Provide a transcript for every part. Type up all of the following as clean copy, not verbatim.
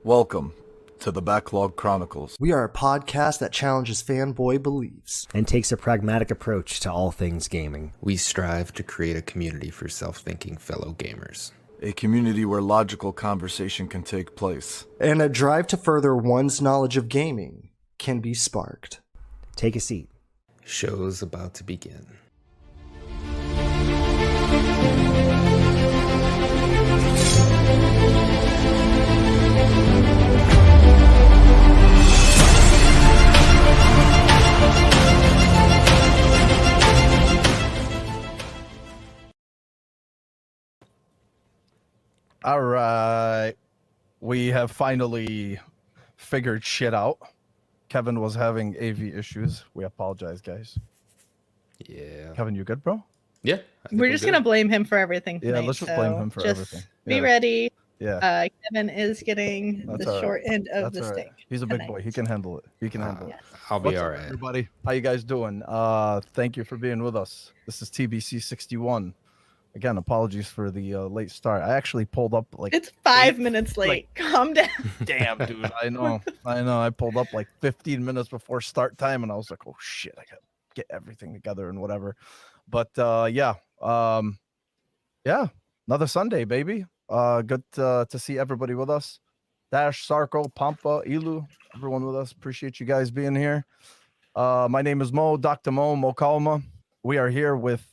Welcome to the Backlog Chronicles. We are a podcast that challenges fanboy beliefs and takes a pragmatic approach to all things gaming. We strive to create a community for self-thinking fellow gamers. A community where logical conversation can take place. And a drive to further one's knowledge of gaming can be sparked. Take a seat. Show's about to begin. All right, we have finally figured shit out. Kevin was having AV issues. We apologize, guys. Yeah. Kevin, you good, bro? Yeah. We're just going to blame him for everything tonight. Yeah, let's just blame him for everything. Be ready. Yeah. Kevin is getting the short end of the stick. He's a big boy. He can handle it. He can handle it. I'll be all right. Everybody, how you guys doing? Thank you for being with us. This is TBC 61. Again, apologies for the late start. I actually pulled up like... It's 5 minutes late. Calm down. Damn, dude. I know. I pulled up like 15 minutes before start time, and I was like, oh, shit. I got to get everything together and whatever. But, yeah. Yeah. Another Sunday, baby. Good to see everybody with us. Dash, Sarko, Pampa, Ilu, everyone with us. Appreciate you guys being here. My name is Mo, Dr. Mo Kalma. We are here with...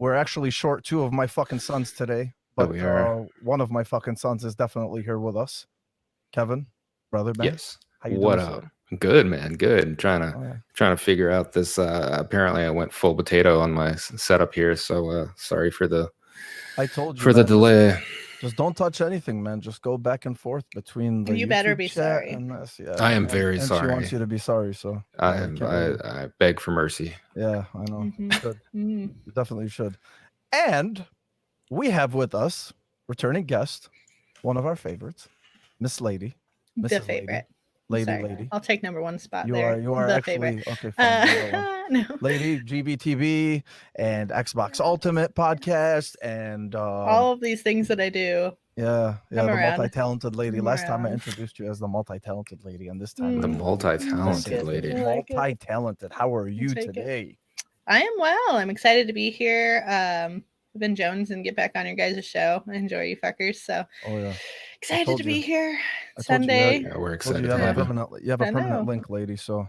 We're actually short two of my fucking sons today, but we are. One of my fucking sons is definitely here with us. Kevin, brother, man. Yes. How you what doing, up? Sir? Good, man. Good. Trying to figure out this. Apparently, I went full potato on my setup here, so sorry for the. I told you for the delay. Just don't touch anything, man. Just go back and forth between the. You YouTube better be chat sorry. And this. Yeah, I am very sorry. She wants you to be sorry, so I beg for mercy. Yeah, I know. Mm-hmm. You should. You definitely should. And we have with us returning guest, one of our favorites, Miss Laidy. The favorite. Laidy. I'll take number one spot You there. are the actually favorite. okay. Fine. No. Laidy, GBTV, and Xbox Ultimate podcast, and all of these things that I do. Yeah, the around. multi-talented lady. Last time I around. introduced you as the multi-talented lady, and this time The multi-talented lady. I like it. multi-talented. How are you take it. today? I am well. I'm excited to be here. I've been Jones and get back on your guys' show. I enjoy you fuckers. So Oh yeah, excited to be here. I told you Sunday. Yeah, we're Told excited you to have you. you have a I permanent know. link, lady. So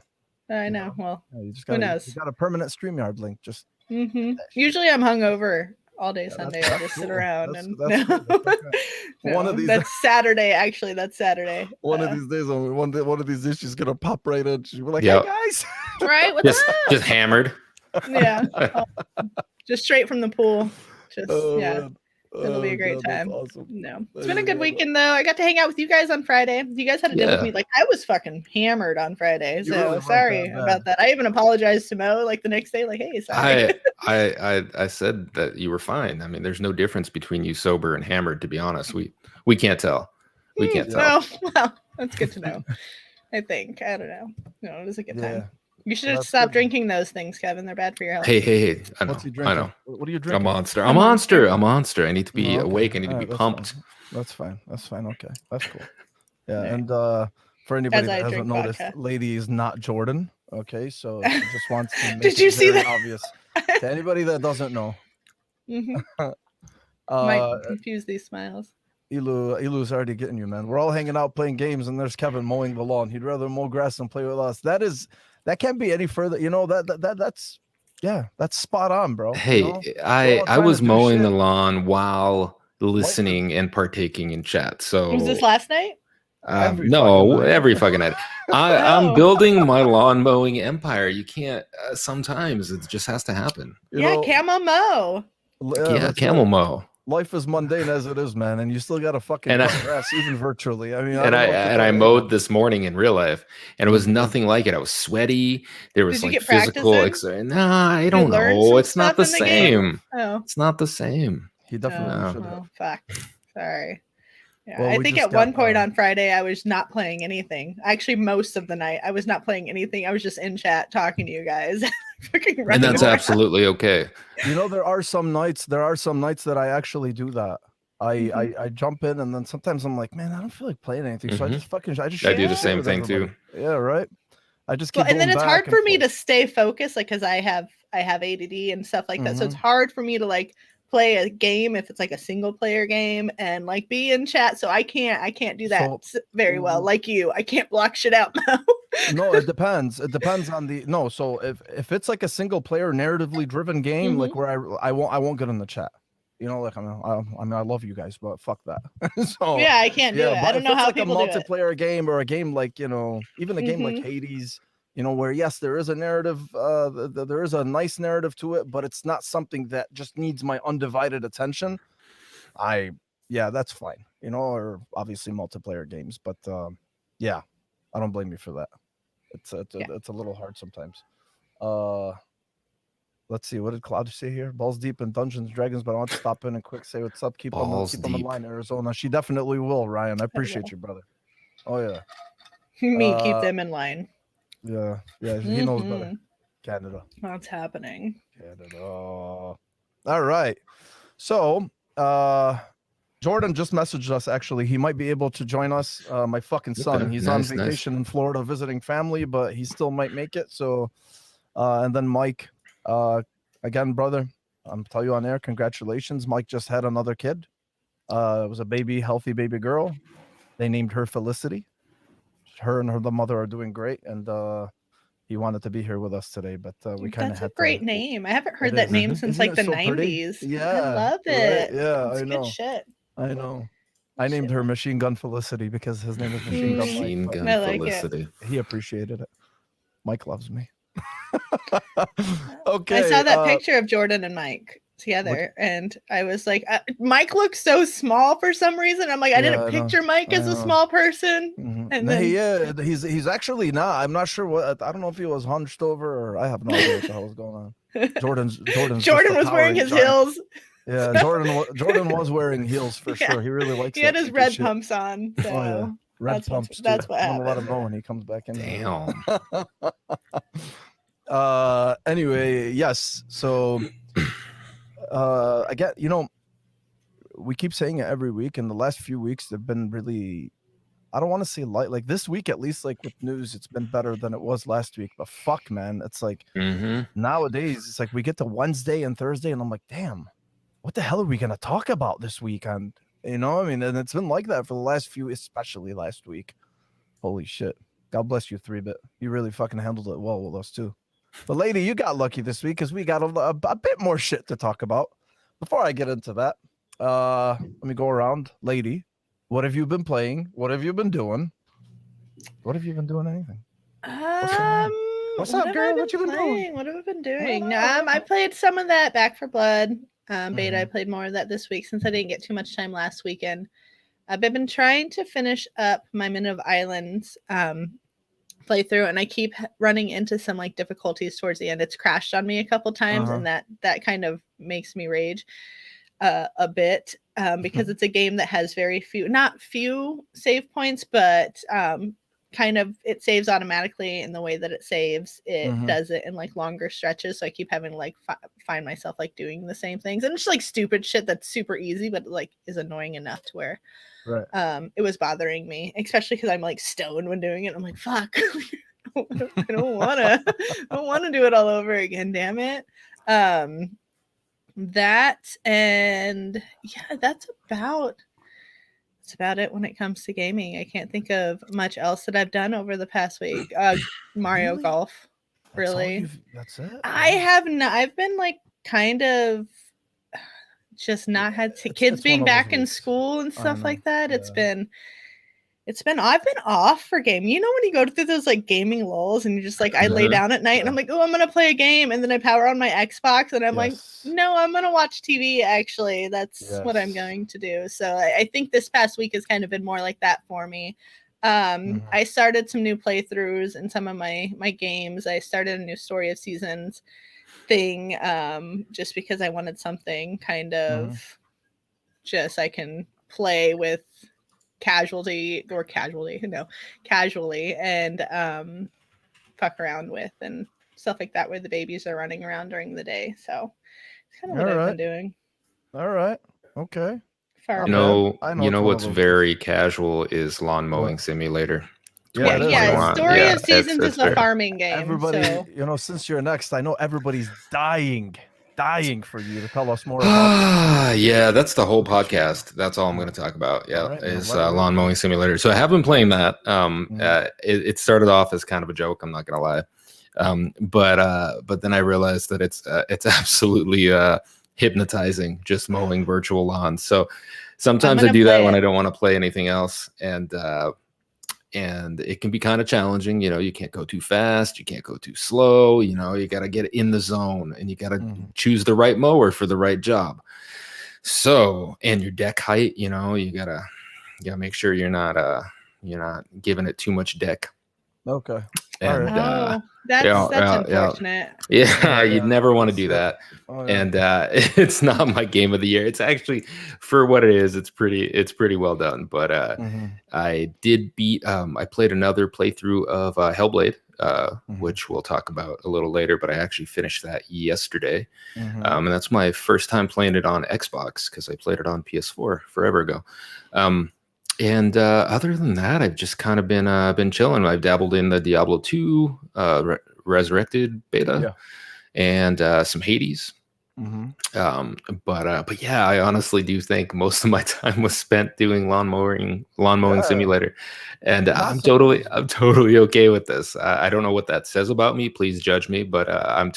I know. Well, you just who got knows? You got a permanent StreamYard link. Just usually I'm hungover all day Sunday. that's I'll just sit cool. around That's and cool. That's okay. One of these- That's Saturday. Actually, that's Saturday. one of these days, one of these days, she's gonna pop right in. She'll be like, Yep. "Hey guys." Right? What's up? Just hammered. Yeah. Just straight from the pool. Just Oh, yeah. man. It'll be a great God, that's time. awesome. No, it's I been a good love it. weekend though. I got to hang out with you guys on Friday. You guys had to deal with Yeah. me. Like I was fucking hammered on Friday, You so really weren't sorry that bad. about that. I even apologized to Mo like the next day, like, "Hey, sorry." I said that you were fine. I mean, there's no difference between you sober and hammered. To be honest, we can't tell. We can't tell. Oh, well, that's good to know. I think. I don't know. No, it was a good Yeah. time. You should have That's stopped good. drinking those things, Kevin. They're bad for your health. Hey. I know. What's he I drinking? know. What are you A drinking? monster. A monster. A monster. I need to be Oh, okay. awake. I need to All be right, that's pumped. fine. That's fine. Okay, that's cool. Yeah, Yeah. and for anybody As I that hasn't drink noticed, vodka. Lady is not Jordan. Okay, so she just wants to make Did you it see very that? obvious to anybody that doesn't know. Mhm. Uh, Might confuse these smiles. Ilu's already getting you, man. We're all hanging out playing games, and there's Kevin mowing the lawn. He'd rather mow grass than play with us. That can't be any further. You know that's spot on, bro. Hey, you know? I all trying was to do mowing the shit. lawn while listening and partaking in chat. So Was this last night? Every no, fucking night. every fucking night. I'm Oh. building my lawn mowing empire. You can't. Sometimes it just has to happen. You Yeah, know, Camo Mo. Yeah, that's camel right. mow. Life is mundane as it is, man, and you still got to fucking And cut grass, even virtually. I mean, And I mowed this morning in real life, and it was nothing like it. I was sweaty. There was Did you like get practice physical. in? Nah, I don't learn know. some It's not the stuff in the game? same. Oh. It's not the same. He definitely Oh, should have. well, fuck. Sorry. Yeah, Well, I we think just at one got, point on Friday I was not playing anything. Actually, most of the night I was not playing anything. I was just in chat talking to you guys. Fucking And running that's around. absolutely okay. You know, there are some nights that I actually do that. I jump in, and then sometimes I'm like, man, I don't feel like playing anything, so I just I do the shit same with thing everybody. too. Yeah, right. I just keep Well, and then going it's back hard and for me to forth. stay focused, like because I have ADD and stuff like that. So it's Mhm. hard for me to like play a game if it's like a single player game and like be in chat. So I can't do that very well. Like you, I can't block shit out now. No, it depends. It depends on the no. So if it's like a single player narratively driven game, like where I won't get in the chat. You know, like I mean I love you guys, but fuck that. So Yeah, I can't do it. but I don't if know it's how like a people do it. multiplayer game or a game like, you know, even a game like Hades, you know, where yes, there is a narrative, there is a nice narrative to it, but it's not something that just needs my undivided attention. Yeah, that's fine. You know, or obviously multiplayer games, but yeah, I don't blame you for that. It's a little hard sometimes. Let's see. What did Cloud say here? Balls deep in Dungeons and Dragons, but I want to stop in and quick say what's up. Keep them in line, Arizona. She definitely will, Ryan. I appreciate you, brother. Oh yeah. Me keep them in line. Yeah. He knows better. Canada. What's happening? Canada. All right. So, Jordan just messaged us. Actually, he might be able to join us. My fucking son. Okay, He's nice, on vacation in Florida visiting family, but he still might make it. So, and then Mike. Again, brother, I'm tell you on air, congratulations. Mike just had another kid. It was a baby, healthy baby girl. They named her Felicity. Her and the mother are doing great, and he wanted to be here with us today, but we kind of had That's a great name. I haven't heard It that is. name since Isn't like it the so pretty? 90s. Yeah, I love right? it. Yeah, It's I good know. shit. I know. I named her Machine Gun Felicity because his name is Machine Gun Mike. Machine but Gun I like Felicity. He appreciated it. Mike loves me. Okay. I saw that picture of Jordan and Mike together, and I was like, Mike looks so small for some reason. I'm like, I didn't picture Mike as a small person. And then he's actually not. I'm not sure what. I don't know if he was hunched over or I have no idea what the hell was going on. Jordan was wearing his heels. Yeah, Jordan was wearing heels for sure. He really likes. He had his red pumps on. So oh yeah, red pumps. That's what happened. I'm gonna let him know when he comes back in. Damn. Anyway, yes. So, I get, you know, we keep saying it every week, and the last few weeks they've been really, I don't want to say light, like this week, at least like with news, it's been better than it was last week, but fuck, man. It's like nowadays, it's like we get to Wednesday and Thursday, and I'm like, damn, what the hell are we going to talk about this weekend? You know, I mean, and it's been like that for the last few, especially last week. Holy shit. God bless you, 3-bit. You really fucking handled it well with us too. But Lady, you got lucky this week because we got a bit more shit to talk about. Before I get into that, let me go around. Lady, what have you been playing? What have you been doing? What have you been doing? Anything? What's up, girl? What you been doing? What have I been doing? I played some of that Back for Blood beta. I played more of that this week since I didn't get too much time last weekend. I've been trying to finish up my Minute of Islands playthrough, and I keep running into some like difficulties towards the end. It's crashed on me a couple times, and that kind of makes me rage a bit because it's a game that has not few save points, but kind of it saves automatically in the way that it saves. It does it in like longer stretches, so I keep having to like find myself like doing the same things, and it's like stupid shit that's super easy, but like is annoying enough to where it was bothering me, especially because I'm like stoned when doing it. I'm like, fuck, I don't want to do it all over again. Damn it. That and yeah, that's about it when it comes to gaming. I can't think of much else that I've done over the past week. Mario Golf, really. That's it. I've been like kind of just not had kids being back in school and stuff like that. I've been off for gaming. You know when you go through those like gaming lulls and you're just like, I lay down at night and I'm like, oh, I'm gonna play a game, and then I power on my Xbox and I'm like, no, I'm gonna watch TV. Actually, that's what I'm going to do. So I think this past week has kind of been more like that for me. I started some new playthroughs in some of my games. I started a new Story of Seasons thing just because I wanted something kind of just I can play with casually and fuck around with and stuff like that where the babies are running around during the day. So it's kind of what I've been doing. All right. Okay. Far You away. know, I know you know it's one of what's those. very casual is lawn mowing simulator. Yeah, it is. Yeah, 2021. Story Yeah, of Seasons it's is a very- farming game. Everybody, So since you're next, I know everybody's dying for you to tell us more about Yeah, that's the whole podcast. That's all I'm going to talk about. Yeah, All right, is well, lawn mowing simulator. So I have been playing that. Mhm. It started off as kind of a joke. I'm not going to lie, but then I realized that it's absolutely hypnotizing just mowing virtual lawns. So sometimes I gonna do that play when it. I don't want to play anything else, and it can be kind of challenging. You can't go too fast, you can't go too slow. You got to get in the zone, and you got to Mhm. choose the right mower for the right job. So, and your deck height, you gotta make sure you're not giving it too much deck. Okay. And oh, that's yeah, unfortunate. yeah, you'd Yeah, never want to do that's- that. Oh, yeah. And it's not my game of the year. It's actually, for what it is, it's pretty well done. But Mhm. I did beat. I played another playthrough of Hellblade, Mhm. which we'll talk about a little later. But I actually finished that yesterday, Mhm. and that's my first time playing it on Xbox because I played it on PS4 forever ago. And other than that, I've just kind of been chilling. I've dabbled in the Diablo 2 Resurrected beta, and some Hades. Mhm. But yeah, I honestly do think most of my time was spent doing lawn mowing Yeah. simulator, and Not I'm surprising. totally okay with this. I don't know what that says about me. Please judge me, but I'm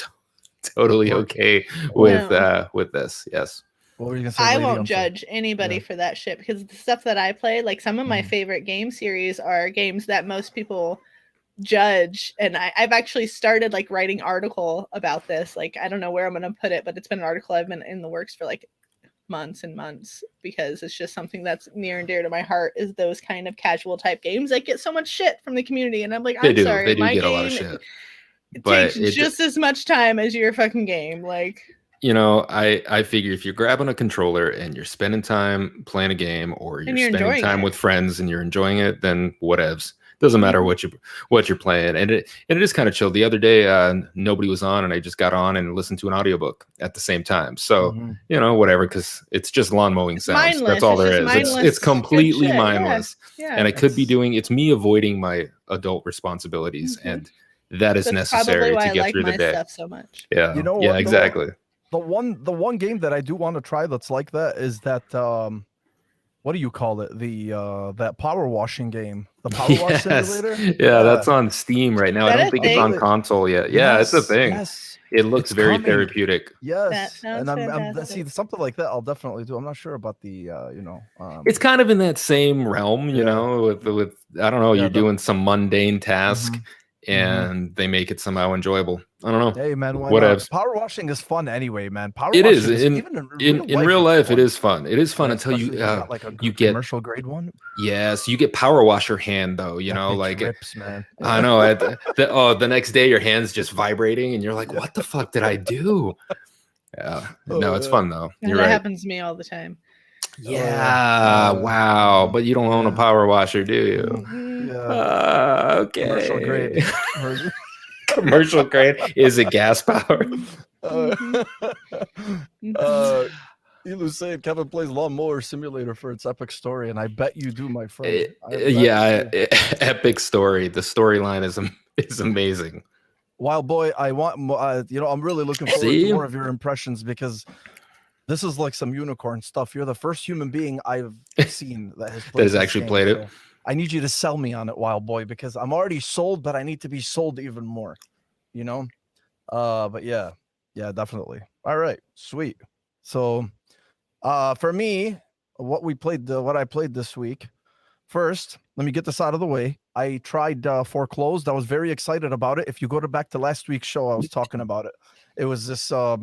totally okay with No. with this. Yes. What were you gonna say, I lady? won't I'm sorry. judge anybody Yeah. for that shit because the stuff that I play, like some of my Mhm. favorite game series are games that most people judge, and I've actually started like writing article about this. Like I don't know where I'm gonna put it, but it's been an article I've been in the works for like months and months because it's just something that's near and dear to my heart. Is those kind of casual type games that get so much shit from the community, and I'm like, They I'm do. sorry, They do my get a lot of game shit. takes But it just as much time as your fucking game. Like I figure if you're grabbing a controller and you're spending time playing a game, or you're you're spending enjoying time it. with friends and you're enjoying it, then whatevs. Doesn't matter Mhm. what you're playing. And it is kind of chill. The other day, nobody was on, and I just got on and listened to an audiobook at the same time. So Mhm. whatever, because it's just lawn mowing It's sounds. mindless. That's all It's there just is. mindless, It's good completely shit. mindless. Yeah. And I could be It's- doing. It's me avoiding my adult responsibilities, Mhm. and that is That's probably necessary why to I get like through the my day. stuff so much. Yeah. You know Yeah. what, though? Exactly. The one game that I do want to try that's like that is that what do you call it? The that power washing game. The power wash Yes. simulator? Yeah, that's on Steam right now. Is I that don't a think it's on thing? console yet. Yeah, it's a thing. Yes. It looks It's very coming. therapeutic. That Yes. sounds And I'm fantastic. see something like that I'll definitely do. I'm not sure about the It's kind of in that same realm, Yeah. with I don't know, Yeah, you're the- doing some mundane task Mhm. and they make it somehow enjoyable. I don't know. Hey man, why Whatevs. not? Power washing is fun anyway, man. Power It is. washing is In even in real life, fun. it is fun. It is fun Yeah, until you especially if you got like a you good get commercial grade one. yes, you get power washer hand though, That bitch like rips, man. I know. The next day, your hand's just vibrating, and you're like, "What the fuck did I do?" Yeah. No, it's fun though. Yeah, You're that right. happens to me all the time. Yeah. Wow. But you don't own a yeah. power washer, do you? Mhm. Yeah. Okay. Commercial grade version. Commercial grade. Is it gas powered? Mhm. Elu said Kevin plays Lawnmower Simulator for its epic story, and I bet you do, my friend. I bet Yeah. you do. Epic story. The storyline is amazing. Wild boy, I want I'm really looking forward See? to more of your impressions because this is like some unicorn stuff. You're the first human being I've seen that has played has this actually game, played it. so I need you to sell me on it, Wild boy, because I'm already sold, but I need to be sold even more. But yeah, definitely. All right, sweet. So, for me, what I played this week. First, let me get this out of the way. I tried Foreclosed. I was very excited about it. If you go back to last week's show, I was talking about it. It was this I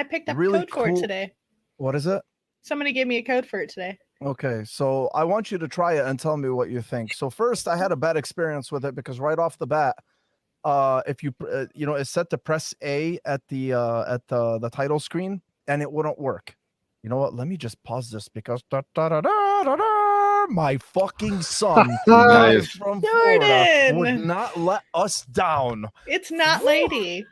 picked up really a code for it cool- today. what is it? Somebody gave me a code for it today. Okay, so I want you to try it and tell me what you think. So first, I had a bad experience with it because right off the bat, if you it's set to press A at the title screen and it wouldn't work. You know what? Let me just pause this because my fucking son Nice. from Florida would Jordan! not let us down. It's not Lady.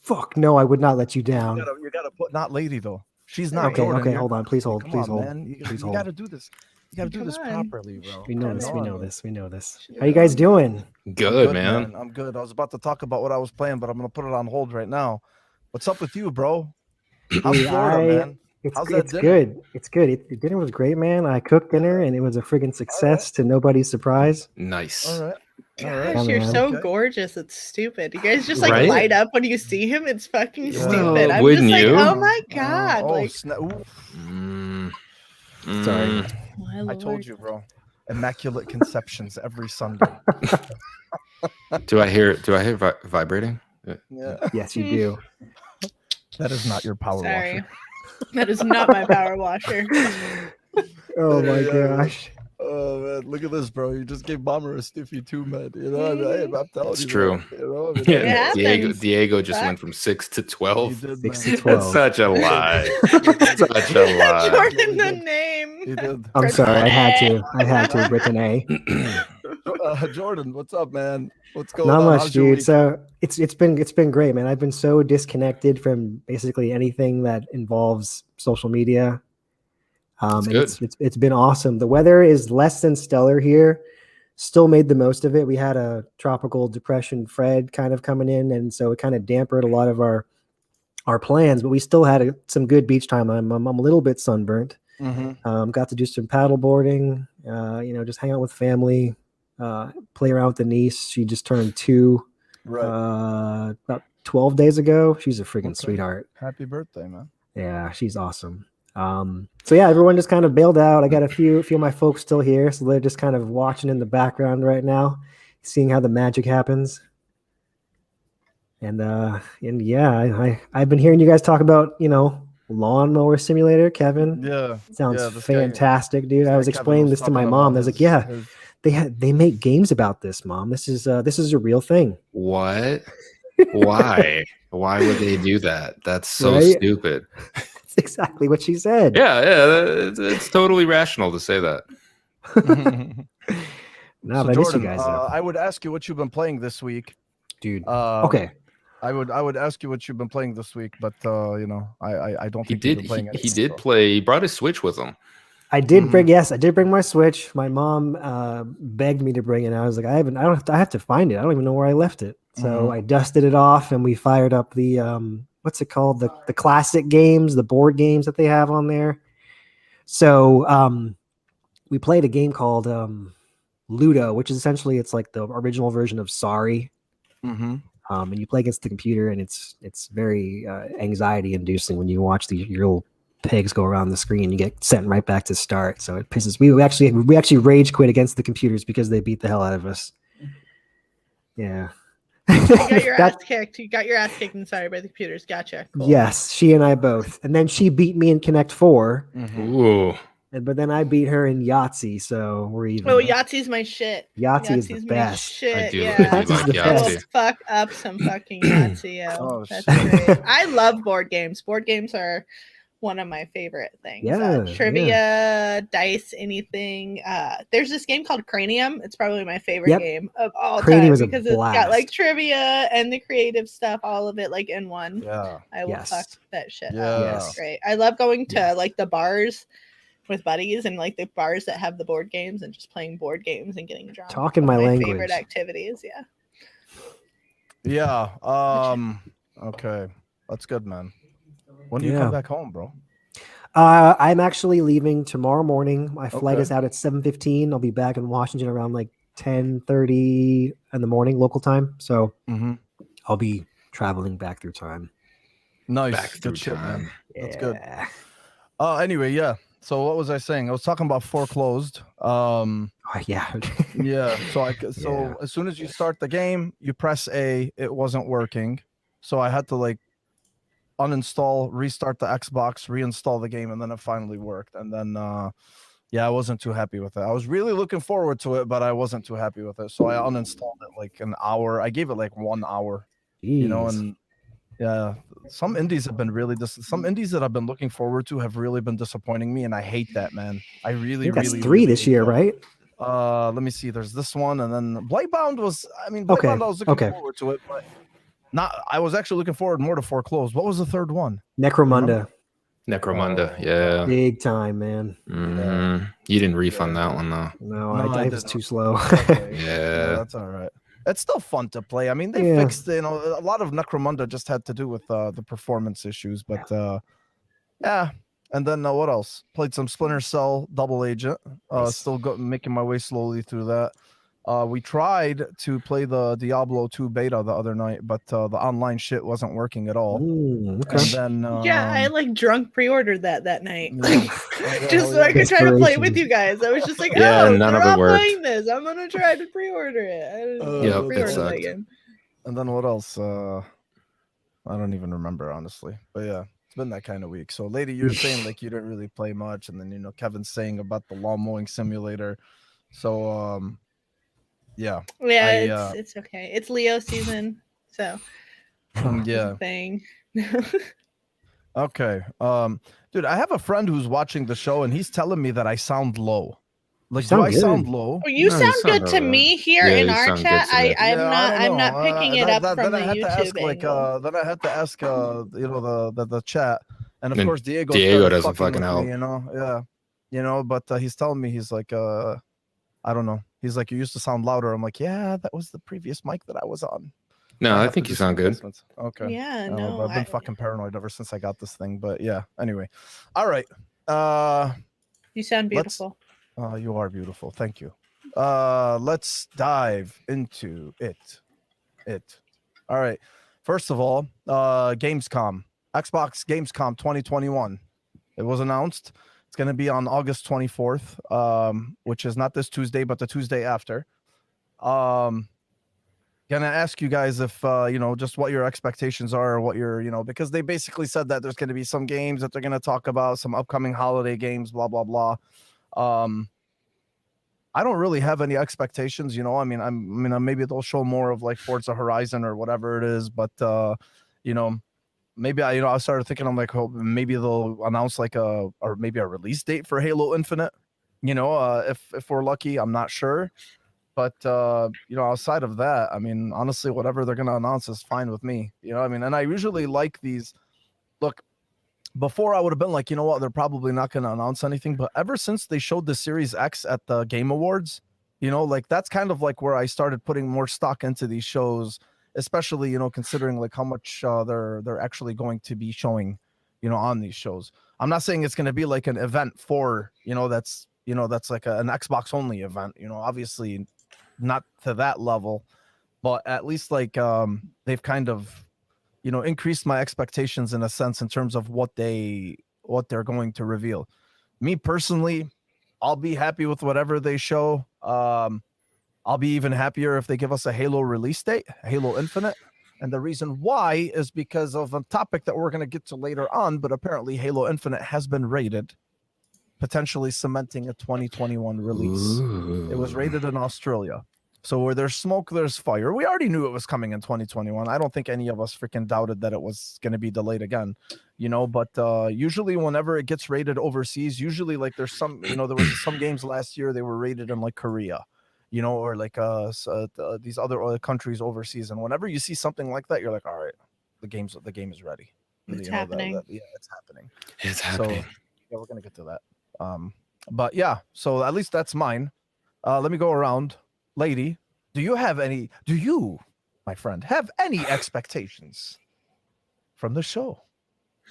Fuck no, I would not let you down. You gotta put not lady though. She's not Okay, Jordan. okay, You're hold on. Please hold. Come Please on, hold. man. You Please hold. got to do this. You got to do Come this on. properly, bro. We know this. Come We on, know man. this. We know this. How you guys doing? Good, man. I'm good. I was about to talk about what I was playing, but I'm gonna put it on hold right now. What's up with you, bro? How's Dude, Florida, man? It's How's that it's dinner? good. It's good. The dinner was great, man. I cooked dinner and it was a friggin' success to nobody's surprise. Nice. All right. All right. Gosh, Yeah, you're man. so Okay. gorgeous. It's stupid. You guys just like Right? light up when you see him. It's fucking Yeah. stupid. Well, I'm wouldn't just like, you? oh my god. Like, Mm, Sorry. mm. my I told lord. you, bro. Immaculate conceptions every Sunday. Do I hear vibrating? Yeah. Yes, you do. That is not your power Sorry. washer. That is not my power washer. Oh my Yeah, gosh. Oh man, look at this, bro. You just gave Bomber a stiffy too, man. You know, I'm telling It's you, true. man. You know, I mean, Yeah, It Diego happens. just Fuck. went from 6 to he 12. did, 6 man. to 12. That's such a lie. Such a lie. Jordan, the name. He did. I'm sorry. I had to Nah. with an A. Jordan, what's up, man? What's going Not on? much, How's your dude. week? So it's been great, man. I've been so disconnected from basically anything that involves social media. That's And good. it's been awesome. The weather is less than stellar here. Still made the most of it. We had a tropical depression Fred kind of coming in, and so it kind of dampened a lot of our plans. But we still had some good beach time. I'm a little bit sunburnt. Mm-hmm. Got to do some paddle boarding. Just hang out with family. Play around with the niece. She just turned 2 Right. about 12 days ago. She's a freaking Okay. sweetheart. Happy birthday, man. Yeah, she's awesome. So yeah, everyone just kind of bailed out. I got a few of my folks still here, so they're just kind of watching in the background right now, seeing how the magic happens. And yeah, I've been hearing you guys talk about lawnmower simulator. Kevin, Yeah. sounds Yeah, this guy- fantastic, dude. I was Kevin explaining was this to my talking mom. about I was like, his- yeah, his- they make games about this, Mom. This is a real thing. What? Why? Why would they do that? That's so Right? stupid. That's exactly what she said. Yeah, it's totally rational to say that. No, So but I miss you Jordan, guys, though. I would ask you what you've been playing this week. Dude. Um, Okay. I would ask you what you've been playing this week, but I don't He think you've did. been playing He anything, did so. play. He brought his Switch with him. I did Mhm. I did bring my Switch. My mom begged me to bring it. I was like, I have to find it. I don't even know where I left it. So Mhm. I dusted it off and we fired up the what's it called? The classic games, the board games that they have on there. So we played a game called Ludo, which is essentially it's like the original version of Sorry. Mm-hmm. And you play against the computer, and it's very anxiety inducing when you watch your little pegs go around the screen. You get sent right back to start. So it pisses. We actually rage quit against the computers because they beat the hell out of us. Yeah. You got your ass kicked. You got your ass kicked and sorry by the computers. Gotcha. Cool. Yes, she and I both. And then she beat me in Connect 4. Mm-hmm. Ooh. But then I beat her in Yahtzee, so we're even. Oh, Yahtzee's my shit. Yahtzee is the Yahtzee's my best. shit. I do Yeah. like I will Yahtzee. fuck up some fucking Yahtzee. Yo. Oh, That's shit. great. I love board games. Board games are one of my favorite things. Yeah, Trivia, dice, anything. There's this game called Cranium. It's probably my favorite Yep. game of all Cranium time is a because it's got like blast. trivia and the creative stuff, all of it like in one. Yeah. I will Yes. fuck that shit Yeah. up. Yes. It's great. I love going to Yes. like the bars with buddies and like the bars that have the board games and just playing board games and getting drunk. Talking One my of language. favorite activities. Yeah. Yeah. Okay. That's good, man. When do you Yeah. come back home, bro? I'm actually leaving tomorrow morning. My flight Okay. is out at 7:15. I'll be back in Washington around like 10:30 in the morning local time. So Mm-hmm. I'll be traveling back through time. Nice. Back Good through shit, time. man. That's good. Yeah. Anyway, yeah. So what was I saying? I was talking about Foreclosed. Oh, yeah. Yeah. So Yeah. as soon as you start the game, you press A. It wasn't working, so I had to like uninstall, restart the Xbox, reinstall the game, and then it finally worked. And then yeah, I wasn't too happy with it. I was really looking forward to it, but I wasn't too happy with it. So I uninstalled it like an hour. I gave it like 1 hour, you know, Jeez. and yeah, some indies have been really some indies that I've been looking forward to have really been disappointing me, and I hate that, man. I I really, think that's really, 3 really this hate year, that. right? Let me see. There's this one, and then Blightbound was. I mean, Okay, Blightbound, I was looking okay. forward to it, but not. I was actually looking forward more to Foreclosed. What was the third one? Necromunda. Necromunda, Oh, yeah. Big time, man. Mhm. You didn't refund that one though. No, No, I I was didn't. too slow. Okay. Yeah. No, that's all right. It's still fun to play. I mean, they Yeah. fixed, a lot of Necromunda just had to do with the performance issues, but yeah. And then what else? Played some Splinter Cell Double Agent. Nice. Still making my way slowly through that. We tried to play the Diablo 2 beta the other night, but the online shit wasn't working at all. Okay. And then Yeah, I like drunk pre-ordered that night. Yeah. Just so I could try to play it with Desperation. you guys. I was just like, Yeah, oh, none they're of it all worked. playing this. I'm gonna try to pre-order it. I Yep, it pre-ordered sucked. that game. And then what else? I don't even remember, honestly. But yeah, it's been that kind of week. So, Lady, you're saying like you didn't really play much, and then Kevin's saying about the lawn mowing simulator. So yeah. Yeah, it's okay. It's Leo season, so yeah. thing. Okay. Dude, I have a friend who's watching the show, and he's telling me that I sound low. Like, do sound I good. sound low? Oh, you No, you sound sound good to alright. me here Yeah, in you our sound good chat. to me. I'm not picking it up from then the I had to YouTube ask, like, angle. then I had to ask, the chat, and of And course Diego Diego started doesn't fucking with me, help. yeah, but he's telling me, he's like, I don't know, he's like, you used to sound louder. I'm like, yeah, that was the previous mic that I was on. No, I have to think do you some sound good. adjustments. Okay. Yeah, But no, I've been fucking paranoid ever since I got this thing. But yeah, anyway. All right. you sound beautiful. You are beautiful. Thank you. Let's dive into it. All right. First of all, Gamescom. Xbox Gamescom 2021. It was announced. It's going to be on August 24th, which is not this Tuesday, but the Tuesday after. Gonna ask you guys if just what your expectations are, or what your because they basically said that there's going to be some games that they're going to talk about, some upcoming holiday games, blah blah blah. I don't really have any expectations, I mean, maybe they'll show more of like Forza Horizon or whatever it is, but maybe I started thinking, I'm like, oh, maybe they'll announce like maybe a release date for Halo Infinite, if we're lucky. I'm not sure. But outside of that, I mean, honestly, whatever they're gonna announce is fine with me. And I usually like these. Look, before I would have been like, what, they're probably not gonna announce anything. But ever since they showed the Series X at the Game Awards, like that's kind of like where I started putting more stock into these shows, especially considering like how much they're actually going to be showing, on these shows. I'm not saying it's gonna be like an event for that's like an Xbox only event. Obviously not to that level, but at least like they've kind of increased my expectations in a sense in terms of what they're going to reveal. Me personally, I'll be happy with whatever they show. I'll be even happier if they give us a Halo release date, Halo Infinite. And the reason why is because of a topic that we're going to get to later on, but apparently Halo Infinite has been rated, potentially cementing a 2021 release. It was rated in Australia. So where there's smoke, there's fire. We already knew it was coming in 2021. I don't think any of us freaking doubted that it was going to be delayed again, but usually whenever it gets rated overseas, usually like there's some, there was some games last year, they were rated in like Korea, or like these other countries overseas. And whenever you see something like that, you're like, all right, the game is ready. It's happening. It's happening. It's happening. So yeah, we're going to get to that. But yeah, so at least that's mine. Let me go around. Lady, do you, my friend, have any expectations from the show?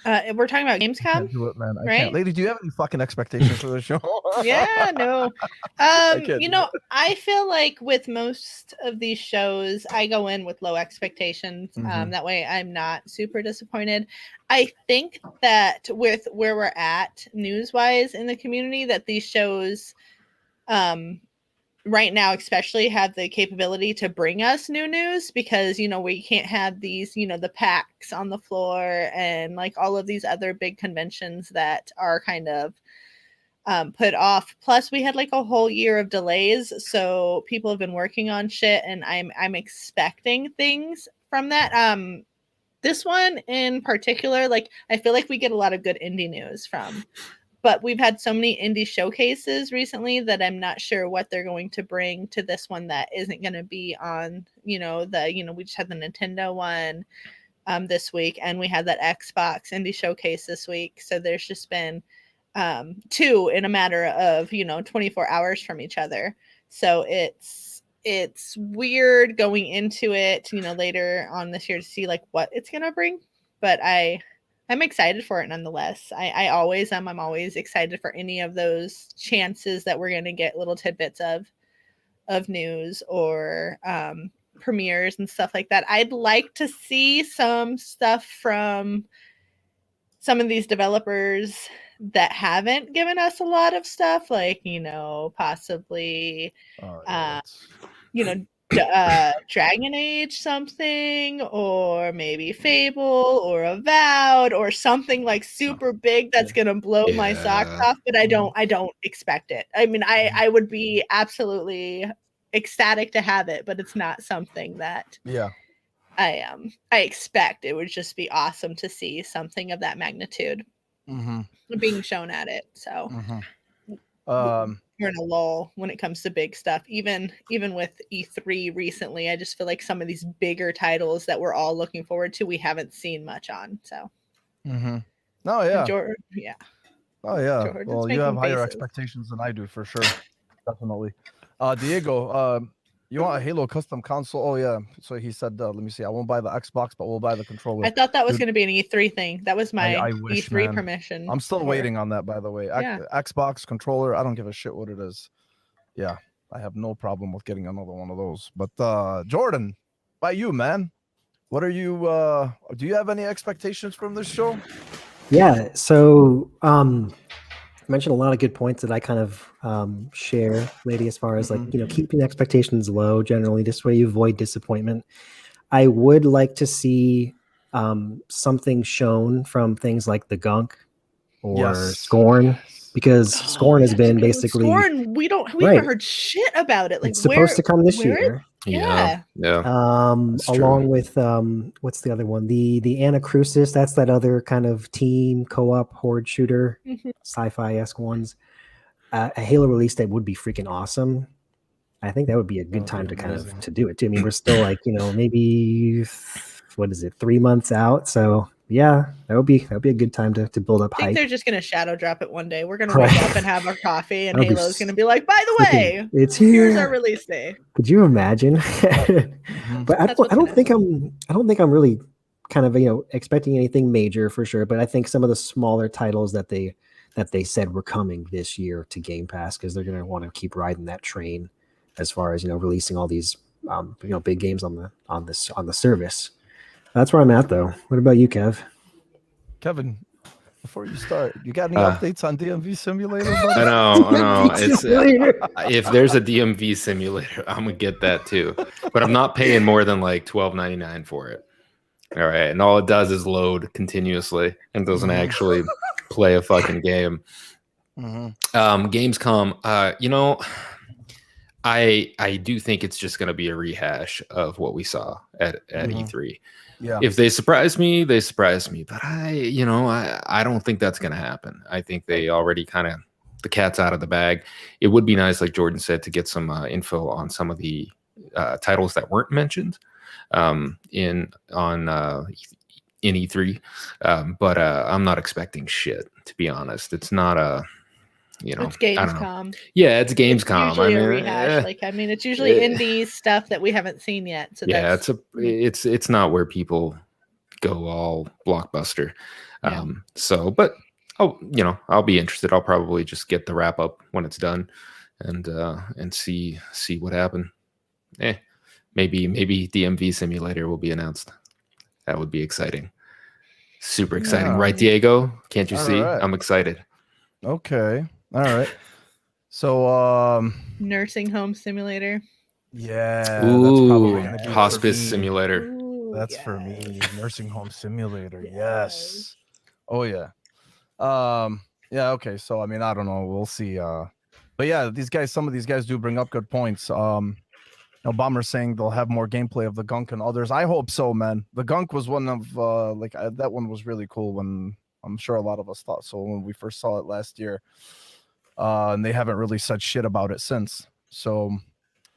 We're talking about Gamescom. Can't do it, man. I right? can't. Lady, do you have any fucking expectations for the show? Yeah, no. I I feel like with most of these shows, I go in with low expectations. Mhm. That way I'm not super disappointed. I think that with where we're at news-wise in the community, that these shows right now especially have the capability to bring us new news, because we can't have these the PAX on the floor and like all of these other big conventions that are kind of put off. Plus we had like a whole year of delays, so people have been working on shit, and I'm expecting things from that. This one in particular, like I feel like we get a lot of good indie news from, but we've had so many indie showcases recently that I'm not sure what they're going to bring to this one that isn't going to be on, we just had the Nintendo one. this week, and we had that Xbox Indie Showcase this week. So there's just been 2 in a matter of 24 hours from each other. So it's weird going into it later on this year to see like what it's gonna bring, but I'm excited for it nonetheless. I always am. I'm always excited for any of those chances that we're gonna get little tidbits of news or premieres and stuff like that. I'd like to see some stuff from some of these developers that haven't given us a lot of stuff, like possibly Dragon Age something, or maybe Fable or Avowed or something like super big that's gonna blow my socks off, but I don't expect it. I mean, I would be absolutely ecstatic to have it, but it's not something that I expect. It would just be awesome to see something of that magnitude being shown at it. So we're in a lull when it comes to big stuff. Even with E3 recently, I just feel like some of these bigger titles that we're all looking forward to, we haven't seen much on. So Oh yeah. Jordan, Oh yeah. Jordan's Well, you have making higher faces. expectations than I do for sure. Definitely. Diego, you want a Halo custom console? Oh yeah. So he said, let me see. I won't buy the Xbox, but we'll buy the controller. I thought that was going to be an E3 thing. That was my I wish, E3 man. permission. I'm still waiting on that, by the way. Xbox controller. I don't give a shit what it is. Yeah, I have no problem with getting another one of those. But Jordan, by you, man. What are you? Do you have any expectations from this show? Yeah. So mentioned a lot of good points that I kind of share, Lady, as far as like keeping expectations low. Generally, this way you avoid disappointment. I would like to see something shown from things like the Gunk or Scorn, because Scorn has been basically Scorn. We haven't heard shit about it. Like, it's supposed to come this year. Yeah. Along with what's the other one? The Anacrusis. That's that other kind of team co-op horde shooter, sci-fi-esque ones. A Halo release that would be freaking awesome. I think that would be a good time to kind of to do it too. I mean, we're still like maybe what is it, 3 months out? So yeah, that would be a good time to build up hype. I think they're just gonna shadow drop it one day. We're gonna wake up and have our coffee, and Halo's gonna be like, by the way, it's here. Here's our release day. Could you imagine? But I don't think I'm really kind of expecting anything major for sure. But I think some of the smaller titles that they said were coming this year to Game Pass, because they're gonna want to keep riding that train as far as releasing all these big games on the service. That's where I'm at, though. What about you, Kev? Kevin, before you start, you got any updates on DMV Simulator? I know. It's if there's a DMV Simulator, I'm gonna get that too. But I'm not paying more than like $12.99 for it. All right, and all it does is load continuously and doesn't actually play a fucking game. Gamescom, I do think it's just gonna be a rehash of what we saw at E3. Yeah. If they surprise me, they surprise me. But I don't think that's going to happen. I think they already kind of the cat's out of the bag. It would be nice, like Jordan said, to get some info on some of the titles that weren't mentioned in E3. But I'm not expecting shit, to be honest. It's not a it's Gamescom. Yeah, it's Gamescom. It's usually a rehash. It's usually indie stuff that we haven't seen yet. So yeah, it's not where people go all blockbuster. But I'll be interested. I'll probably just get the wrap up when it's done, and see what happened. Maybe DMV Simulator will be announced. That would be exciting. Super exciting, right, Diego? Can't you see? Right. I'm excited. Okay. All right. So nursing home simulator. Yeah. Ooh, that's hospice simulator. Ooh, that's for me. Nursing home simulator. Yes. Oh yeah. Yeah, okay. So I mean, I don't know. We'll see. But yeah, some of these guys do bring up good points. Bomber's saying they'll have more gameplay of the Gunk and others. I hope so, man. The Gunk was one of that one was really cool when I'm sure a lot of us thought so when we first saw it last year. And they haven't really said shit about it since. So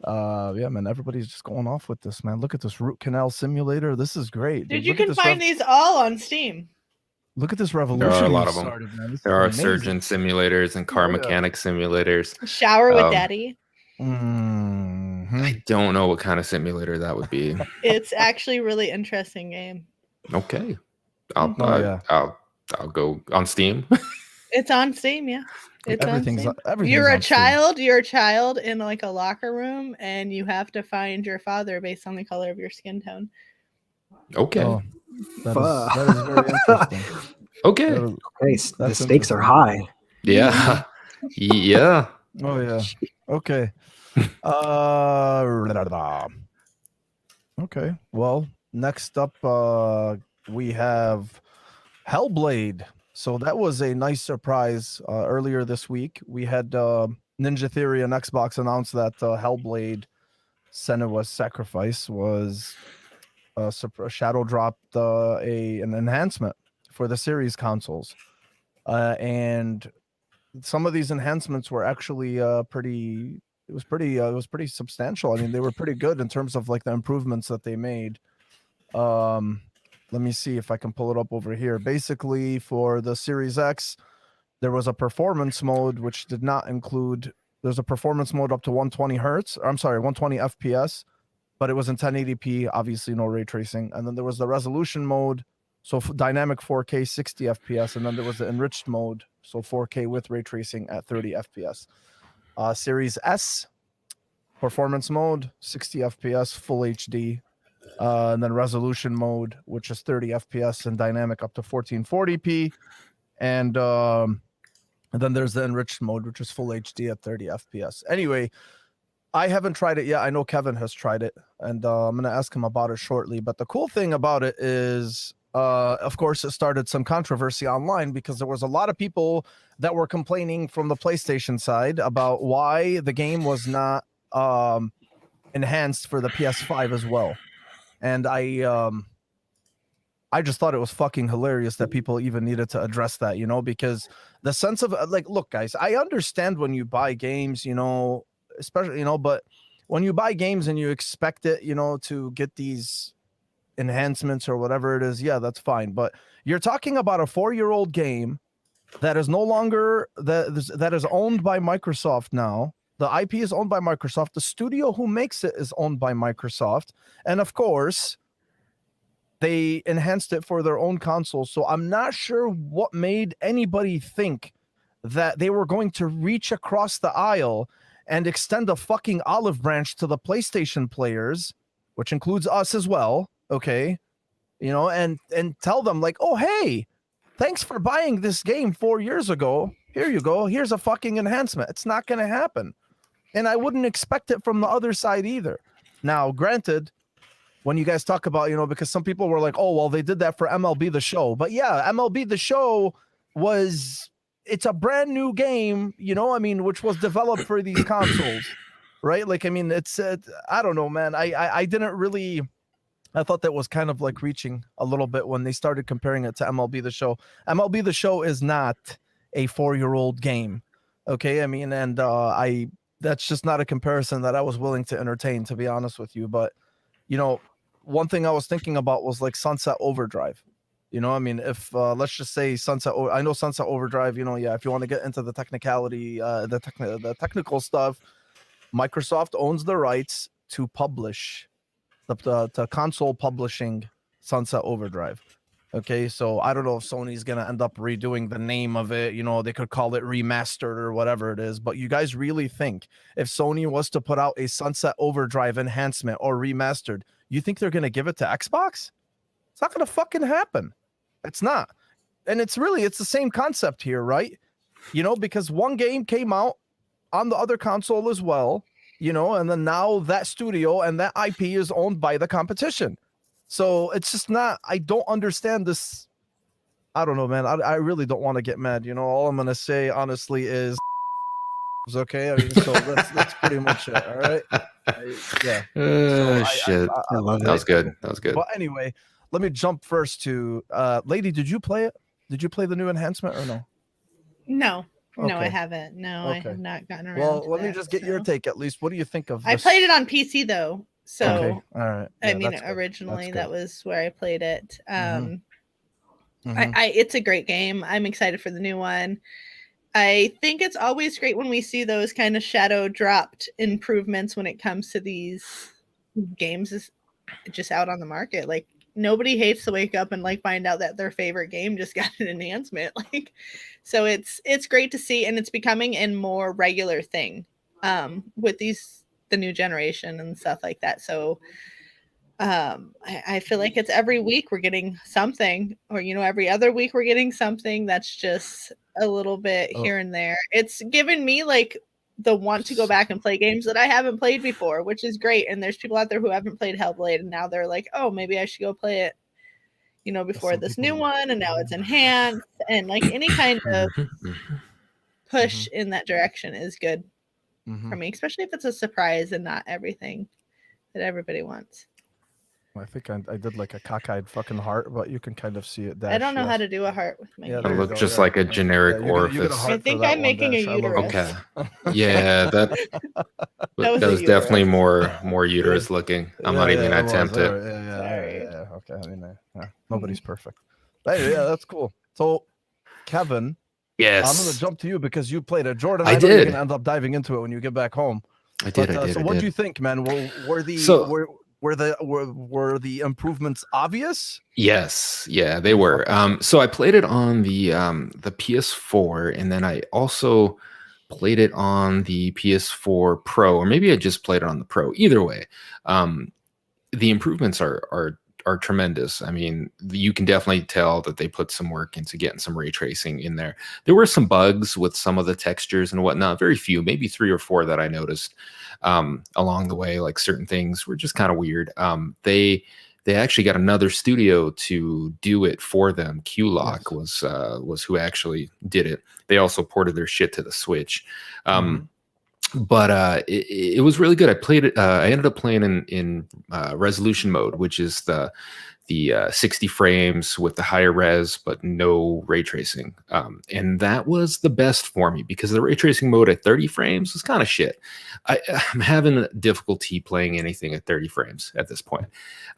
Yeah, man, everybody's just going off with this, man. Look at this root canal simulator. This is great. Dude, Dude, you look at can this find these all on Steam. Look at this There revolution are a lot you of them. started, man. This There is are amazing. surgeon simulators and car Oh, yeah. mechanic simulators. Shower with Daddy. Mhm. I don't know what kind of simulator that would be. It's actually a really interesting game. Okay, I'll Oh, yeah. I'll go on Steam. It's on Steam, yeah. It's Everything's on Steam. everything's You're a on Steam. child. You're a child in like a locker room, and you have to find your father based on the color of your skin tone. Okay, Oh, that is very interesting. okay, That is- Hey, the That's stakes are interesting. high. yeah, yeah. Oh yeah. Okay. Okay. Well, next up, we have Hellblade. So that was a nice surprise. Earlier this week, we had Ninja Theory and Xbox announced that Hellblade: Senua's Sacrifice was shadow dropped an enhancement for the series consoles, and some of these enhancements were actually pretty. It was pretty substantial. I mean, they were pretty good in terms of like the improvements that they made. Let me see if I can pull it up over here. Basically, for the Series X, there was a performance mode which did not include. There's a performance mode up to 120 hertz. I'm sorry, 120 FPS, but it was in 1080p. Obviously, no ray tracing. And then there was the resolution mode, so dynamic 4K 60 FPS, and then there was the enriched mode, so 4K with ray tracing at 30 FPS. Series S, performance mode, 60 FPS, full HD. And then resolution mode, which is 30 FPS and dynamic up to 1440p. And then there's the enriched mode, which is full HD at 30 FPS. Anyway, I haven't tried it yet. I know Kevin has tried it, and I'm going to ask him about it shortly. But the cool thing about it is, of course, it started some controversy online because there was a lot of people that were complaining from the PlayStation side about why the game was not enhanced for the PS5 as well. And I just thought it was fucking hilarious that people even needed to address that, you know, because the sense of like, look, guys, I understand when you buy games, you know, especially, you know, but when you buy games and you expect it, you know, to get these enhancements or whatever it is, yeah, that's fine. But you're talking about a 4-year-old game that is no longer that is owned by Microsoft now. The IP is owned by Microsoft. The studio who makes it is owned by Microsoft. And of course, they enhanced it for their own console. So I'm not sure what made anybody think that they were going to reach across the aisle and extend a fucking olive branch to the PlayStation players, which includes us as well. Okay. You know, and tell them like, oh, hey, thanks for buying this game 4 years ago. Here you go. Here's a fucking enhancement. It's not going to happen. And I wouldn't expect it from the other side either. Now, granted, when you guys talk about, you know, because some people were like, oh, well, they did that for MLB The Show. But yeah, MLB The Show it's a brand new game, you know, I mean, which was developed for these consoles, right? Like, I mean, it's, I don't know, man. I didn't really, I thought that was kind of like reaching a little bit when they started comparing it to MLB The Show. MLB The Show is not a 4-year-old game. Okay. I mean, and that's just not a comparison that I was willing to entertain, to be honest with you. But, you know, one thing I was thinking about was like Sunset Overdrive. You know, I mean, if let's just say I know Sunset Overdrive, you know, yeah, if you want to get into the technicality, the technical stuff, Microsoft owns the rights to publish the console publishing Sunset Overdrive. Okay, so I don't know if Sony's gonna end up redoing the name of it. You know, they could call it remastered or whatever it is. But you guys really think if Sony was to put out a Sunset Overdrive enhancement or remastered, you think they're gonna give it to Xbox? It's not gonna fucking happen. It's not. And it's the same concept here, right? You know, because one game came out on the other console as well, you know, and then now that studio and that IP is owned by the competition. So it's just not, I don't understand this. I don't know, man. I really don't want to get mad. You know, all I'm going to say, honestly, is okay. I mean, so that's pretty much it. All right. Yeah. Shit. I love That was good. That was good. But anyway, let me jump first to Laidy. Did you play it? Did you play the new enhancement or no? No. No, I Okay. haven't. No, I Okay. have not gotten around. Well, to let me that, just get your so. take at least. What do you think of I this? played it on PC though, so Okay. All right. I Yeah, mean, that's good. originally That's that good. was where I played it. Mhm. It's a great game. I'm excited for the new one. I think it's always great when we see those kind of shadow dropped improvements when it comes to these games just out on the market. Like nobody hates to wake up and like find out that their favorite game just got an enhancement. Like, so it's great to see, and it's becoming a more regular thing with the new generation and stuff like that. So I feel like it's every week we're getting something, or every other week we're getting something that's just a little bit here and there. It's given me like the want to go back and play games that I haven't played before, which is great. And there's people out there who haven't played Hellblade, and now they're like, oh, maybe I should go play it, before this new one, and now it's enhanced, and like any kind of push in that direction is good for me, especially if it's a surprise and not everything that everybody wants. I think I did like a cockeyed fucking heart, but you can kind of see it. Dash, I don't know how to do a heart with my Yeah, hands. there It you looked go, just yeah. like a generic Yeah, you get a orifice. heart I for think that I'm one, making a Dash. I love it. uterus. Okay. Yeah, that was that a was definitely uterus. more uterus looking. I'm not even gonna attempt it. Sorry. Yeah. Okay. I mean, nobody's perfect. But anyway, yeah, that's cool. So, Kevin, I'm Yes, gonna jump to you because you played it. Jordan, I know you're did. gonna end up diving into it when you get back home. I did. So, what do you think, man? Were the improvements obvious? Yes, yeah, they were. So I played it on the PS4, and then I also played it on the PS4 Pro, or maybe I just played it on the Pro. Either way, the improvements are tremendous. I mean, you can definitely tell that they put some work into getting some ray tracing in there. There were some bugs with some of the textures and whatnot, very few, maybe 3 or 4 that I noticed along the way. Like certain things were just kind of weird. They actually got another studio to do it for them. Q-Lock was who actually did it. They also ported their shit to the Switch. But it was really good. I played it. I ended up playing in resolution mode, which is the 60 frames with the higher res, but no ray tracing. And that was the best for me because the ray tracing mode at 30 frames was kind of shit. I'm having difficulty playing anything at 30 frames at this point.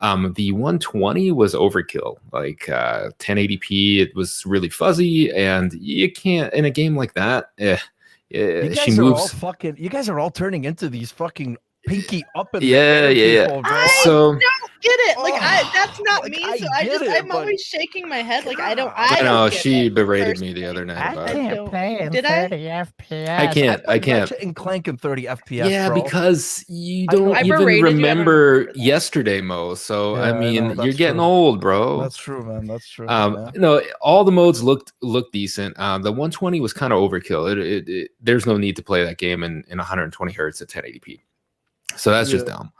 The 120 was overkill, like 1080p. It was really fuzzy, and you can't in a game like that. You guys She are moves. all fucking. You guys are all turning into these fucking pinky up and Yeah. people, bro. So don't get it. Like that's not like, me. I So get it, I'm but- always shaking my head. Like I don't I know get she it, berated me the personally. other night I about it. can't play in Did I? 30 FPS. I can't. Ratchet and Clank in 30 FPS. Yeah, bro. because you I know. don't I even berated you, I don't remember remember that. yesterday, Mo. So Yeah, I I mean, know, you're that's getting true. old, bro. That's true, man. That's true. Yeah. No, all the modes looked decent. The 120 was kind of overkill. There's no need to play that game in 120 hertz at 1080p. So that's just dumb.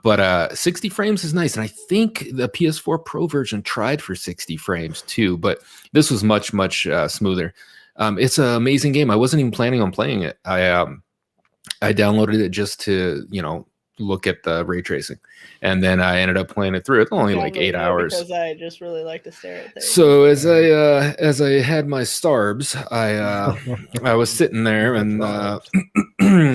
But 60 frames is nice. And I think the PS4 Pro version tried for 60 frames too, but this was much smoother. It's an amazing game. I wasn't even planning on playing it. I downloaded it just to, look at the ray tracing, and then I ended up playing it through. It's only like 8 hours. Because I just really like to stare at things. So as I had my starbs, I was sitting there and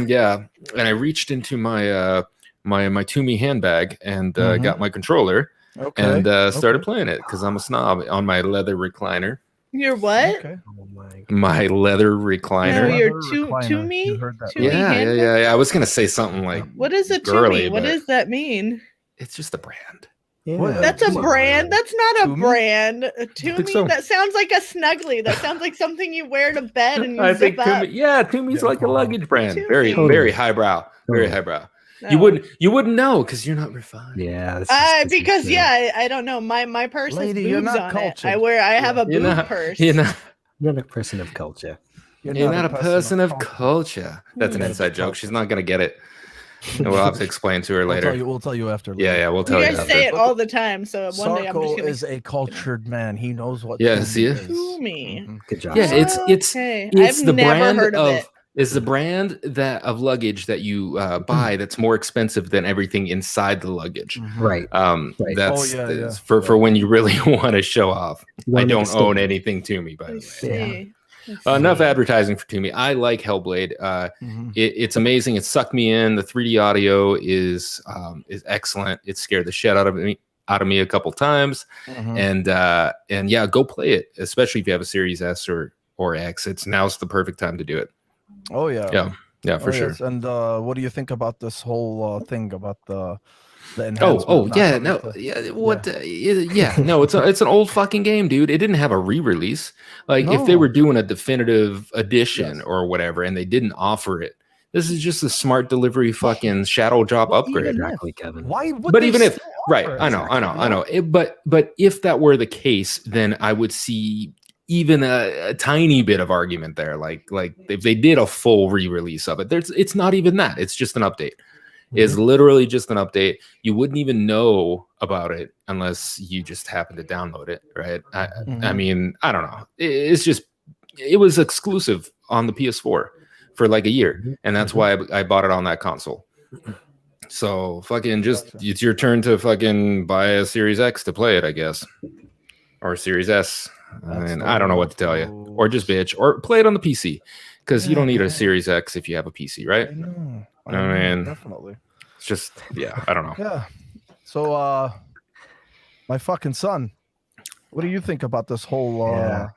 yeah, and I reached into my my Toomey handbag and got my controller and started playing it because I'm a snob on my leather recliner. You're what? Okay. Oh my God. My leather recliner. No, you're Recliner. to me. You heard that, To me handbag? Yeah. I was gonna say something like What is a girly, Toomey? What but does that mean? it's just a brand. Yeah. That's a brand. That's not a Toomey? brand. A think Toomey. so. That sounds like a snuggly. That sounds like something you wear to bed and you I zip think up. Toomey's like a luggage brand. Toomey. Very Totally. highbrow. Very highbrow. No. You wouldn't know because you're not refined. Yeah. this is Because true. I don't know. My purse Lady, has you're boobs not on it. cultured. I have a You're boob not- purse. You're not You're a person of culture. You're not a person of culture. That's an inside joke. She's not gonna get it. We'll have to explain to her later. We'll tell you after. Yeah, we'll tell You you guys after. say it all the time, so one day I'm Sarko just gonna is a cultured man. He knows what. Yeah, Toomey see it? is. Toomey. Mhm. Good job. Yeah, it's Okay. it's I've the never brand heard of it. It's the brand of luggage that you buy that's more expensive than everything inside the luggage. Right. Right. That's Oh, yeah. for when you really want to show off. You wanna I make a don't own statement. anything to me, by I the way. see. Enough advertising for Toomey. I like Hellblade. It's amazing. It sucked me in. The 3D audio is excellent. It scared the shit out of me a couple times. And yeah, go play it, especially if you have a Series S or X. Now's the perfect time to do it. Oh yeah, for sure. Yes. And what do you think about this whole thing about the enhancement? No, it's an old fucking game, dude. It didn't have a re-release. If they were doing a definitive edition or whatever and they didn't offer it, this is just a smart delivery fucking shadow drop upgrade. Exactly, Kevin. Why would but they even if still right, offer it? I know. But if that were the case, then I would see even a tiny bit of argument there. Like if they did a full re-release of it, it's not even that. It's just an update. Is literally just an update. You wouldn't even know about it unless you just happen to download it, right? I mean, I don't know. It was exclusive on the PS4 for like a year, and that's why I bought it on that console. So fucking it's your turn to fucking buy a Series X to play it, I guess, or Series S. And I don't know what to tell you, or just bitch, or play it on the PC, because you don't need a Series X if you have a PC, right? I know, I mean, definitely. It's just, I don't know. Yeah. So, my fucking son, what do you think about this whole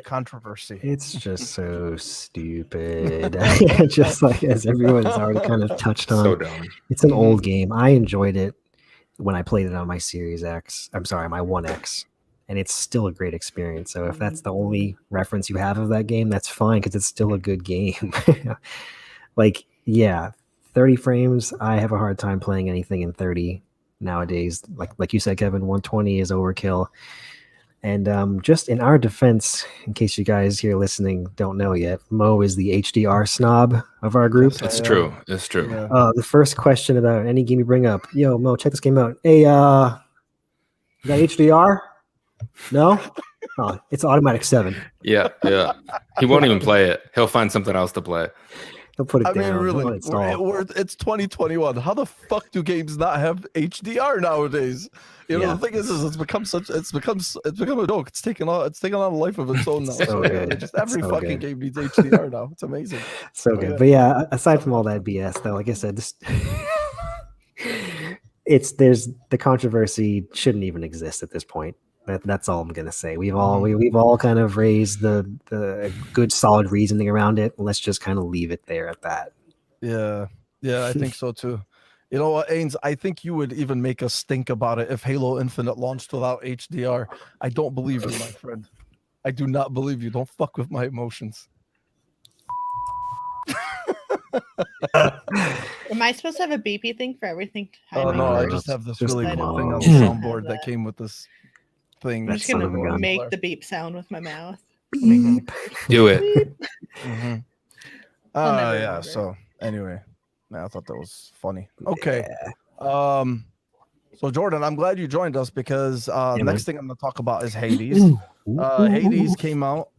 controversy? It's just so stupid. Just like as everyone's already kind of touched on. So dumb. It's an old game. I enjoyed it when I played it on my Series X. I'm sorry, my 1X. And it's still a great experience. So if that's the only reference you have of that game, that's fine, because it's still a good game. 30 frames. I have a hard time playing anything in 30 nowadays. Like you said, Kevin, 120 is overkill. And just in our defense, in case you guys here listening don't know yet, Mo is the HDR snob of our group. It's true. It's true. Yeah. The first question about any game you bring up, yo, Mo, check this game out. Hey, you got HDR? No? Oh, it's automatic 7. Yeah. He won't even play it. He'll find something else to play. He'll put it I down. mean, really, He'll install. it's 2021. How the fuck do games not have HDR nowadays? The thing is it's become a joke. It's taken on a life of its own now. So good. Just every So fucking good. game needs HDR now. It's amazing. So good. But yeah, aside from all that BS, though, like I said, there's the controversy shouldn't even exist at this point. That's all I'm gonna say. We've all kind of raised the good solid reasoning around it. Let's just kind of leave it there at that. Yeah, I think so too. You know what, Ains? I think you would even make us think about it if Halo Infinite launched without HDR. I don't believe you, my friend. I do not believe you. Don't fuck with my emotions. Am I supposed to have a beepy thing for everything? Oh no, I just have this really I cool don't thing on know. the soundboard that came with this thing. I'm just son of a gonna gun. make the beep sound with my mouth. Beep. Do it. Mm-hmm. I'll never Yeah. remember. So anyway, I thought that was funny. Okay. So Jordan, I'm glad you joined us because next thing I'm gonna talk about is Hades. Hades came out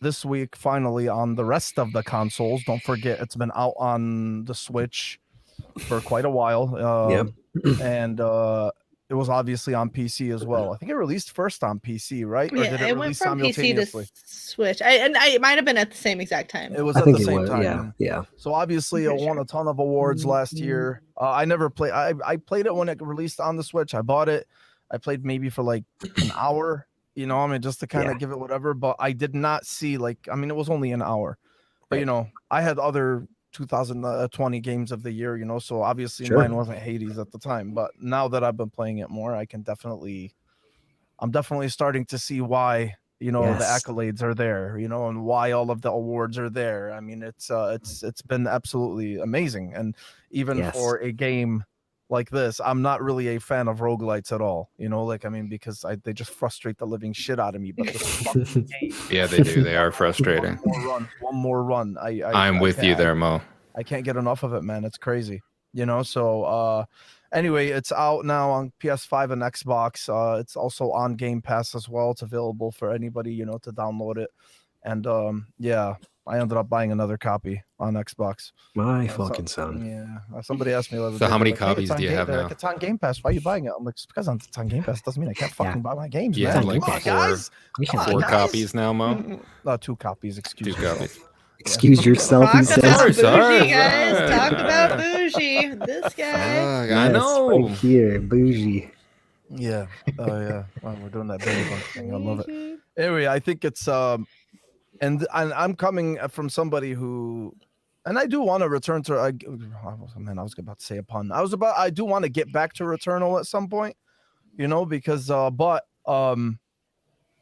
this week finally on the rest of the consoles. Don't forget, it's been out on the Switch for quite a while. And it was obviously on PC as well. I think it released first on PC, right? Or Yeah, did it went release from PC simultaneously? to Switch. It might have been at the same exact time. It was I at think the it same was. time. Yeah. So obviously, it Pretty won a ton of awards last year. I never played. I played it when it released on the Switch. I bought it. I played maybe for like an hour. Just to kind of give it whatever. But I did not see it was only an hour. But I had other 2020 games of the year. So obviously mine wasn't Hades at the time. But now that I've been playing it more, I'm definitely starting to see why. The accolades are there, and why all of the awards are there. I mean, it's been absolutely amazing. And even for a game like this, I'm not really a fan of roguelites at all, because they just frustrate the living shit out of me. But this fucking game, Yeah, they do. They are frustrating. one more run. I'm with you there, Mo. I can't get enough of it, man. It's crazy, So anyway, it's out now on PS5 and Xbox. It's also on Game Pass as well. It's available for anybody, to download it. And I ended up buying another copy on Xbox. My fucking son. Yeah. Somebody asked me the other So day, how many like, hey, copies it's on do you have they're now? like, it's on Game Pass. Why are you buying it? I'm like, it's because it's on Game Pass. Doesn't mean I can't fucking buy my games, You man. have on like Come on, Game guys. Come on, four guys. copies now, Mo. 2 copies. Excuse Two me. copies. Excuse yourself, he Talk about says. Sorry, bougie, guys. sorry. Talk about bougie. This guy. I know. Right here, bougie. Yeah. Oh yeah. Oh, we're doing that Brady Bunch thing. I love it. Mhm. Anyway, I think it's and I'm coming from somebody who, and I do want to return to. I was about to say a pun. I do want to get back to Returnal at some point, because but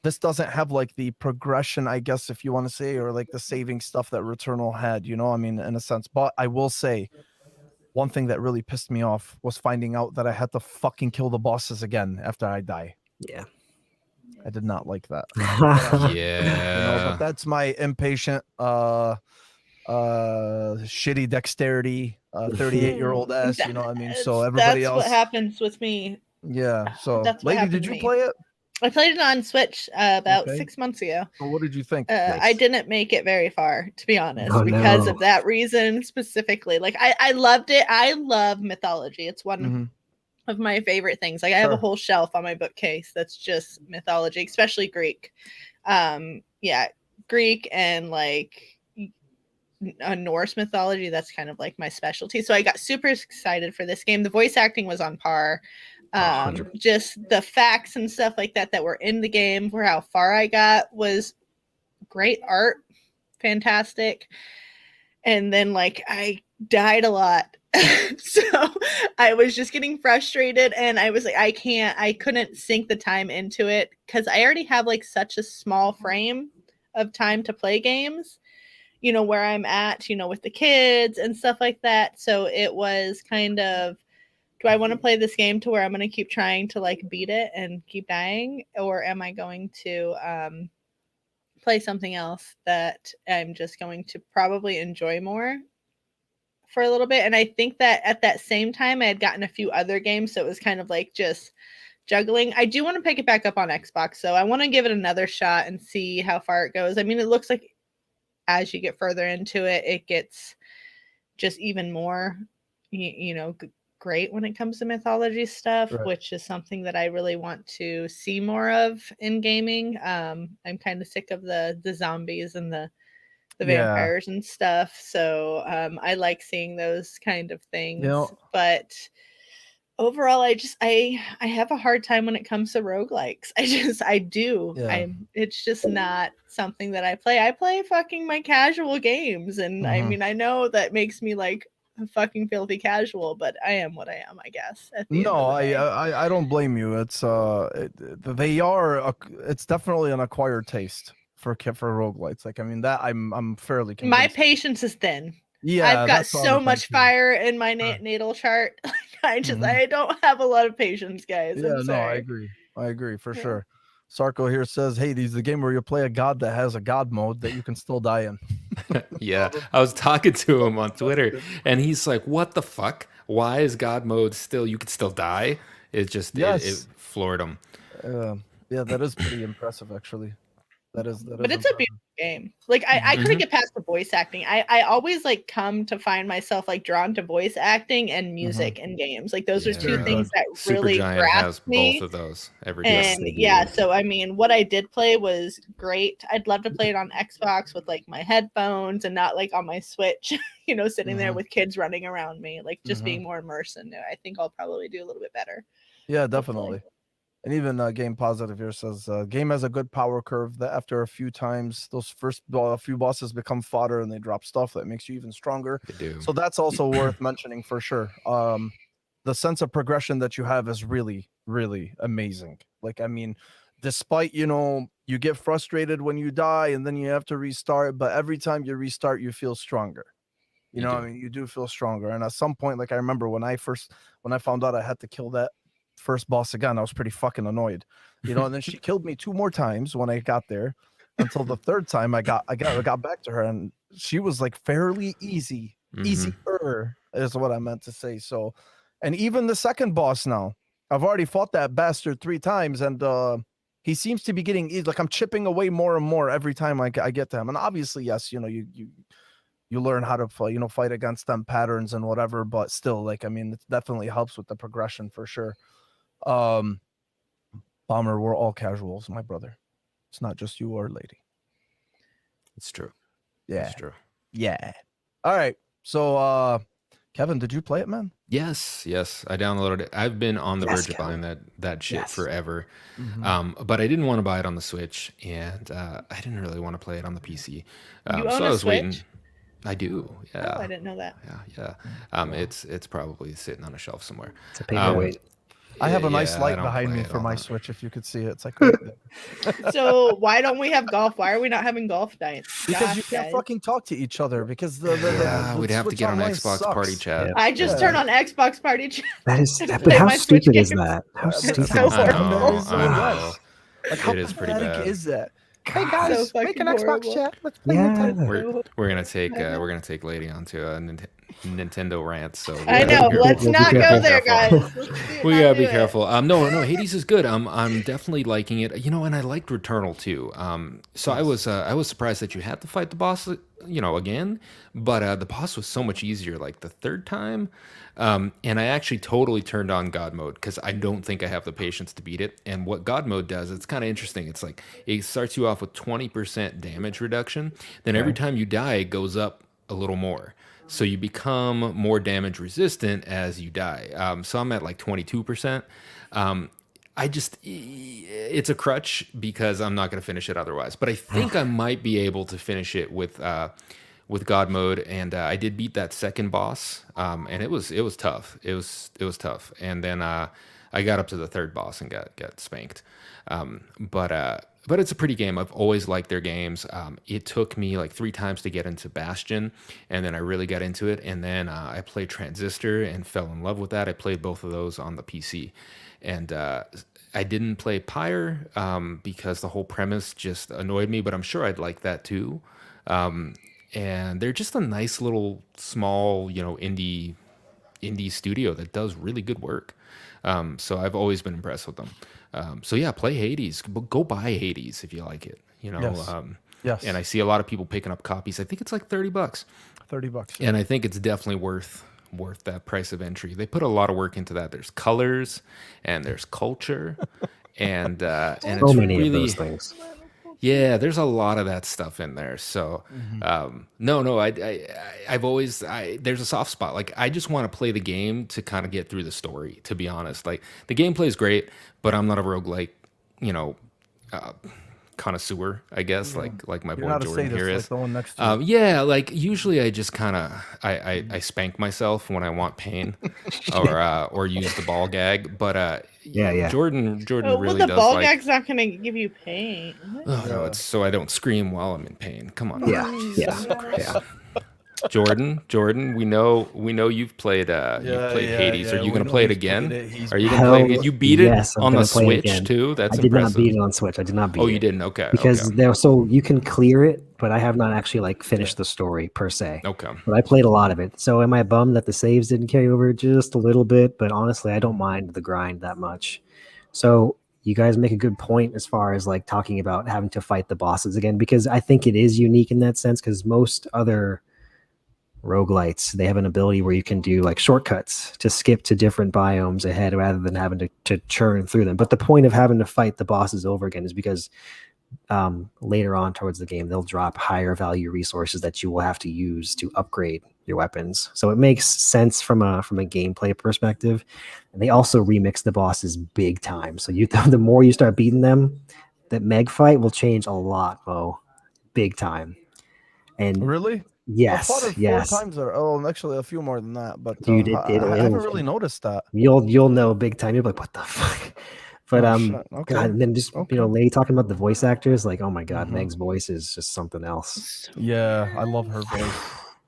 this doesn't have like the progression, I guess, if you want to say, or like the saving stuff that Returnal had. I mean, in a sense. But I will say, one thing that really pissed me off was finding out that I had to fucking kill the bosses again after I die. Yeah. I did not like that. Yeah. But that's my impatient shitty dexterity 38-year-old ass, you know what I mean? So everybody that's else, what happens with me. yeah. So That's what Lady, happened did to you me. play it? I played it on Switch about Okay. 6 months ago. So what did you think? I didn't make it very far, to be honest, Oh, because no. of that reason specifically. Like I loved it. I love mythology. It's one Mhm. of my favorite things. Like I have a Sure. whole shelf on my bookcase that's just mythology, especially Greek. Greek and like a Norse mythology. That's kind of like my specialty. So I got super excited for this game. The voice acting was on par. 100%. Just the facts and stuff like that were in the game, for how far I got, was great art, fantastic. And then like I died a lot. So I was just getting frustrated, and I was like, I couldn't sink the time into it because I already have like such a small frame of time to play games, where I'm at, with the kids and stuff like that. So it was kind of, do I want to play this game to where I'm going to keep trying to like beat it and keep dying, or am I going to play something else that I'm just going to probably enjoy more for a little bit? And I think that at that same time I had gotten a few other games, so it was kind of like just juggling. I do want to pick it back up on Xbox, so I want to give it another shot and see how far it goes. I mean, it looks like as you get further into it, it gets just even more, great when it comes to mythology stuff, Right. which is something that I really want to see more of in gaming. I'm kind of sick of the zombies and the vampires and stuff. So I like seeing those kind of things. But overall, I have a hard time when it comes to roguelikes. I do. Yeah. It's just not something that I play. I play fucking my casual games, and I mean, I know that makes me like a fucking filthy casual, but I am what I am, I guess. At the end No, of the day. I don't blame you. It's it's definitely an acquired taste for roguelites. Like, I mean, that I'm fairly convinced. My patience is thin. Yeah, I've got that's the so other thing, much too. fire in my natal chart. I don't have a lot of patience, guys. Yeah, I'm no, sorry. I agree for Yeah. sure. Sarko here says, "Hey, this is the game where you play a god that has a god mode that you can still die in." Yeah, I was talking to him on Twitter, and he's like, "What the fuck? Why is God mode still? You could still die." It just it floored him. Yeah, that is pretty impressive, actually. That is. But it's a beautiful game. Like I couldn't get past the voice acting. I always like come to find myself like drawn to voice acting and music in games. Like those are two things that really Supergiant grasp has me. both of those. And yeah, so I mean, what I did play was great. I'd love to play it on Xbox with like my headphones and not like on my Switch, sitting there with kids running around me, like just being more immersed in it. I think I'll probably do a little bit better. Yeah, definitely. And even Game Positive here says, game has a good power curve that after a few times, those first few bosses become fodder and they drop stuff that makes you even stronger. They do. So that's also worth mentioning for sure. The sense of progression that you have is really, really amazing. Like, I mean, despite, you get frustrated when you die and then you have to restart, but every time you restart, you feel stronger. You know, I mean, you do feel stronger. And at some point, like I remember when I found out I had to kill that first boss again, I was pretty fucking annoyed, and then she killed me 2 more times when I got there, until the third time I got back to her, and she was like fairly easier is what I meant to say. So, and even the second boss now, I've already fought that bastard 3 times, and he seems to be getting like I'm chipping away more and more every time I get to him. And obviously, yes, you learn how to fight against them patterns and whatever, but still, like, I mean, it definitely helps with the progression for sure. Bomber, we're all casuals, my brother. It's not just you or Lady. It's true. Yeah. It's true. Yeah. All right. So, Kevin, did you play it, man? Yes, I downloaded it. I've been on the verge of buying that shit forever. But I didn't want to buy it on the Switch, and I didn't really want to play it on the PC. You own so a I was Switch? waiting. I do. Yeah. Oh, I didn't know that. Yeah. It's probably sitting on a shelf somewhere. It's a paperweight. I have a nice light behind me for my Switch. If you could see it, it's like right there. So why don't we have golf? Why are we not having golf nights? Because you Gosh, can't guys. fucking talk to each other because the we'd have to Switch get on Online Xbox sucks. Party Chat. I just turn on Xbox Party Chat. That is, and but play how my Switch stupid is games. that? How stupid so is that? I know. Yes. Like, how It is pretty pathetic bad. is that? Hey guys, so make an Xbox chat. Let's play Nintendo. We're gonna take Lady onto a Nintendo rant. So I know. Let's not go there, guys. We gotta be careful. No, Hades is good. I'm definitely liking it. And I liked Returnal too. So I was surprised that you had to fight the boss, again, but the boss was so much easier like the third time. And I actually totally turned on God mode because I don't think I have the patience to beat it. And what God mode does, it's kind of interesting. It's like it starts you off with 20% damage reduction. Then every time you die, it goes up a little more. So you become more damage resistant as you die. So I'm at like 22%. It's a crutch because I'm not going to finish it otherwise. But I think I might be able to finish it with God mode, and I did beat that second boss, and it was tough. It was tough, and then I got up to the third boss and got spanked. But it's a pretty game. I've always liked their games. It took me like 3 times to get into Bastion, and then I really got into it. And then I played Transistor and fell in love with that. I played both of those on the PC, and I didn't play Pyre because the whole premise just annoyed me. But I'm sure I'd like that too. And they're just a nice little small, indie studio that does really good work. So I've always been impressed with them. So yeah, play Hades. Go buy Hades if you like it. Yes. Yes. And I see a lot of people picking up copies. I think it's like $30. $30. And I think it's definitely worth that price of entry. They put a lot of work into that. There's colors and there's culture, and So it's many really of those things. yeah, there's a lot of that stuff in there. So, I've always, there's a soft spot. Like, I just want to play the game to kind of get through the story, to be honest. Like, the gameplay is great, but I'm not a roguelike, connoisseur, I guess, like my boy Jordan here is. Like the one next to you. Yeah, like usually I just kind of I spank myself when I want pain, or use the ball gag. But Yeah. Jordan Well, really the does ball like. gag's not going to give you pain. Oh no, it's so I don't scream while I'm in pain. Come on. Yeah. Jordan, we know you've played Hades. Are you going to play it again? Are you going to Hell play it again? You beat yes, it I'm on the gonna play it Switch again. too? That's I did impressive. not beat it on Switch. I did not beat it. Oh, you didn't? Okay. Because okay. so you can clear it, but I have not actually like finished the story per se. Okay. But I played a lot of it. So am I bummed that the saves didn't carry over just a little bit? But honestly, I don't mind the grind that much. So you guys make a good point as far as like talking about having to fight the bosses again, because I think it is unique in that sense, because most other roguelites, they have an ability where you can do like shortcuts to skip to different biomes ahead rather than having to churn through them. But the point of having to fight the bosses over again is because later on towards the game, they'll drop higher value resources that you will have to use to upgrade your weapons. So it makes sense from a gameplay perspective. And they also remix the bosses big time. So the more you start beating them, that Meg fight will change a lot, Mo. Big time. And Really? yes, I fought it yes. 4 times or actually a few more than that, but Dude, I haven't really noticed that. You'll know big time. You'll be like, what the fuck? But Okay. God, and then just Lady talking about the voice actors, like, oh my God, Mhm. Meg's voice is just something else. Yeah, I love her voice.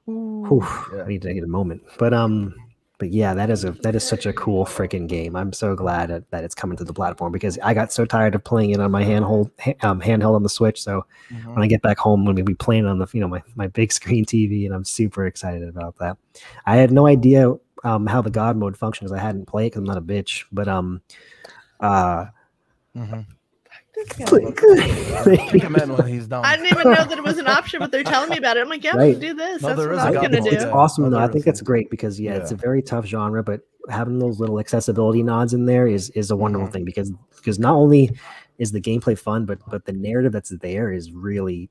Whew, Yeah. I need to get a moment. But yeah, that is such a cool freaking game. I'm so glad that it's coming to the platform, because I got so tired of playing it on my handheld on the Switch. So when I get back home, I'm gonna be playing on the my big screen TV, and I'm super excited about that. I had no idea how the God mode functions. I hadn't played because I'm not a bitch. But This guy. Kick him in when he's down. I didn't even know that it was an option, but they're telling me about it. I'm like, yeah, Right. we can do this. No, That's there what is a I'm God gonna mode, do. It's yeah. awesome though. I Other think it's things. great because it's Yeah. a very tough genre, but having those little accessibility nods in there is a wonderful Mhm. thing because not only is the gameplay fun, but the narrative that's there is really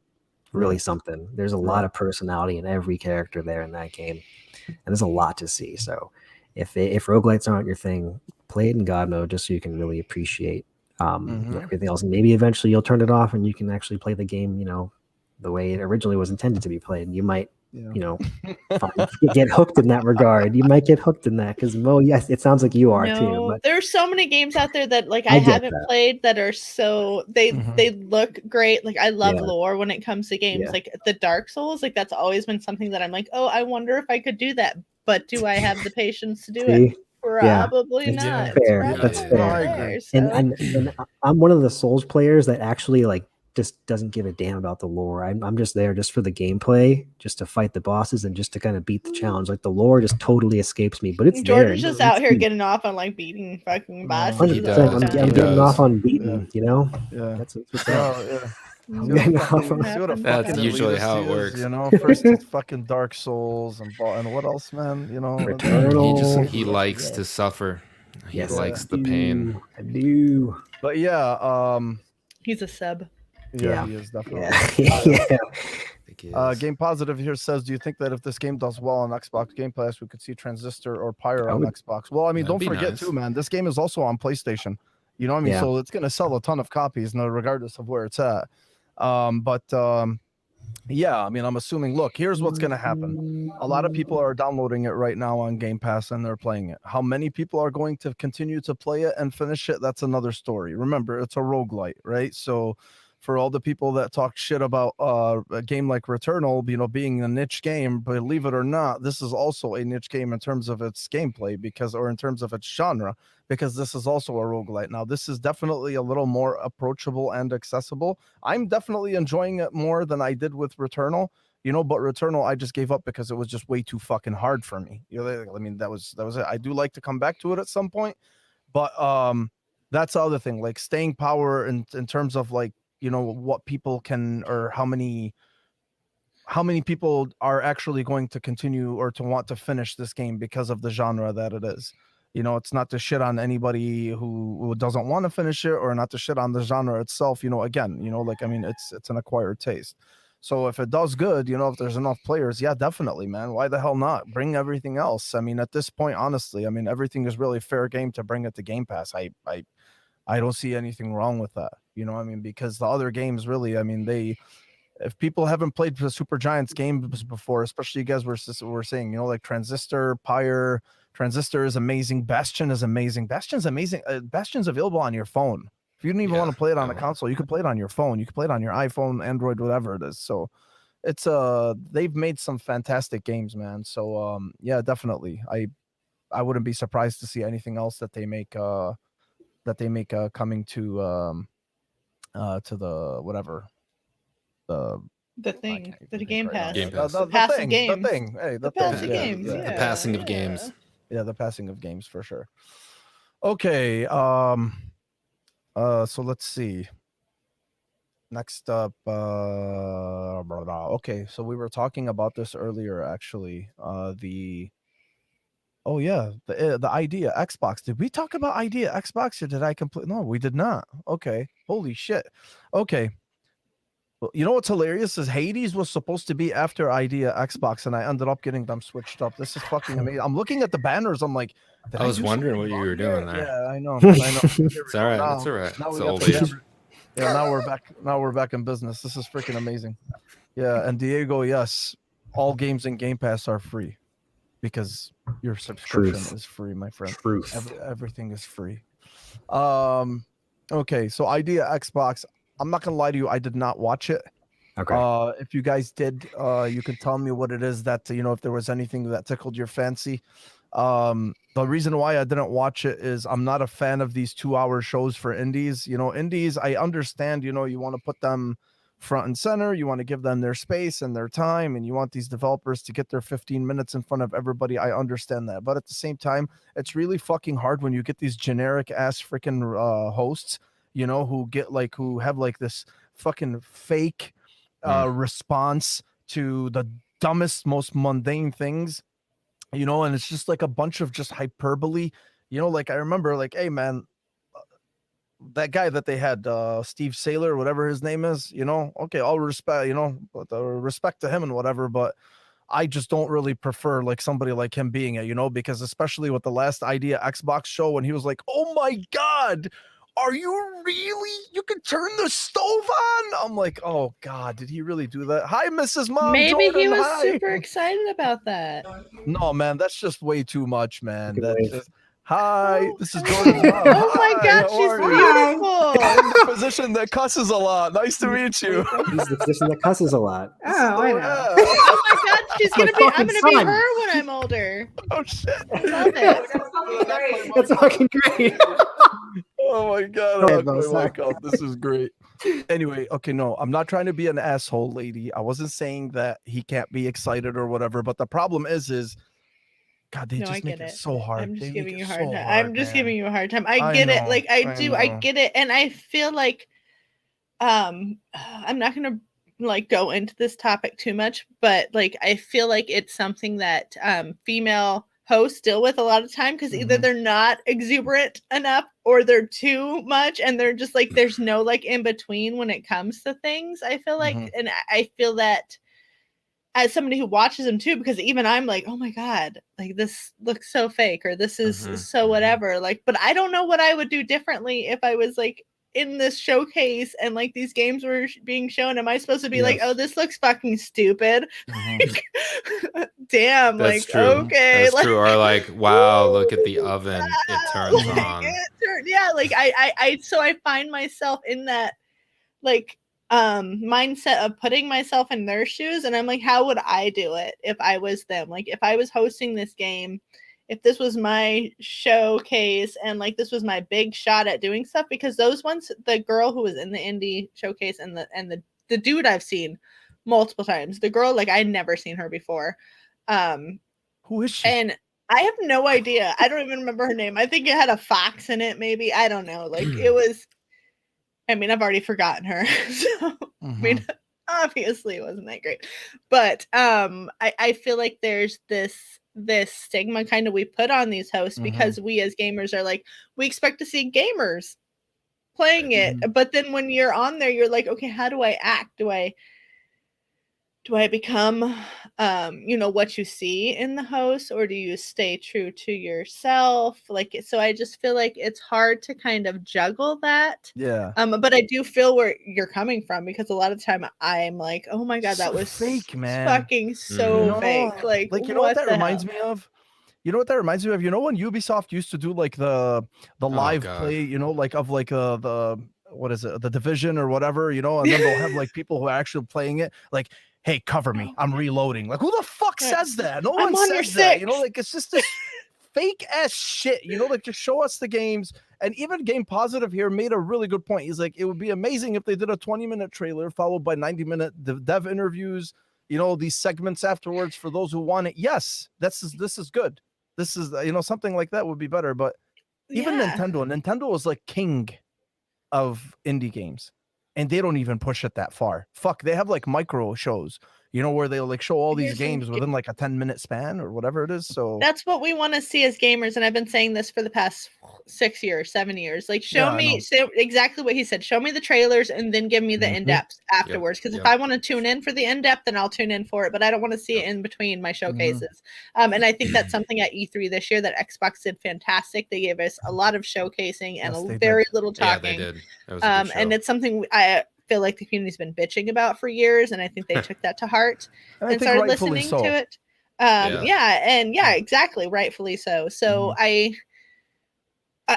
Right. something. There's a lot of personality in every character there in that game, and there's a lot to see. So if roguelites aren't your thing, play it in God mode just so you can really appreciate Mhm. everything else, and maybe eventually you'll turn it off and you can actually play the game, the way it originally was intended to be played. And you might, Yeah. get hooked in that regard. You might get hooked in that because Mo, yes, it sounds like you are too. No, But there's so many games out there that like I I get haven't that. played that are so they look great. Like I love Yeah. lore when it comes to games. Yeah. Like the Dark Souls, like that's always been something that I'm like, oh, I wonder if I could do that. But do I have the patience to do it? See? Yeah. Probably It's not. fair. It's That's probably No, not I fair. agree. there, so. And I'm one of the Souls players that actually like just doesn't give a damn about the lore. I'm just there just for the gameplay, just to fight the bosses and just to kind of beat the challenge. Like the lore just totally escapes me, but it's there. George is just out here getting off on like beating fucking bosses. He all does. the I'm time. getting off on beating, Yeah. That's what's up. Yeah. I'm See what a getting off fucking, on see what a That's fucking usually elitist how it he is, works. First it's fucking Dark Souls and what else, man? Returnal. He likes to suffer. He Yes, likes I the pain. do. I do. But yeah, He's a sub. yeah, he is definitely. Yeah. Game Positive here says, do you think that if this game does well on Xbox Game Pass, we could see Transistor or Pyre on Xbox? Well, I mean, That'd don't be forget nice. too, man. This game is also on PlayStation. You know what I mean? Yeah. So it's gonna sell a ton of copies, regardless of where it's at. Yeah, I mean, I'm assuming. Look, here's what's gonna happen. A lot of people are downloading it right now on Game Pass and they're playing it. How many people are going to continue to play it and finish it? That's another story. Remember, it's a roguelite, right? So for all the people that talk shit about a game like Returnal, being a niche game, believe it or not, this is also a niche game in terms of its gameplay or in terms of its genre, because this is also a roguelite. Now, this is definitely a little more approachable and accessible. I'm definitely enjoying it more than I did with Returnal, but Returnal I just gave up because it was just way too fucking hard for me. I mean, that was it. I do like to come back to it at some point, but that's the other thing, like staying power in terms of like, what people can, or how many people are actually going to continue or to want to finish this game because of the genre that it is. It's not to shit on anybody who doesn't want to finish it, or not to shit on the genre itself. Again, like, I mean, it's an acquired taste. So if it does good, if there's enough players, yeah, definitely, man. Why the hell not? Bring everything else. I mean, at this point, honestly, I mean, everything is really fair game to bring it to Game Pass. I don't see anything wrong with that. I mean, because the other games really, I mean, if people haven't played the Super Giants games before, especially you guys were saying, like Transistor, Pyre. Transistor is amazing. Bastion is amazing. Bastion's amazing. Bastion's available on your phone. If you don't even want to play it on a console, you can play it on your phone. You can play it on your iPhone, Android, whatever it is. So it's they've made some fantastic games, man. So yeah, definitely. I wouldn't be surprised to see anything else that they make coming to the whatever The thing, the Game Pass. Game Pass. The Passive thing, games. the thing. Hey, The thing. passive games, The yeah. passing of games. Yeah, the passing of games for sure. Okay, so let's see. Next up, okay, so we were talking about this earlier, actually. The idea Xbox. Did we talk about idea Xbox, or did I complete? No, we did not. Okay, holy shit. Okay. Well, you know what's hilarious is Hades was supposed to be after idea Xbox, and I ended up getting them switched up. This is fucking amazing. I'm looking at the banners. I'm like, I was do wondering something what you wrong were here? doing there. Yeah, I know. It's all right. That's all right. Now It's we got old the age. camera. Yeah, now we're back. Now we're back in business. This is freaking amazing. Yeah, and Diego, yes, all games in Game Pass are free because your subscription is free, my friend. Everything is free. Okay, so idea Xbox. I'm not gonna lie to you. I did not watch it. Okay. If you guys did, you can tell me what it is that, if there was anything that tickled your fancy. The reason why I didn't watch it is I'm not a fan of these 2-hour shows for indies. Indies, I understand, you want to put them front and center. You want to give them their space and their time, and you want these developers to get their 15 minutes in front of everybody. I understand that. But at the same time, it's really fucking hard when you get these generic ass freaking hosts you know, who have like this fucking fake response to the dumbest, most mundane things, you know, and it's just like a bunch of just hyperbole, you know, like I remember like, hey man, that guy that they had, Steve Saylor, whatever his name is, you know, okay, all respect, you know, but respect to him and whatever, but I just don't really prefer like somebody like him being it, you know, because especially with the last Idea Xbox show when he was like, oh my God, are you really? You can turn the stove on? I'm like, oh God, did he really do that? Hi, Mrs. Mom. Maybe Jordan, he was hi. super excited about that. No, man, that's just way too much, man. Good That's wave. just hi. Oh, This is Jordan's mom. oh my Hi, God, how she's are you? beautiful. I'm the physician that cusses a lot. Nice to meet you. He's the physician that cusses a lot. Oh, I know. Yeah. Oh my God, she's my gonna be. I'm fucking gonna be son. her when I'm older. Oh shit. I love it. That's fucking great. That's fucking great. Oh my God. Go ahead, I Bo, knocked my sorry. mic off. This is great. Anyway, okay, no, I'm not trying to be an asshole, lady. I wasn't saying that he can't be excited or whatever, but the problem is God, they No, I just make get it it. so hard. I'm They just make giving it you a so hard time. hard, I'm just man. giving you a hard time. I I get it. know, Like I I know. get it. And I feel like I'm not gonna like go into this topic too much, but like I feel like it's something that female hosts deal with a lot of time because either Mhm. they're not exuberant enough or they're too much and they're just like there's no like in between when it comes to things. I feel like Mhm. and I feel that as somebody who watches them too, because even I'm like, oh my God, like this looks so fake or this is Mhm, so mhm. whatever. Like, but I don't know what I would do differently if I was like in this showcase and like these games were being shown. Am I supposed to be like, oh, Yes. this looks fucking stupid? Mhm. Damn, That's like, true. okay. That's like, true. Or like, wow, look at the ooh, oven. It ah, turns like, on. yeah, like so I find myself in that like mindset of putting myself in their shoes and I'm like how would I do it if I was them, like if I was hosting this game, if this was my showcase and like this was my big shot at doing stuff, because those ones, the girl who was in the indie showcase and the dude I've seen multiple times, the girl, like I never seen her before, Who is she? and I have no idea, I don't even remember her name. I think it had a fox in it, maybe, I don't know, like it was, I mean, I've already forgotten her. So, I mean, obviously it wasn't that great. But I feel like there's this stigma kind of we put on these hosts because we as gamers are like, we expect to see gamers playing it. But then when you're on there, you're like, okay, how do I act? Do I become you know, what you see in the host, or do you stay true to yourself? Like, so I just feel like it's hard to kind of juggle that. Yeah. But I do feel where you're coming from because a lot of time I'm like, oh my God, that So was fake, man. fucking so You know, fake. Like you know what that the reminds hell? me of? You know what that reminds me of? You know when Ubisoft used to do like the live God. play, you know, like of like the what is it, the Division or whatever, you know, and then they'll have like people who are actually playing it, like, hey, cover me, I'm reloading. Like, who the fuck Yeah. says that? No I'm one on your says that. You know, six. like it's just this fake ass shit. You know, like just show us the games. And even Game Positive here made a really good point. He's like, it would be amazing if they did a 20-minute trailer followed by 90-minute dev interviews. You know, these segments afterwards for those who want it. Yes, this is good. This is, you know, something like that would be better. But even Yeah. Nintendo was like king of indie games, and they don't even push it that far. Fuck, they have like micro shows, you know, where they'll like show all these Here's some games within like a 10-minute span or whatever it is. So that's what we want to see as gamers, and I've been saying this for the past 6 years, 7 years. Like, show Yeah, I me know. so exactly what he said. Show me the trailers and then give me the in-depth afterwards. Because yep. if I want to tune in for the in-depth, then I'll tune in for it. But I don't want to see it in between my showcases. And I think that's something at E3 this year that Xbox did fantastic. They gave us a lot of showcasing and Yes, they very did. little Yeah, talking. they did. That was a good And show. it's something I feel like the community's been bitching about for years, and I think they took that to heart And I and think started rightfully listening so. to it. Yeah. Exactly, rightfully so. So Mhm.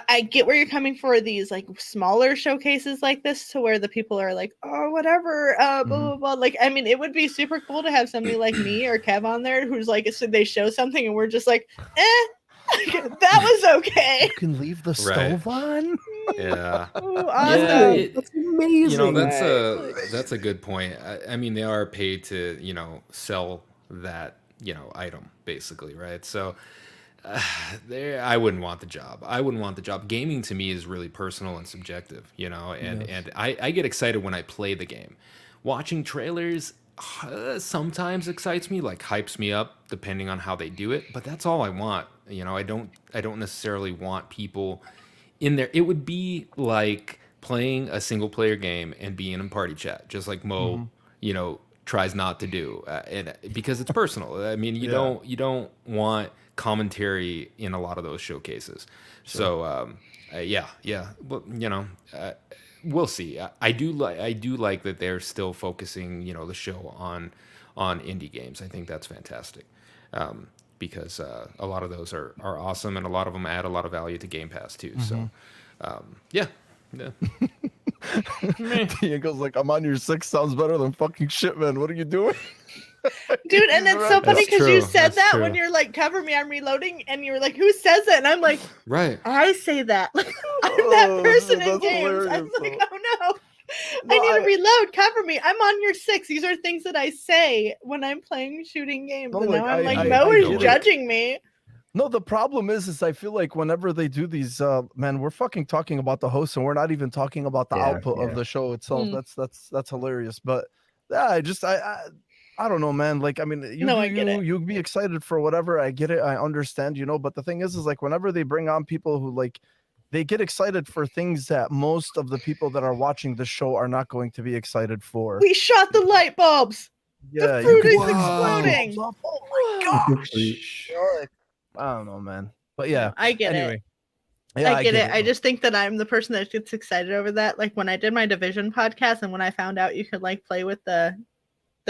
I get where you're coming for these like smaller showcases like this, to where the people are like, oh, whatever, blah blah blah. Like, I mean, it would be super cool to have somebody like me or Kev on there who's like, so they show something and we're just like, that was okay. You can leave the Right. stove on. Yeah. Ooh, Yeah, awesome. That's amazing. You know, Right. that's a good point. I mean, they are paid to, you know, sell that, you know, item basically, right? So I wouldn't want the job. I wouldn't want the job. Gaming to me is really personal and subjective, you know, and I get excited when I play the game. Watching trailers sometimes excites me, like hypes me up depending on how they do it, but that's all I want. You know, I don't necessarily want people in there. It would be like playing a single player game and being in party chat, just like Mo, you know, tries not to do, and because it's personal. I mean, you don't want commentary in a lot of those showcases. So yeah, well, you know, we'll see. I do like that they're still focusing, you know, the show on indie games. I think that's fantastic. Because a lot of those are awesome, and a lot of them add a lot of value to Game Pass too. So, yeah. Diego's like, I'm on your 6 sounds better than fucking shit, man. What are you doing? Dude, and it's so funny That's because you true. said That's that true. when you're like, cover me, I'm reloading, and you were like, who says it? And I'm like, Right. I say that. Like, I'm that Oh, person dude, in that's games. I'm hilarious, like, though. oh no. No, I need to I- reload. Cover me. I'm on your 6. These are things that I say when I'm playing shooting games. No, And like, now I'm like, I Mo get is it. judging me. No, the problem is I feel like whenever they do these, man, we're fucking talking about the host, and we're not even talking about the output of the show itself. That's hilarious. But yeah, I don't know, man. Like, I mean, I get it. you'd be excited for whatever. I get it. I understand, you know. But the thing is like whenever they bring on people who like, they get excited for things that most of the people that are watching the show are not going to be excited for. We shot the light bulbs. Yeah, the fruit is light bulbs exploding. off. Oh my gosh. You know, like, I don't know, man. But yeah, I get it. anyway. Yeah, I get it. I just think that I'm the person that gets excited over that. Like when I did my Division podcast, and when I found out you could like play with the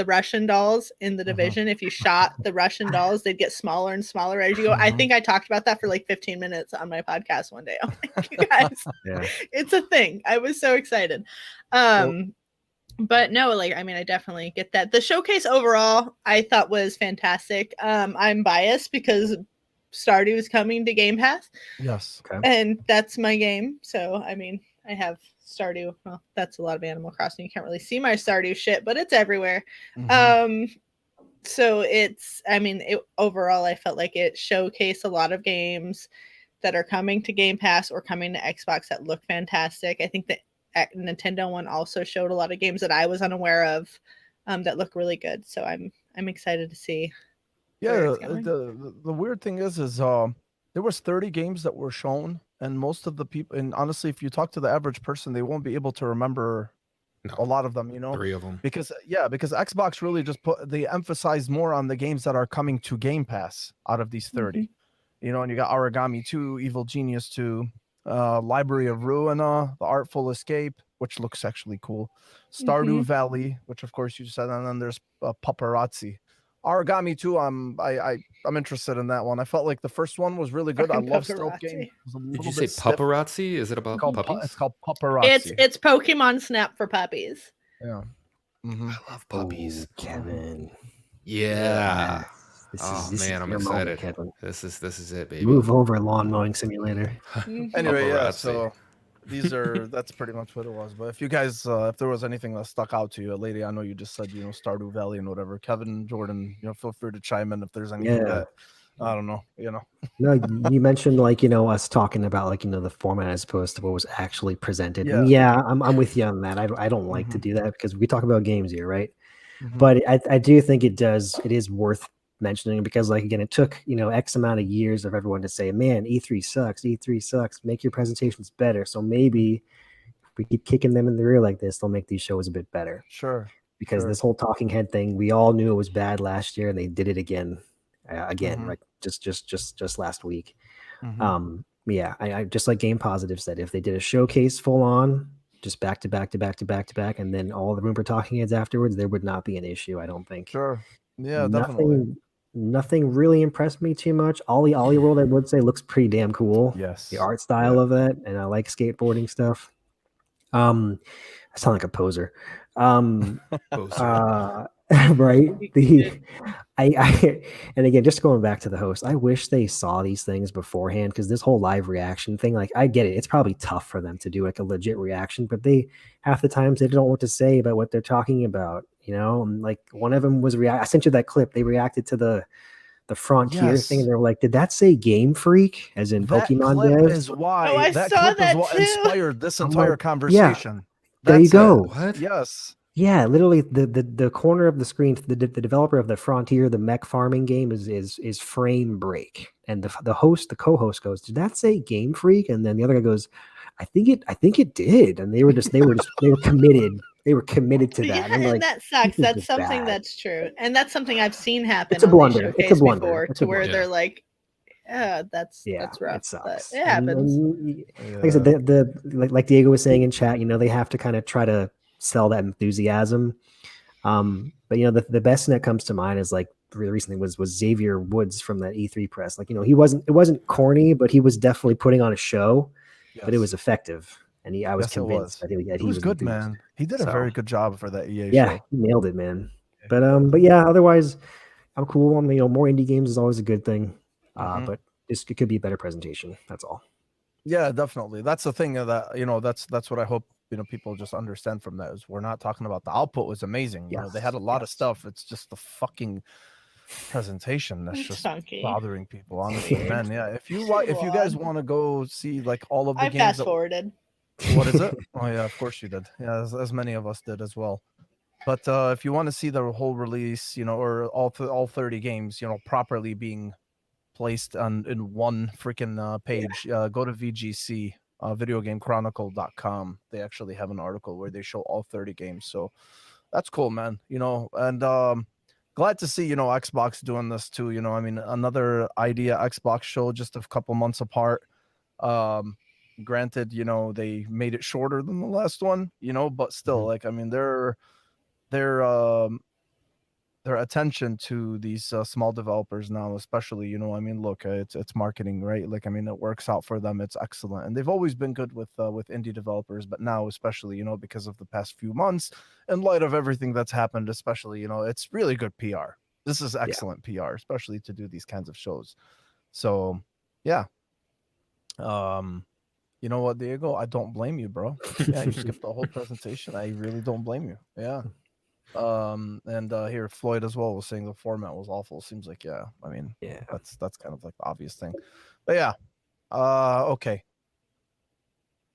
Russian dolls in the Division, if you shot the Russian dolls, they'd get smaller and smaller as you go. I think I talked about that for like 15 minutes on my podcast one day. I'm like, you guys, it's a thing. I was so excited. But no, like, I mean, I definitely get that. The showcase overall, I thought was fantastic. I'm biased because Stardew is coming to Game Pass. Yes. Okay. And that's my game. So, I mean, I have Stardew. Well, that's a lot of Animal Crossing. You can't really see my Stardew shit, but it's everywhere. So it's, I mean, overall, I felt like it showcased a lot of games that are coming to Game Pass or coming to Xbox that look fantastic. I think that Nintendo one also showed a lot of games that I was unaware of that look really good. So I'm excited to see. Yeah, the weird thing is there was 30 games that were shown, and most of the people, and honestly, if you talk to the average person, they won't be able to remember a lot of them, you know, 3 of them. because Xbox really just they emphasized more on the games that are coming to Game Pass out of these 30, you know, and you got Origami 2, Evil Genius 2, Library of Ruina, The Artful Escape, which looks actually cool, Stardew Valley, which of course you said, and then there's Paparazzi. Origami 2, I'm interested in that one. I felt like the first one was really good. Fucking I love stealth Paparazzi. game. Did you say paparazzi? Is it about puppies? It's called Paparazzi. It's Pokemon Snap for puppies. Yeah. I love puppies. Kevin. Yeah. This is Man, I'm your excited. Kevin. This is it, baby. Move over, lawn mowing simulator. Anyway, yeah, Paparazzi. so that's pretty much what it was. But if you guys if there was anything that stuck out to you, Lady, I know you just said, you know, Stardew Valley and whatever. Kevin, Jordan, you know, feel free to chime in if there's anything that I don't know, you know. No, you mentioned like, you know, us talking about like, you know, the format as opposed to what was actually presented. Yeah. And yeah, I'm with you on that. I don't like to do that because we talk about games here, right? But I do think it is worth mentioning because, like, again, it took, you know, X amount of years of everyone to say, man, E3 sucks, make your presentations better. So maybe if we keep kicking them in the rear like this, they'll make these shows a bit better. Sure. Because this whole talking head thing, we all knew it was bad last year, and they did it again, like just last week. Yeah, I just like Game Positive said, if they did a showcase full on, just back to back, and then all the rumor talking heads afterwards, there would not be an issue, I don't think. Sure. Yeah, definitely. Nothing really impressed me too much. Ollie World, I would say, looks pretty damn cool. Yes. The art style of that, and I like skateboarding stuff. I sound like a poser. Right. I and again, just going back to the host, I wish they saw these things beforehand, because this whole live reaction thing, like, I get it, it's probably tough for them to do like a legit reaction, but they half the times they don't know what to say about what they're talking about, you know. And like one of them was I sent you that clip. They reacted to the Frontier thing, and Yes. they were like, "Did that say Game Freak?" As in That Pokemon clip devs? is why Oh, I that saw clip is that what too. inspired this I'm entire like, conversation. there you That's it. go. What? Yes. Yeah, literally, the corner of the screen, the developer of the Frontier, the mech farming game, is frame break, and the co-host goes, "Did that say Game Freak?" And then the other guy goes, I think it did," and they were committed. They were committed to that. Yeah, And I'm and like, that sucks. this is That's just something bad. that's true, and that's something I've seen happen It's a on these blunder. It's a showcase blunder. before, It's to a where blunder. they're like, "Yeah, that's Yeah, rough," it but sucks. it happens. Like I said, like Diego was saying in chat, they have to kind of try to sell that enthusiasm. But the best thing that comes to mind is like really recently was Xavier Woods from that E3 press. Like, it wasn't corny, but he was definitely putting on a show, but it was effective. And I was Yes, it convinced was. that He was good, enthused. man. He did a So, very good job for that EA yeah, show. he nailed it, man. But yeah, otherwise, I'm cool. More indie games is always a good thing. But it could be a better presentation. That's all. Yeah, definitely. That's the thing that that's what I hope people just understand from that is we're not talking about the output was amazing. They had a lot of stuff. It's just the fucking presentation that's It's just funky. bothering people, honestly, man. Yeah, if you guys want to go see like all of the I games fast that, forwarded. what is it? Oh yeah, of course you did. Yeah, as many of us did as well. But if you want to see the whole release, or all 30 games, properly being placed in one freaking page, go to VGC, videogamechronicle.com. They actually have an article where they show all 30 games. So that's cool, man. And glad to see, Xbox doing this too. Another Idea Xbox show just a couple months apart. Granted, they made it shorter than the last one, but still, like, their attention to these small developers now, especially, look, it's marketing, right? Like, it works out for them. It's excellent. And they've always been good with indie developers, but now, especially, because of the past few months, in light of everything that's happened, especially, it's really good PR. This is excellent PR, especially to do these kinds of shows. So, yeah. You know what, Diego? I don't blame you, bro. Yeah, you skipped the whole presentation. I really don't blame you. Yeah. And here Floyd as well was saying the format was awful. Seems like, yeah, that's kind of like the obvious thing. But yeah. Okay.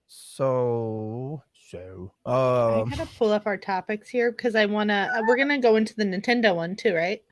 So I gotta pull up our topics here because we're gonna go into the Nintendo one too, right?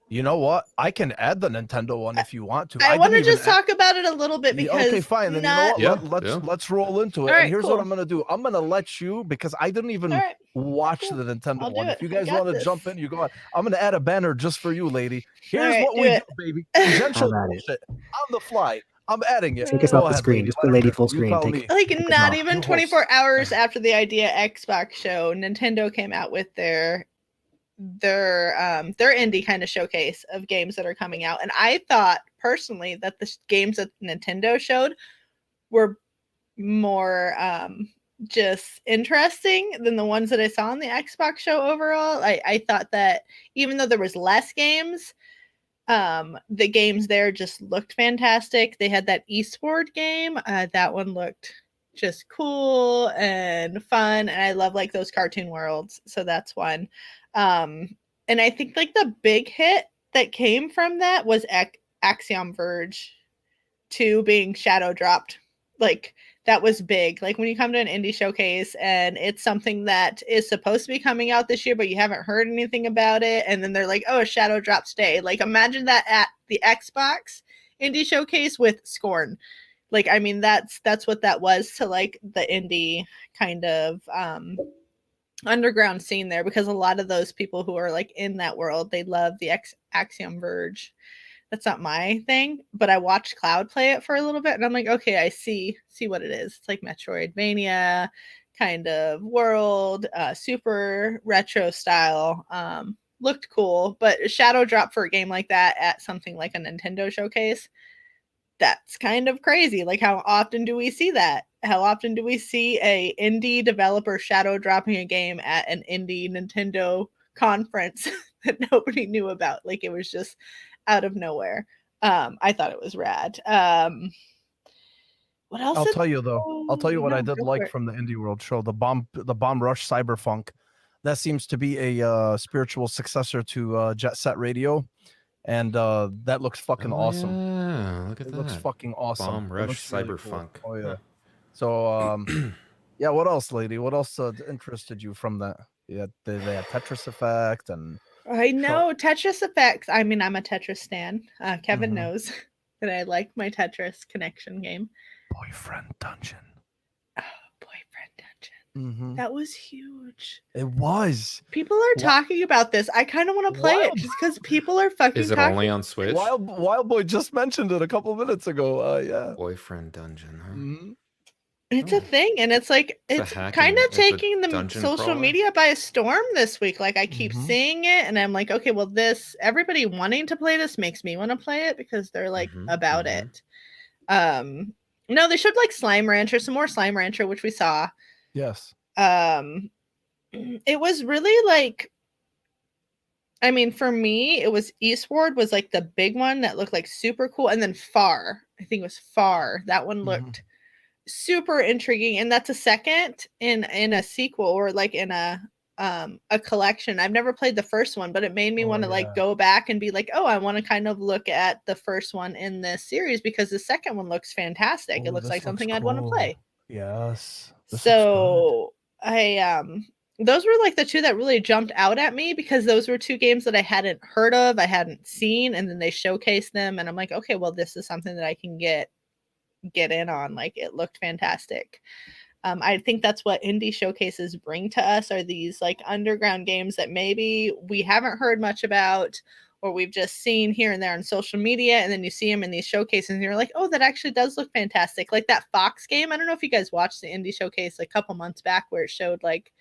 you know what? I can add the Nintendo one if you want to. I want to just talk about it a little bit because okay, fine. Then you know what? Yeah, let's roll into it. All right, and here's cool. what I'm gonna do. I'm gonna let you, because I didn't even watch the Nintendo one. If you guys want to jump in, you go on. I'm gonna add a banner just for you, lady. Here's what we do, baby. Tangential bullshit on the fly. I'm adding it. Take us off the screen. Just put Lady full screen. Like not even 24 hours after the Idea Xbox show, Nintendo came out with their indie kind of showcase of games that are coming out. And I thought personally that the games that Nintendo showed were more just interesting than the ones that I saw on the Xbox show overall. I thought that even though there was less games, the games there just looked fantastic. They had that eSport game. That one looked just cool and fun. And I love like those cartoon worlds. So that's one. And I think like the big hit that came from that was Axiom Verge 2 being shadow dropped. Like that was big. Like when you come to an indie showcase and it's something that is supposed to be coming out this year, but you haven't heard anything about it. And then they're like, oh, a shadow drops today. Like imagine that at the Xbox indie showcase with Scorn. Like, that's what that was to like the indie kind of, underground scene there, because a lot of those people who are like in that world, they love the Axiom Verge. That's not my thing, but I watched Cloud play it for a little bit and I'm like, okay, I see what it is. It's like Metroidvania kind of world, super retro style. Looked cool, but shadow drop for a game like that at something like a Nintendo showcase, that's kind of crazy. Like how often do we see that? How often do we see a indie developer shadow dropping a game at an indie Nintendo conference that nobody knew about? Like it was just out of nowhere. I thought it was rad. What else? I'll tell you what I did like from the Indie World show, the Bomb Rush Cyberpunk. that seems to be a spiritual successor to Jet Set Radio, and that looks fucking awesome. Yeah, look at It that. looks fucking awesome. Bomb It Rush looks really cool. Cyberpunk. Oh yeah. So yeah, what else, lady? What else interested you from that? Yeah, they had Tetris Effect and I know Tetris Effects. I mean, I'm a Tetris stan. Kevin Mhm. knows that I like my Tetris connection game. Boyfriend Dungeon. Boyfriend Dungeon. Mm-hmm. That was huge. It was. People are talking about this. I kind of want to play it Wild. just because people are fucking Is it talking. only on Switch? Wild Boy just mentioned it a couple minutes ago. Yeah. Boyfriend Dungeon, huh? Mm-hmm. It's a thing, and it's like It's a it's hack kind and of it's a taking the dungeon social crawler? media by storm this week. Like I keep Mhm. seeing it, and I'm like, okay, well, everybody wanting to play this makes me want to play it because they're like Mhm, about mhm. it. No, they showed like Slime Rancher, some more Slime Rancher, which we saw. Yes. It was really like, I mean, for me, it was Eastward was like the big one that looked like super cool, and then Far, I think it was Far. That one looked super intriguing, and that's a second in a sequel or like in a collection. I've never played the first one, but it made me want to like go back and be like, oh, I want to kind of look at the first one in this series because the second one looks fantastic. It looks like something I'd want to play. Yes. So I those were like the two that really jumped out at me because those were two games that I hadn't heard of, I hadn't seen, and then they showcased them, and I'm like, okay, well, this is something that I can get in on. Like it looked fantastic. I think that's what indie showcases bring to us are these like underground games that maybe we haven't heard much about or we've just seen here and there on social media, and then you see them in these showcases and you're like, oh, that actually does look fantastic. Like that Fox game. I don't know if you guys watched the indie showcase a couple months back where it showed like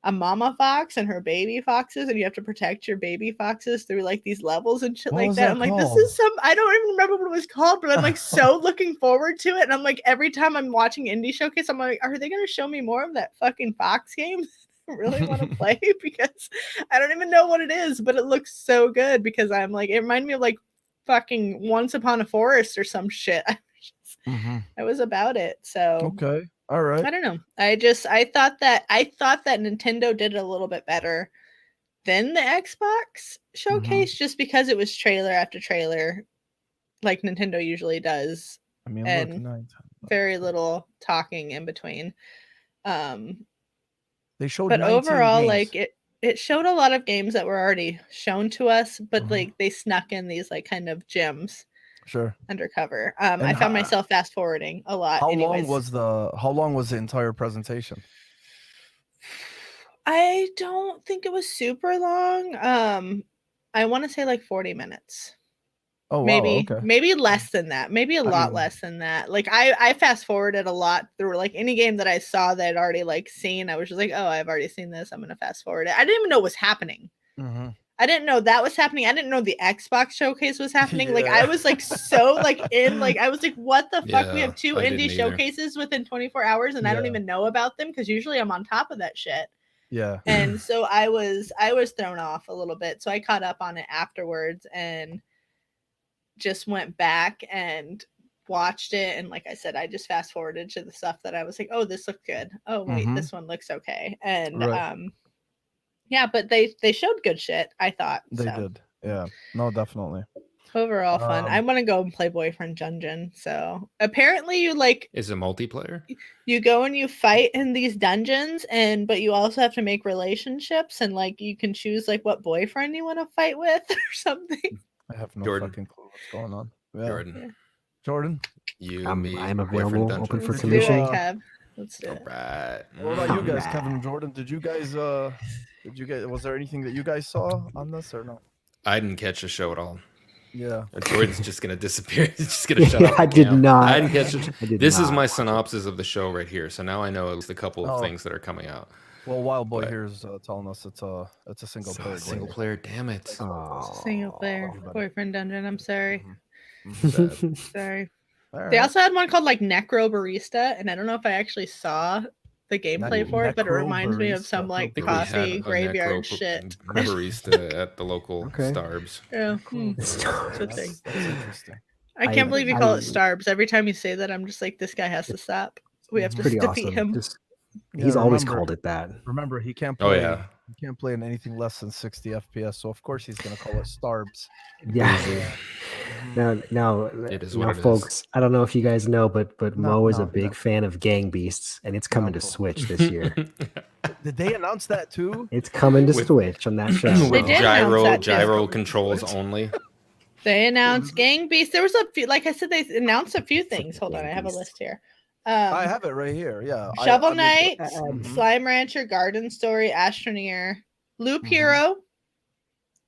a mama fox and her baby foxes, and you have to protect your baby foxes through like these levels and shit What like was that. that I'm like, this called? is I don't even remember what it was called, but I'm like so looking forward to it. And I'm like, every time I'm watching Indie Showcase, I'm like, are they going to show me more of that fucking fox game? I really want to play because I don't even know what it is, but it looks so good because I'm like, it reminded me of like fucking Once Upon a Forest or some shit. I was about it. So Okay. All right. I don't know. I thought that Nintendo did it a little bit better than the Xbox showcase just because it was trailer after trailer like Nintendo usually does. I mean, and look, very little talking in between. They showed But 19 overall, games. like it showed a lot of games that were already shown to us, but like they snuck in these like kind of gems Sure. undercover. I found myself fast forwarding a lot. How long was the entire presentation? I don't think it was super long. I want to say like 40 minutes. Oh, maybe wow, okay. maybe less than that. Maybe a lot mean- less than that. Like I fast forwarded a lot through like any game that I saw that I'd already like seen. I was just like, oh, I've already seen this. I'm gonna fast forward it. I didn't even know what was happening. I didn't know that was happening. I didn't know the Xbox showcase was happening. Like I was like so like in like I was like, what the fuck? We have two I didn't indie either. showcases within 24 hours and I don't even know about them because usually I'm on top of that shit. Yeah. And so I was thrown off a little bit. So I caught up on it afterwards and just went back and watched it. And like I said, I just fast forwarded to the stuff that I was like, oh, this looked good. Oh, wait, this one looks okay. And yeah, but they showed good shit, I thought. They did. Yeah. No, definitely. Overall fun. I want to go and play Boyfriend Dungeon. So apparently you like Is it multiplayer? you go and you fight in these dungeons but you also have to make relationships and like you can choose like what boyfriend you want to fight with or something. I have no Jordan. fucking clue what's going on. Yeah. Jordan. Jordan. I'm available, open for Let's do it, commission. Kev. Let's do it. Right. What about you guys, Kevin and Jordan? Did you guys was there anything that you guys saw on this or no? I didn't catch the show at all. Yeah. Jordan's just gonna disappear. He's just gonna shut up. I did not. I didn't catch it. I did This is not my watch it. synopsis of the show right here. So now I know at least a couple of things that are coming out. Well, Wild Boy But- here is telling us it's a single player. Single player, damn it. Single player Boyfriend Dungeon. I'm sorry. Sad. Sorry. All They right. also had one called like Necro Barista, and I don't know if I actually saw the gameplay for it, but it Necro reminds me of some Barista. like I think we had coffee a graveyard shit. barista at the local Okay. Starbs. Yeah, That's interesting. I can't believe you call I- it Starbs. Every time you say that, I'm just like, this guy has to stop. We have to Pretty defeat awesome. him. Just, Yeah, he's always remember- called it that. Remember, he can't Oh play. yeah. You can't play in anything less than 60 FPS, so of course he's gonna call it Starbs. Yeah. Now, It is what it is. folks, I don't know if you guys know, but Mo is a no. big fan of Gang Beasts, and it's coming to Switch this year. Did they announce that too? It's coming to With- Switch on that show. They With did announce that too. gyro controls only. They announced Gang Beasts. There was a few, like I said, they announced a few things. Hold on, I have a list here. I have it right here. Yeah. Shovel I Knight, mhm. Slime Rancher, Garden Story, Astroneer, Loop Hero.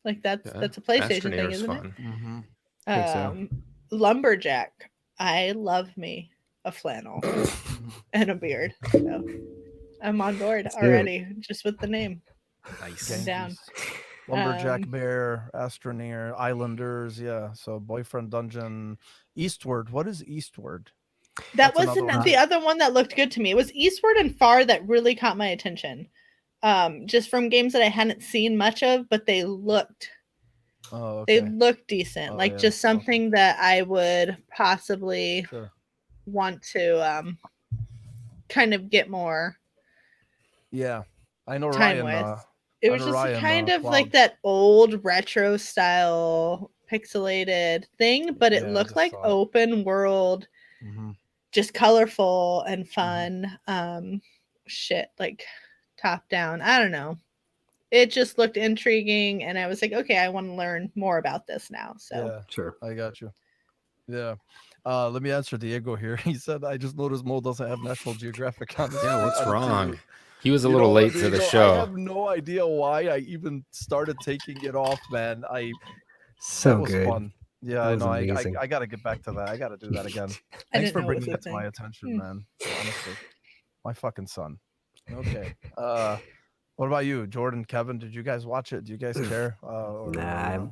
Like that's a PlayStation thing, Astroneer's isn't fun. Mm-hmm. think so. it? Lumberjack. I love me a flannel and a beard. So I'm on board already, just with the name. Nice. I'm down. Lumberjack Bear, Astroneer, Islanders, yeah. So Boyfriend Dungeon, Eastward. What is Eastward? That That's was another one. the other one that looked good to me. It was Eastward and Far that really caught my attention. Just from games that I hadn't seen much of, but they looked Okay. they looked decent. Oh, like yeah. just something that I would possibly Sure. want to kind of get more Yeah. I know time Ryan. with. It was I know just Ryan, kind of Cloud. like that old retro style pixelated thing, but it Yeah, I looked just like saw it. open world, Mhm. just colorful and fun. Shit, like top down. I don't know. It just looked intriguing, and I was like, okay, I want to learn more about this now. So Yeah, Sure. I got you. Yeah. Let me answer Diego here. He said, I just noticed Mo doesn't have National Geographic on his Yeah, what's on the wrong? TV." He was a You little know what, late to the Diego? I show. have no idea why I even started taking it off, man. That So was good. fun. Yeah, That I was know. amazing. I got to get back to that. I got to do that again. I Thanks didn't for know it was bringing a it to my thing. attention, man. Honestly, my fucking son. Okay. What about you, Jordan, Kevin? Did you guys watch it? Do you guys care? Nah,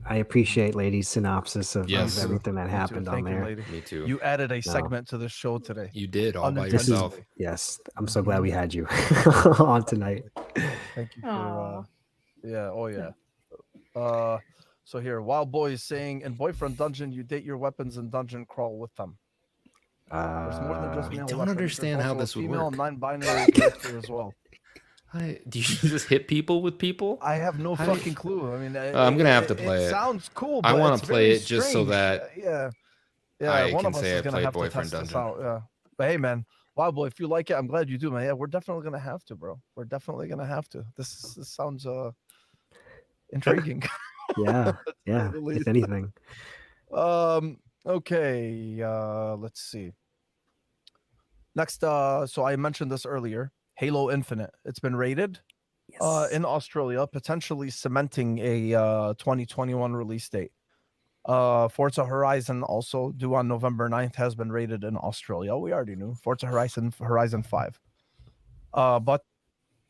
I appreciate Lady's synopsis of Yes. everything that Me too. happened on Thank you, there. lady. Me too. You added a segment to the show today. You did all by This is yourself. yes. I'm so glad we had you on tonight. Thank you for Aw. yeah, oh yeah. So here, Wild Boy is saying in Boyfriend Dungeon, you date your weapons and dungeon crawl with them. There's more than just I male don't weapons. understand There's how also a this would female work. non-binary character as well. Do you just hit people with people? I have no How- fucking clue. I mean, I'm gonna have to play it. Sounds cool. I But wanna it's play very it just so strange. that yeah, I one can of us say is I gonna played have to Boyfriend test this Dungeon. out. Yeah, but hey, man, Wild Boy, if you like it, I'm glad you do, man. Yeah, we're definitely gonna have to, bro. We're definitely gonna have to. This sounds intriguing. Yeah, yeah. the If least. anything, Okay, let's see. Next, so I mentioned this earlier. Halo Infinite. It's been rated yes. in Australia, potentially cementing a 2021 release date. Forza Horizon, also due on November 9th, has been rated in Australia. We already knew. Forza Horizon 5. But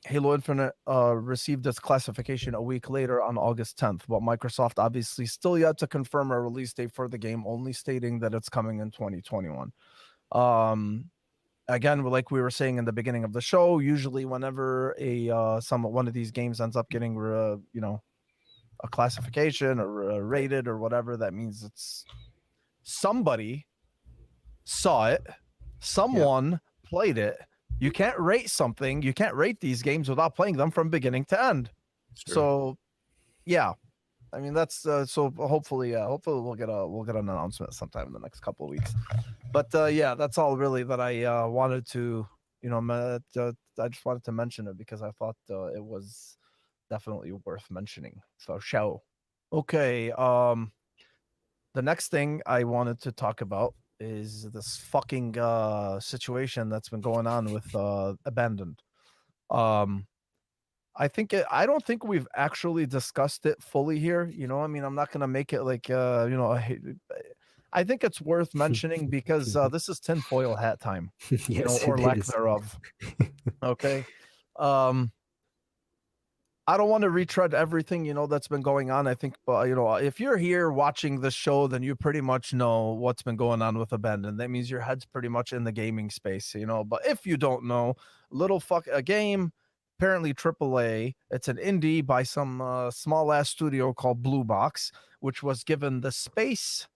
Halo Infinite received its classification a week later on August 10th, but Microsoft obviously still yet to confirm a release date for the game, only stating that it's coming in 2021. Again, like we were saying in the beginning of the show, usually whenever one of these games ends up getting a classification or rated or whatever, that means it's somebody saw it, someone played it. You can't rate something. You can't rate these games without playing them from beginning to end. So, yeah, I mean that's so hopefully we'll get an announcement sometime in the next couple of weeks. But yeah, that's all really that I wanted to I just wanted to mention it because I thought it was definitely worth mentioning. So show. Okay, the next thing I wanted to talk about is this fucking situation that's been going on with Abandoned. I don't think we've actually discussed it fully here. I mean, I'm not gonna make it like I think it's worth mentioning because this is tinfoil hat time, Yes, or it lack is. thereof. Okay. I don't want to retread everything, that's been going on. I think, if you're here watching the show, then you pretty much know what's been going on with Abandoned. That means your head's pretty much in the gaming space, But if you don't know, a game, apparently AAA, it's an indie by some small-ass studio called Blue Box, which was given the space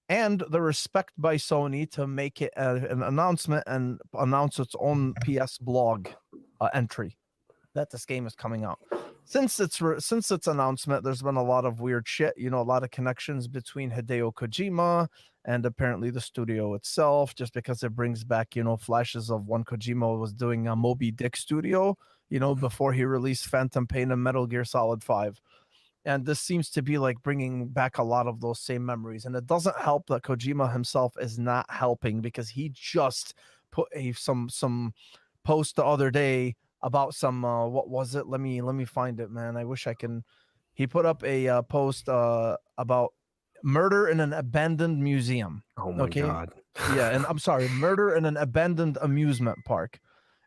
and the respect by Sony to make it an announcement and announce its own PS blog entry. that this game is coming out. Since its announcement, there's been a lot of weird shit. You know, a lot of connections between Hideo Kojima and apparently the studio itself, just because it brings back, you know, flashes of when Kojima was doing a Moby Dick Studio, you know, before he released Phantom Pain and Metal Gear Solid 5. And this seems to be like bringing back a lot of those same memories. And it doesn't help that Kojima himself is not helping, because he just put some post the other day about some what was it? Let me find it, man. I wish I can. He put up a post about murder in an abandoned museum. Oh my god. Yeah, and I'm sorry, murder in an abandoned amusement park.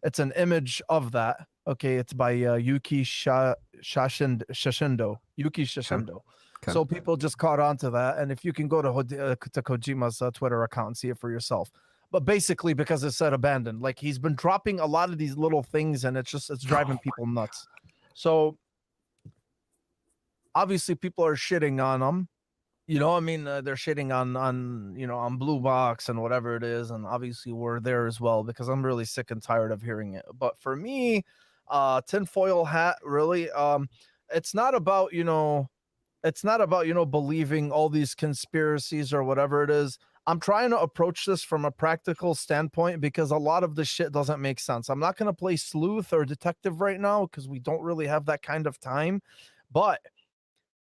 It's an image of that. Okay, it's by Yuki Shishindo. Yuki Shishindo. Okay. So people just caught on to that, and if you can go to Kojima's Twitter account and see it for yourself. But basically, because it said abandoned, like he's been dropping a lot of these little things, and it's driving people nuts. So obviously, people are shitting on him. You know, I mean, they're shitting on you know, on Blue Box and whatever it is, and obviously we're there as well, because I'm really sick and tired of hearing it. But for me, tinfoil hat, really, it's not about, you know, believing all these conspiracies or whatever it is. I'm trying to approach this from a practical standpoint, because a lot of this shit doesn't make sense. I'm not going to play sleuth or detective right now, because we don't really have that kind of time. But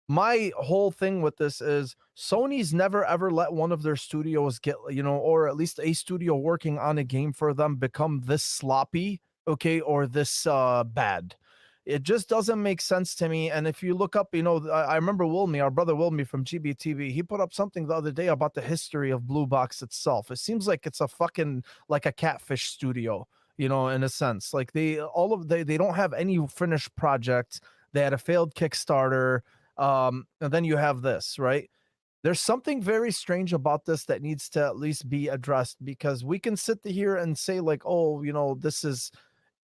my whole thing with this is Sony's never ever let one of their studios get, you know, or at least a studio working on a game for them, become this sloppy, okay, or this bad. It just doesn't make sense to me. And if you look up, you know, I remember Wilmy, our brother Wilmy from GBTV, he put up something the other day about the history of Blue Box itself. It seems like it's a fucking, like a catfish studio, you know, in a sense. Like they don't have any finished projects. They had a failed Kickstarter. And then you have this, right? There's something very strange about this that needs to at least be addressed, because we can sit here and say like, oh, you know,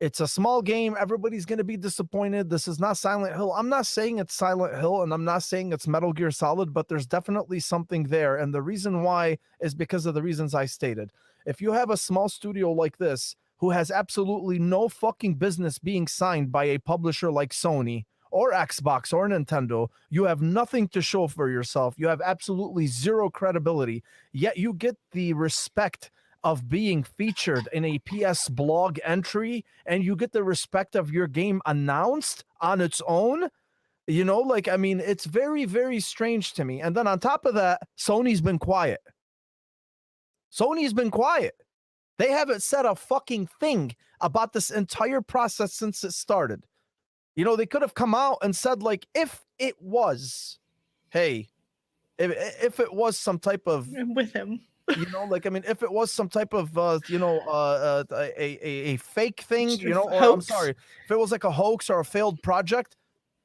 it's a small game, everybody's going to be disappointed. This is not Silent Hill. I'm not saying it's Silent Hill, and I'm not saying it's Metal Gear Solid, but there's definitely something there. And the reason why is because of the reasons I stated. If you have a small studio like this, who has absolutely no fucking business being signed by a publisher like Sony or Xbox or Nintendo, you have nothing to show for yourself. You have absolutely zero credibility, yet you get the respect of being featured in a PS blog entry, and you get the respect of your game announced on its own. You know, like, I mean, it's very, very strange to me. And then on top of that, Sony's been quiet. They haven't said a fucking thing about this entire process since it started. You know, they could have come out and said, like, if it was, hey, if it was some type of, I'm with him. you know, like, I mean, if it was some type of, you know, a fake thing, you know, or I'm sorry, if it was like a hoax or a failed project,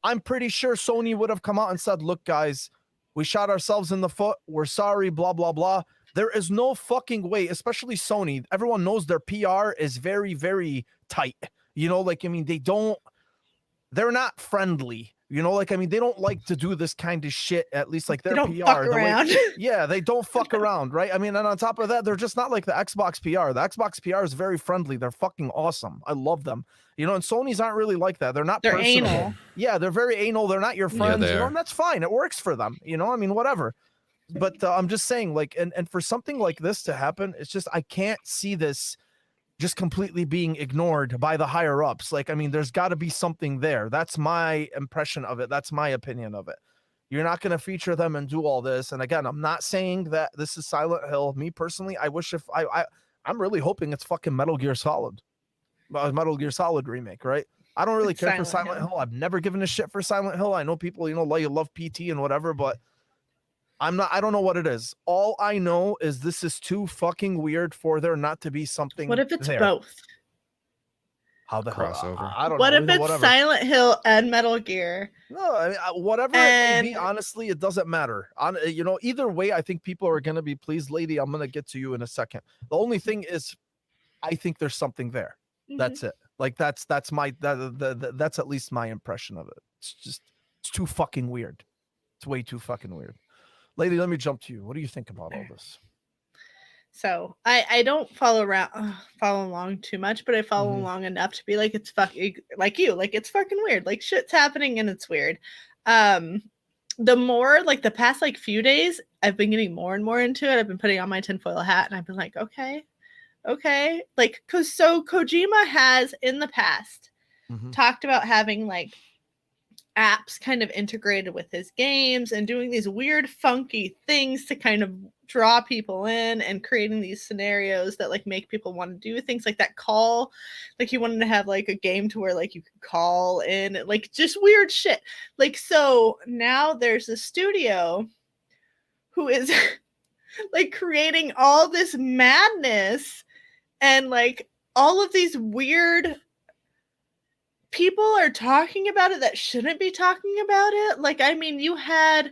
I'm pretty sure Sony would have come out and said, look, guys, we shot ourselves in the foot. We're sorry, blah, blah, blah. There is no fucking way, especially Sony. Everyone knows their PR is very, very tight. You know, like, I mean, they're not friendly. You know, like, I mean, they don't like to do this kind of shit, at least like their They don't PR. fuck around. Yeah, they don't fuck around, right? I mean, and on top of that, they're just not like the Xbox PR. The Xbox PR is very friendly. They're fucking awesome. I love them. You know, and Sony's aren't really like that. They're not They're personal. anal. Yeah, they're very anal. They're not your friends, you know, and that's fine. It works for them. You know, I mean, whatever. But I'm just saying, like, and for something like this to happen, it's just, I can't see this just completely being ignored by the higher ups. Like, I mean, there's got to be something there. That's my impression of it. That's my opinion of it. You're not going to feature them and do all this. And again, I'm not saying that this is Silent Hill. Me personally, I wish if I'm really hoping it's fucking Metal Gear Solid remake, right? I don't really care for Silent Hill. I've never given a shit for Silent Hill. I know people, you know, like, love PT and whatever, but I don't know what it is. All I know is this is too fucking weird for there not to be something. What if it's there. both? How the crossover? Hell? I don't what know. What if it's whatever. Silent Hill and Metal Gear? No, I mean, whatever and... it may be, honestly, it doesn't matter. You know, either way, I think people are going to be pleased. Lady, I'm going to get to you in a second. The only thing is, I think there's something there. Mm-hmm. That's it. Like, that's at least my impression of it. It's too fucking weird. It's way too fucking weird. Lady, let me jump to you. What do you think about all this? So I don't follow along too much, but I follow Mhm. along enough to be like, it's fucking like you, like it's fucking weird, like shit's happening and it's weird. The more like the past like few days, I've been getting more and more into it. I've been putting on my tinfoil hat, and I've been like, okay, like so Kojima has in the past Mhm. talked about having like apps kind of integrated with his games and doing these weird funky things to kind of draw people in and creating these scenarios that like make people want to do things like that call, like he wanted to have like a game to where like you could call in, like just weird shit. Like so now there's a studio who is like creating all this madness and like all of these weird people are talking about it that shouldn't be talking about it. Like, I mean, you have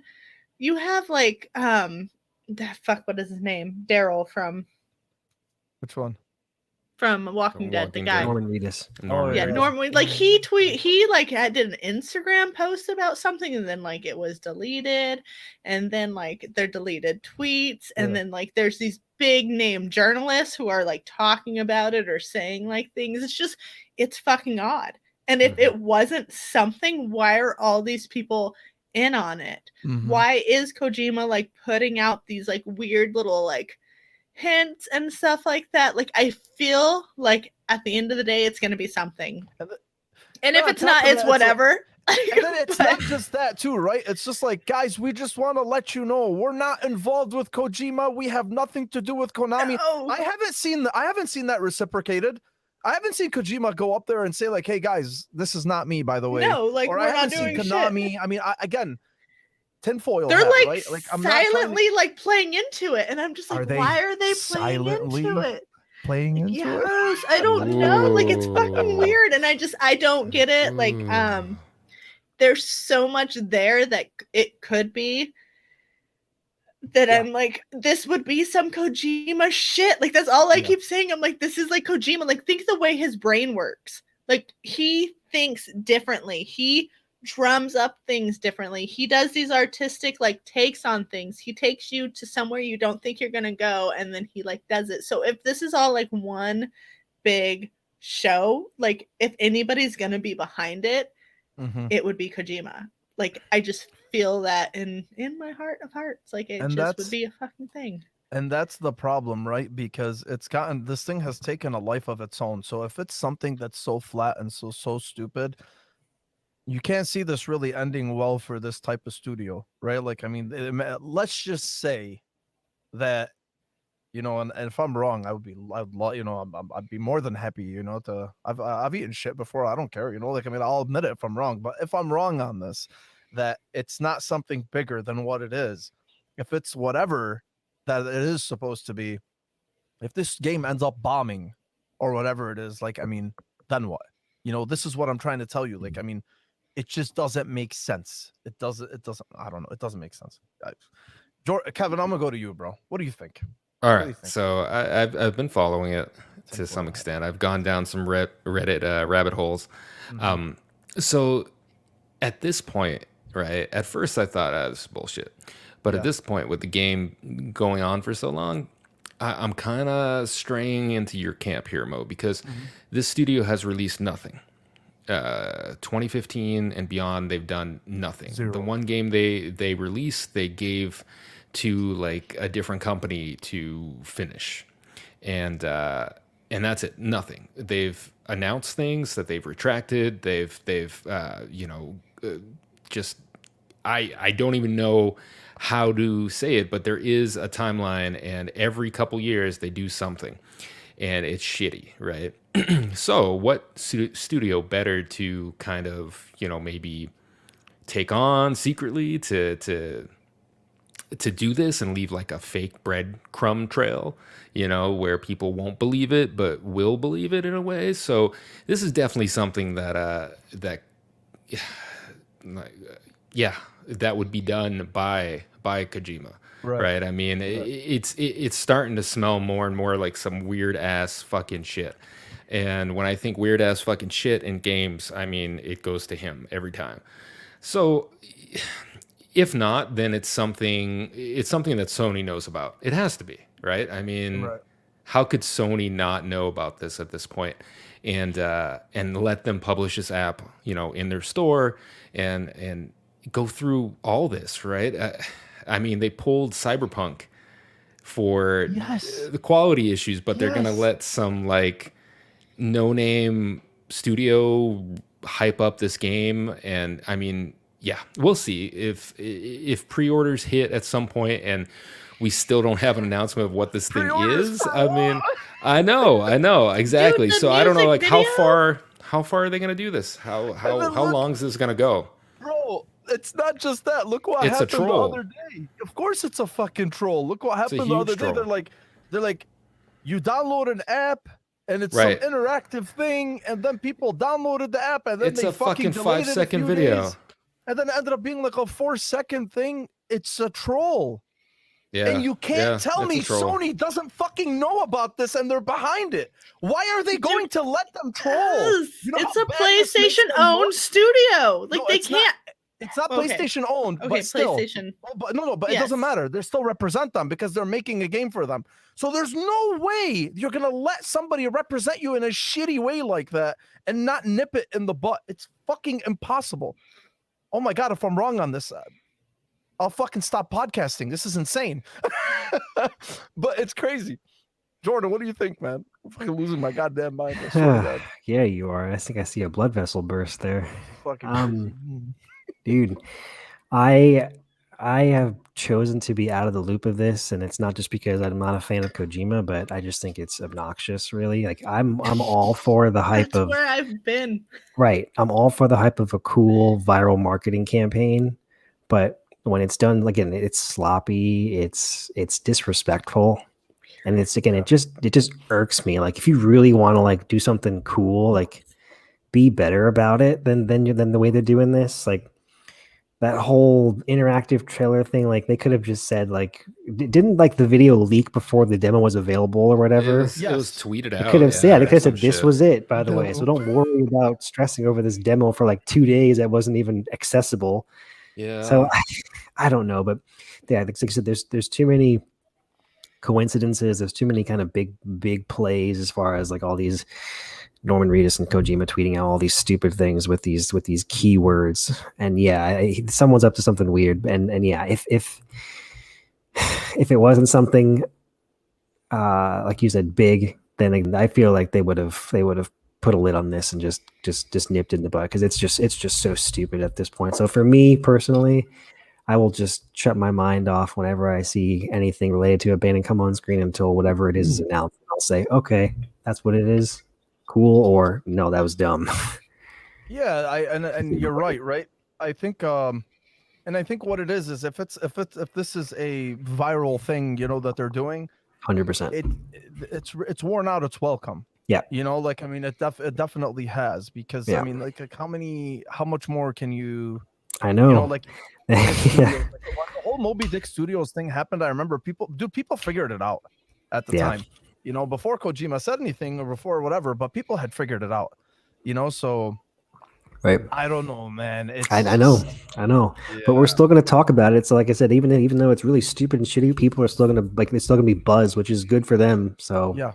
like what is his name? Daryl from Which one? Walking Dead, the Walking guy. Dead. Norman Reedus. Norman Yeah, yeah. normally like he like did an Instagram post about something and then like it was deleted and then like they're deleted tweets and Yeah. then like there's these big name journalists who are like talking about it or saying like things. It's fucking odd. And if it wasn't something, why are all these people in on it? Mhm. Why is Kojima like putting out these like weird little like hints and stuff like that? Like I feel like at the end of the day it's going to be something, and if No, it's on top not, of it's that, whatever. And then it's But- not just that too, right? It's just like, guys, we just want to let you know we're not involved with Kojima. We have nothing to do with Konami. No. I haven't seen that reciprocated. I haven't seen Kojima go up there and say like, "Hey guys, this is not me, by the way." No, like or we're I not haven't seen doing Konami. shit. I mean, again, tinfoil They're hat, like, right? Like I'm not trying to- silently like playing into it, and I'm just Are like, they why are they playing silently into it? playing into it. Yes, I don't know. Like it's fucking Ooh. weird, and I don't get it. Like Ooh. there's so much there that it could be that Yeah. I'm like, this would be some Kojima shit. Like that's all I Yeah. keep saying. I'm like, this is like Kojima. Like think the way his brain works. Like he thinks differently. He drums up things differently. He does these artistic like takes on things. He takes you to somewhere you don't think you're gonna go, and then he like does it. So if this is all like one big show, like if anybody's gonna be behind it, Mhm. it would be Kojima. Like I just feel that in my heart of hearts, like it And just that's- would be a fucking thing. And that's the problem, right? Because this thing has taken a life of its own. So if it's something that's so flat and so stupid, you can't see this really ending well for this type of studio, right? Like, I mean, let's just say that, you know, and if I'm wrong, I'd be more than happy, you know, I've eaten shit before. I don't care, you know, like, I mean, I'll admit it if I'm wrong, but if I'm wrong on this, that it's not something bigger than what it is. If it's whatever that it is supposed to be, if this game ends up bombing or whatever it is, like, I mean, then what? You know, this is what I'm trying to tell you. Like, I mean, it just doesn't make sense. It doesn't, I don't know. It doesn't make sense. Kevin, I'm gonna go to you, bro. What do you think? All What do you right, think? so I've been following it to some extent. I've gone down some Reddit rabbit holes. Mhm. So at this point, right? At first, I thought this is bullshit, but Yeah. at this point, with the game going on for so long, I'm kind of straying into your camp here, Mo, because this studio has released nothing. 2015 and beyond, they've done nothing. Zero. The one game they released, they gave to like a different company to finish, and that's it. Nothing. They've announced things that they've retracted. They've just I don't even know how to say it, but there is a timeline, and every couple years they do something, and it's shitty, right? So what studio better to kind of, you know, maybe take on secretly to do this and leave like a fake breadcrumb trail, you know, where people won't believe it but will believe it in a way. So this is definitely something that that would be done by Kojima. Right. I mean, it's starting to smell more and more like some weird ass fucking shit. And when I think weird ass fucking shit in games, I mean, it goes to him every time. So if not, then it's something that Sony knows about. It has to be, right? I mean, Right. how could Sony not know about this at this point? And let them publish this app, in their store and go through all this, right? I mean, they pulled Cyberpunk for Yes. the quality issues, but they're gonna Yes. let some like no-name studio hype up this game, and I mean, yeah, we'll see if pre-orders hit at some point and we still don't have an announcement of what this thing Pre-orders is. for I mean, I know exactly. the So I don't know, music like how video? far are they gonna do this? How then how look- long is this gonna go? Bro, it's not just that. Look what It's a happened the troll. other day. Of course it's a fucking troll. Look what a happened the other huge day. troll. They're like, you download an app and it's Right. some interactive thing, and then people downloaded the app and then It's they a fucking delayed it a 5-second few video. days, and then it ended up being like a 4-second thing. It's a troll. Yeah, And you can't tell it's a me troll. Sony doesn't fucking know about this and they're behind it. Why are they going to let them troll? Yes, You know it's how a bad this makes PlayStation them owned look? studio. Like No, they it's not. can't. It's not Okay. PlayStation owned, Okay, but still. PlayStation. Oh, but no, but it Yes. doesn't matter. They still represent them because they're making a game for them. So there's no way you're gonna let somebody represent you in a shitty way like that and not nip it in the butt. It's fucking impossible. Oh my god, if I'm wrong on this, I'll fucking stop podcasting. This is insane. But it's crazy. Jordan, what do you think, man? I'm fucking losing my goddamn mind. I swear to God. Yeah, you are. I think I see a blood vessel burst there. Fucking Um, crazy. Dude, I have chosen to be out of the loop of this, and it's not just because I'm not a fan of Kojima, but I just think it's obnoxious, really. Like I'm all for the hype That's of where I've been. right. I'm all for the hype of a cool viral marketing campaign, but when it's done, again, it's sloppy, it's disrespectful. And it's again, it just irks me. Like if you really want to like do something cool, like be better about it than the way they're doing this. Like that whole interactive trailer thing, like they could have just said like didn't like the video leak before the demo was available or It whatever. was tweeted out. They could have said they could have some said this shit. was it, by the way. So don't worry about stressing over this demo for like 2 days that wasn't even accessible. Yeah. So I don't know, but yeah, like I said, there's too many coincidences. There's too many kind of big plays as far as like all these Norman Reedus and Kojima tweeting out all these stupid things with these keywords. And yeah, someone's up to something weird. And yeah, if it wasn't something like you said, big, then I feel like they would have put a lid on this and just nipped it in the butt because it's just so stupid at this point. So for me personally, I will just shut my mind off whenever I see anything related to a band and come on screen until whatever it is announced. I'll say, okay, that's what it is. Cool, or no, that was dumb. Yeah, and you're right. I think and I think what it is if this is a viral thing, that they're doing, 100%. it's worn out its welcome. Yeah. Like I mean it definitely has because Yeah. I mean like how much more can you I know. like Yeah. when the whole Moby Dick Studios thing happened, I remember people figured it out at the Yeah. time. Before Kojima said anything or before whatever, but people had figured it out. So Right. I don't know, man. I know. But we're Yeah. still going to talk about it. So like I said, even though it's really stupid and shitty, people are still going to it's still going to be buzz, which is good for them. So Yeah.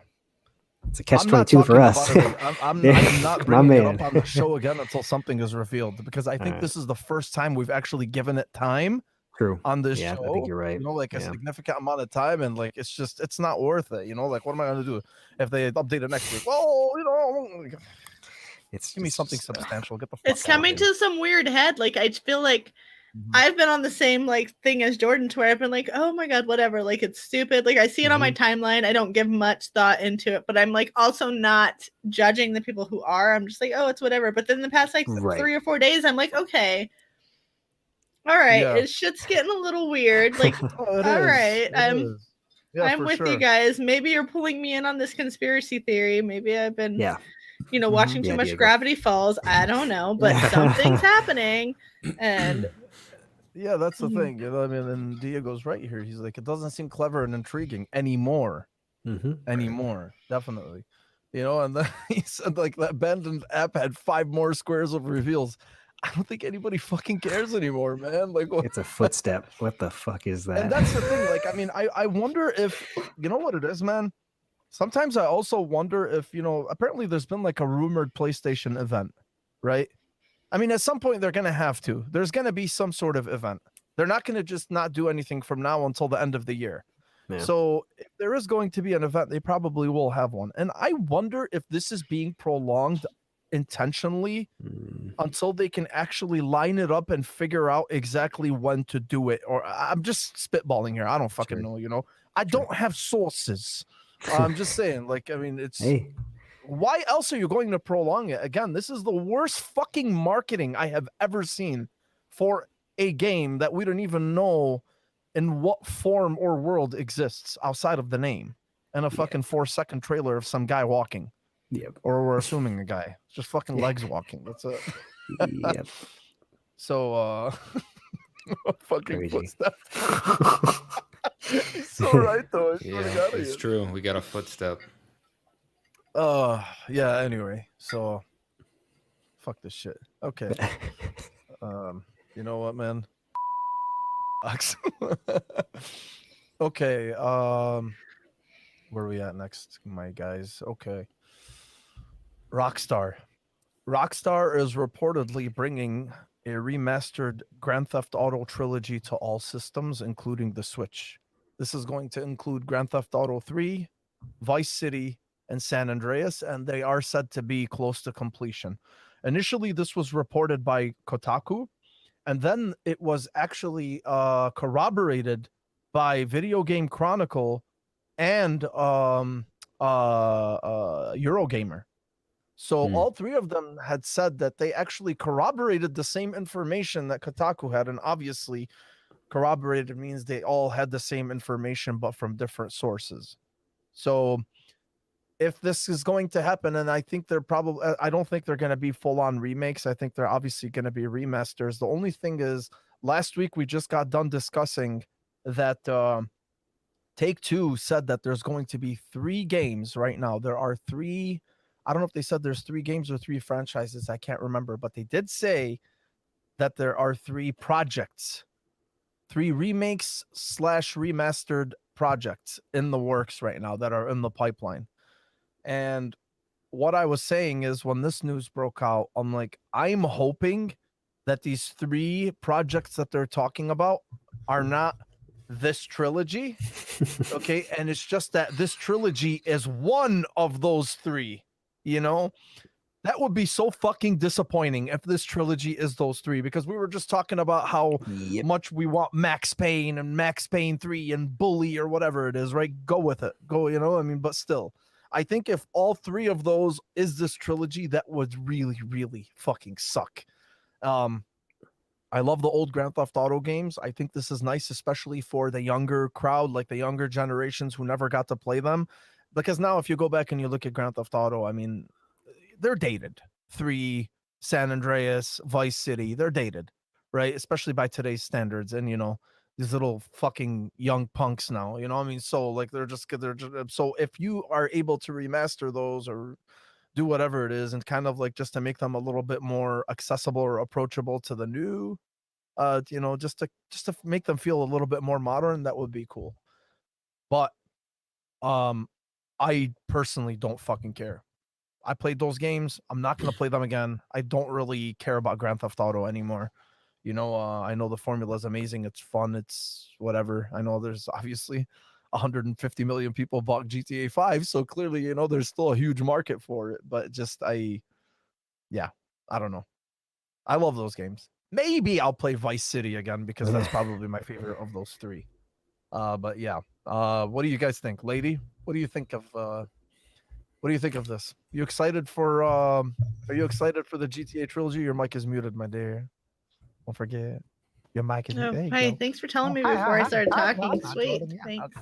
it's a I'm not catch-22 for talking us. about it. I'm Yeah, not my bringing it man. up on the show again until something is revealed because I think Alright. this is the first time we've actually given it time True. on this Yeah, show. I think you're right. Like a Yeah. significant amount of time, and like it's not worth it. Like what am I going to do if they update it next week? Well, It's give me just- something substantial. Get the fuck It's out of coming here. to some weird head. Like I feel like I've been on the same like thing as Jordan, to where I've been like, oh my god, whatever. Like it's stupid. Like I see it on my timeline. I don't give much thought into it, but I'm like also not judging the people who are. I'm just like, oh, it's whatever. But then the past like Right. 3 or 4 days, I'm like, okay, all right, Yeah. it shit's getting a little weird. Like, Oh, it all is. right, It I'm is. Yeah, I'm for with sure. you guys. Maybe you're pulling me in on this conspiracy theory. Maybe I've been Yeah. watching too Yeah, much Diego. Gravity Falls. I don't know, but something's happening. And Yeah, that's the Mhm. thing. I mean, and Diego's right here. He's like, it doesn't seem clever and intriguing anymore. Anymore, definitely. And then he said like that abandoned app had 5 more squares of reveals. I don't think anybody fucking cares anymore, man. Like, what? It's a footstep. What the fuck is that? And that's the thing. Like, I mean, I wonder if, you know what it is, man? Sometimes I also wonder if, apparently there's been like a rumored PlayStation event, right? I mean, at some point they're going to have to. There's going to be some sort of event. They're not going to just not do anything from now until the end of the year. Yeah. So if there is going to be an event, they probably will have one. And I wonder if this is being prolonged intentionally until they can actually line it up and figure out exactly when to do it. Or I'm just spitballing here. I don't fucking know, I don't have sources. I'm just saying, like, I mean, it's why else are you going to prolong it? Again, this is the worst fucking marketing I have ever seen for a game that we don't even know in what form or world exists outside of the name and a fucking 4-second trailer of some guy walking. Yep. Or we're assuming a guy. It's just fucking legs walking. That's it. Yep. So, fucking Crazy. footstep. He's so right, though. I swear to God, he it's is. true. We got a footstep. Yeah, anyway. So, fuck this shit. Okay. You know what, man? Okay, where are we at next, my guys? Okay. Rockstar is reportedly bringing a remastered Grand Theft Auto trilogy to all systems, including the Switch. This is going to include Grand Theft Auto 3, Vice City, and San Andreas, and they are said to be close to completion. Initially, this was reported by Kotaku, and then it was actually corroborated by Video Game Chronicle and Eurogamer. So all three of them had said that they actually corroborated the same information that Kotaku had, and obviously corroborated means they all had the same information but from different sources. So if this is going to happen, and I think they're probably, I don't think they're going to be full-on remakes. I think they're obviously going to be remasters. The only thing is, last week we just got done discussing that Take-Two said that there's going to be 3 games right now. There are 3, I don't know if they said there's 3 games or 3 franchises. I can't remember, but they did say that there are 3 projects, 3 remakes / remastered projects in the works right now that are in the pipeline. And what I was saying is, when this news broke out, I'm like, I'm hoping that these 3 projects that they're talking about are not this trilogy. Okay. And it's just that this trilogy is one of those 3, that would be so fucking disappointing if this trilogy is those 3, because we were just talking about how much we want Max Payne and Max Payne 3 and Bully or whatever it is, right? Go with it. Go, but still, I think if all 3 of those is this trilogy, that would really, really fucking suck. I love the old Grand Theft Auto games. I think this is nice, especially for the younger crowd, like the younger generations who never got to play them. Because now if you go back and you look at Grand Theft Auto, I mean, they're dated. 3, San Andreas, Vice City, they're dated, right? Especially by today's standards. And, these little fucking young punks now, so like they're just so if you are able to remaster those or do whatever it is, and kind of like just to make them a little bit more accessible or approachable to the new, just to make them feel a little bit more modern, that would be cool. But I personally don't fucking care. I played those games. I'm not going to play them again. I don't really care about Grand Theft Auto anymore. I know the formula is amazing. It's fun. It's whatever. I know there's obviously 150 million people bought GTA 5. So clearly, there's still a huge market for it. But just, I don't know. I love those games. Maybe I'll play Vice City again because that's probably my favorite of those 3. But yeah. What do you guys think? Lady, what do you think of this? You excited for are you excited for the GTA trilogy? Your mic is muted, my dear. Don't forget. Your mic is muted. Hi, thanks for telling me before I started talking. Sweet. Thanks.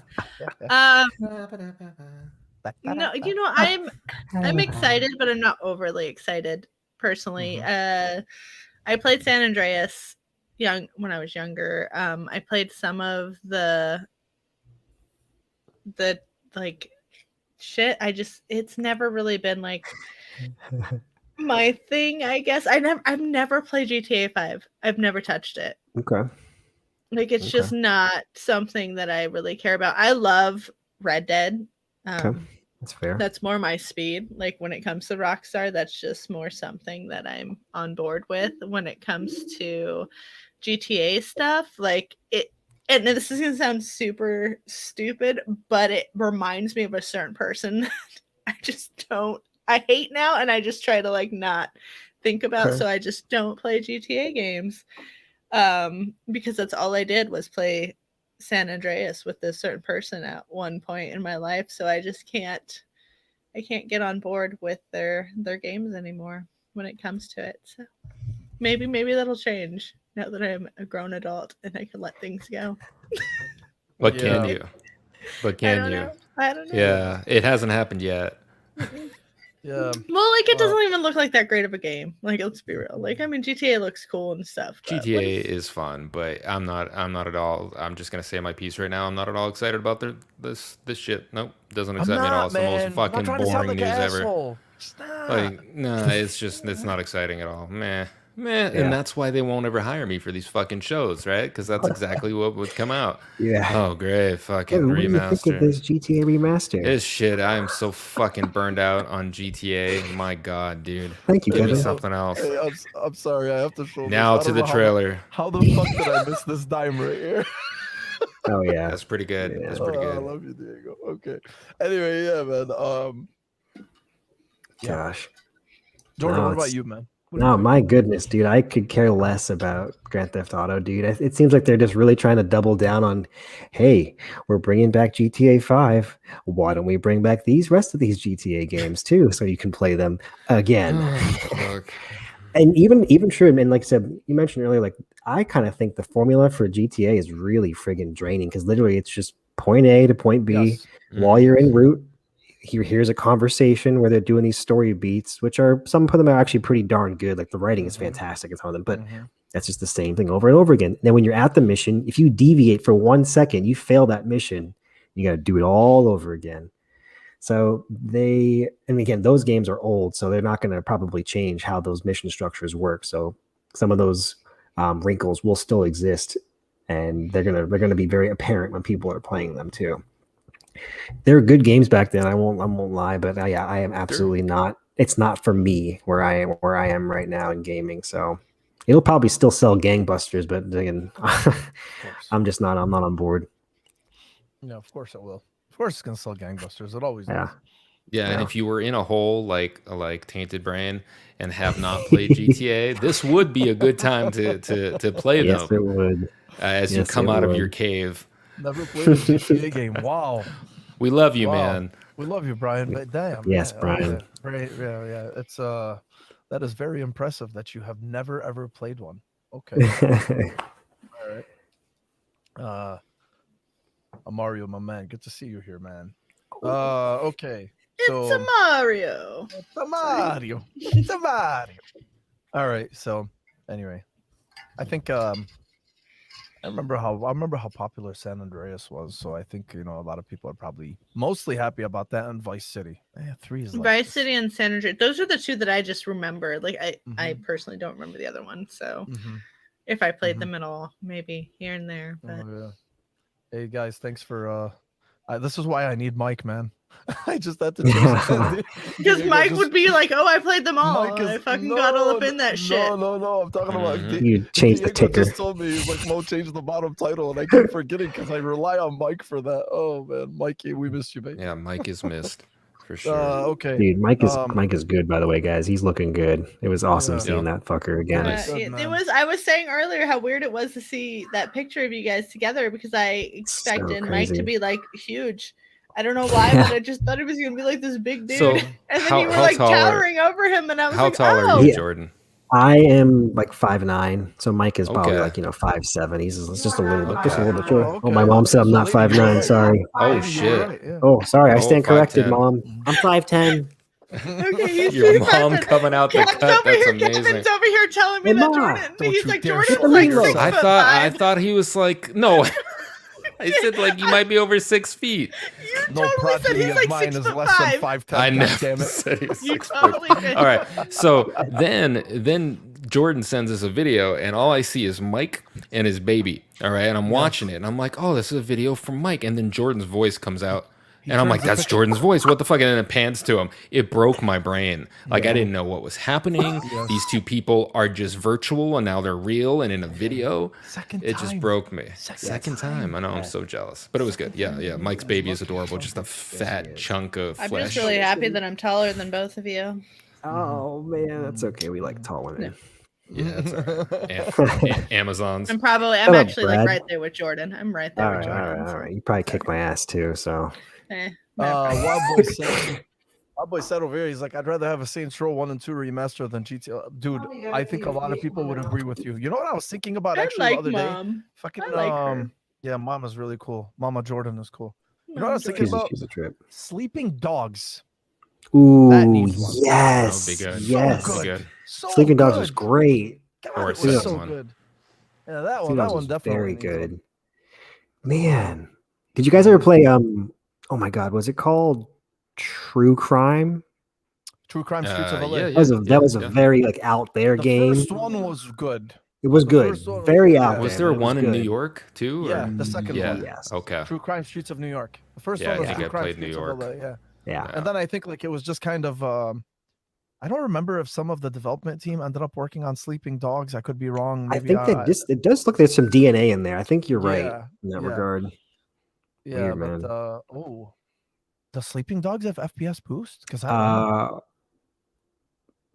No, I'm excited, but I'm not overly excited personally. I played San Andreas when I was younger. I played some of the like shit. It's never really been like my thing, I guess. I've never played GTA 5. I've never touched it. Okay. Like it's just not something that I really care about. I love Red Dead. Okay. That's fair. That's more my speed. Like when it comes to Rockstar, that's just more something that I'm on board with. When it comes to GTA stuff, like it, and this is gonna sound super stupid, but it reminds me of a certain person. I just don't. I hate now, and I just try to like not think about. Okay. So I just don't play GTA games, because that's all I did was play San Andreas with this certain person at one point in my life. So I just can't. I can't get on board with their games anymore when it comes to it. So maybe that'll change now that I'm a grown adult and I can let things go. What can you? But can you? I don't know. Yeah, it hasn't happened yet. Yeah. Well, like it doesn't even look like that great of a game. Like let's be real. Like I mean, GTA looks cool and stuff. GTA is fun, but I'm not at all. I'm just gonna say my piece right now. I'm not at all excited about this shit. Nope, doesn't excite me at all. It's the most fucking boring news ever. Like, nah, it's not exciting at all. Meh. Yeah. And that's why they won't ever hire me for these fucking shows, right? Because that's exactly what would come out. Yeah. Oh, great, fucking Kevin, what do you think of this remaster. GTA remaster? This shit, I am so fucking burned out on GTA. My God, dude. Thank you, Give me Kevin. something else. Hey, I'm sorry. I have to show Now this. to the trailer. How the fuck did I miss this dime right here? Oh yeah. That's pretty good. Yeah. That's pretty I good. love you, Diego. Okay. Anyway, yeah, man. Gosh. Jordan, No, what about it's- you, man? No, my goodness, dude. I could care less about Grand Theft Auto, dude. It seems like they're just really trying to double down on, hey, we're bringing back GTA 5. Why don't we bring back these rest of these GTA games too, so you can play them again? Fuck. And even true, and like I said, you mentioned earlier, like I kind of think the formula for GTA is really friggin' draining because literally it's just point A to point B. Yes. While you're en route, here's a conversation where they're doing these story beats, which are some of them are actually pretty darn good. Like the writing is fantastic in some of them, but that's just the same thing over and over again. And then when you're at the mission, if you deviate for 1 second, you fail that mission. You got to do it all over again. So and again, those games are old, so they're not going to probably change how those mission structures work. So some of those wrinkles will still exist, and they're gonna be very apparent when people are playing them too. They were good games back then. I won't lie, but yeah, I am absolutely not. It's not for me where I am right now in gaming. So it'll probably still sell gangbusters, but again, I'm not on board. Yeah, of course it will. Of course it's gonna sell gangbusters. It always Yeah. does. Yeah, and Yeah. if you were in a hole like Tainted Brain and have not played GTA, this would be a good time to play Yes, them it would. as you Yes, come it out of would. your cave. Never played a GTA game. Wow. We love you, Wow. man. We love you, Brian. But damn. Yes, yeah, Brian. okay. Right. Yeah. It's that is very impressive that you have never ever played one. Okay. All right. Mario, my man. Good to see you here, man. Okay. It's So a Mario. It's a Mario. It's a Mario. All right. So anyway, I think I remember how popular San Andreas was. So I think a lot of people are probably mostly happy about that. And Vice City. Yeah, 3 is like Vice this. City and San Andreas. Those are the two that I just remember. Like I Mhm. personally don't remember the other one. So Mhm. if I played Mhm. them at all, maybe here and there. But Oh, yeah. Hey guys, thanks for this is why I need Mike, man. I just had to change that. because Diego, Mike just- would be like, "Oh, I played them all. Mike and I is- fucking got all up in that shit." No. I'm talking about Mhm. You changed the Diego ticker. just told me he's like, "Mo, change the bottom title," and I keep forgetting because I rely on Mike for that. Oh man, Mikey, we missed you, mate. Yeah, Mike is missed for sure. Okay. Dude, Mike is good, by the way, guys. He's looking good. It was awesome Yeah. seeing that fucker again. Nice. Good, It man. was. I was saying earlier how weird it was to see that picture of you guys together because I expected Mike crazy. to be like huge. I don't know why, but I just thought he was gonna be like this big dude. So, and then how- you were how like tall are- towering over him, and I was How like, tall "Oh, are you, Yeah. Jordan? I am like 5'9", so Mike is probably Okay. like 5'7". He's just a little bit Okay. short. okay. Oh, my mom said I'm not So Lady, 5'9". you're Sorry. right. Oh, Lady, you're shit. right, yeah. Oh, sorry. I Oh, stand corrected, 5'10". Mom. I'm 5'10". okay." He's Your pretty mom fun. coming out the Kevin's cut. over That's here. amazing. Kevin's over here telling me Hey, that Ma, Jordan. don't He's you like dare Jordan's show like me your 6'5". I thought he was like no. I said like you might be over 6 feet. You No totally said progeny he's of like mine is 6'5". less than 5'10". I God never damn it. said he was You 6 totally foot. did. All right. So then Jordan sends us a video, and all I see is Mike and his baby. All right, and I'm watching it, and I'm like, oh, this is a video from Mike, and then Jordan's voice comes out. And I'm like, turns the that's picture. Jordan's voice. What the fuck? And then it pans to him. It broke my brain. Like, I didn't know what was happening. These two people are just virtual, and now they're real and in a video. It just broke me. Second time. I know, I'm so jealous. But it was good. Yeah. Mike's baby is adorable. Just a fat chunk of I'm flesh. just really happy that I'm taller than both of you. Oh man, that's okay. We like tall women. Yeah, that's all right. Amazons. I'm Shut actually up, like Brad. right there with Jordan. I'm right there All with right, Jordan. all right. You probably kick my ass too. So Wild Boy said over here, he's like, I'd rather have a Saints Row 1 and 2 remaster than GTA. Dude, I think a lot of people would agree with you. You know what I was thinking about actually the other day? Fucking I like her. yeah, Mama's really cool. Mama Jordan is cool. You know what I Mama was thinking about? she's a trip. Sleeping dogs. Ooh, needs one. yes, That would be good. yes. So Be good. good. So Sleeping Dogs good. was great. God, Or it was a so second one. good. Yeah, that Sleeping one Dogs was definitely very needs one. good. Man, did you guys ever play? Oh my God, was it called True Crime? True Crime Streets of LA. yeah, That was a very like out there The game. first one was good. It was the good, first one was very good, out yeah. there. Was there but it one in New good. York too? Yeah, Or? the second Yeah. one. Yes. Okay. True Crime Streets of New York. The first Yeah, one was I think True I Crime played New Streets of York. LA. Yeah. Yeah. And then I think like it was just kind of I don't remember if some of the development team ended up working on Sleeping Dogs. I could be wrong. I Maybe think that it does look there's some DNA in there. I think you're right Yeah, in that yeah. regard. Yeah, Weird, but man. does Sleeping Dogs have FPS boost? Because I don't know.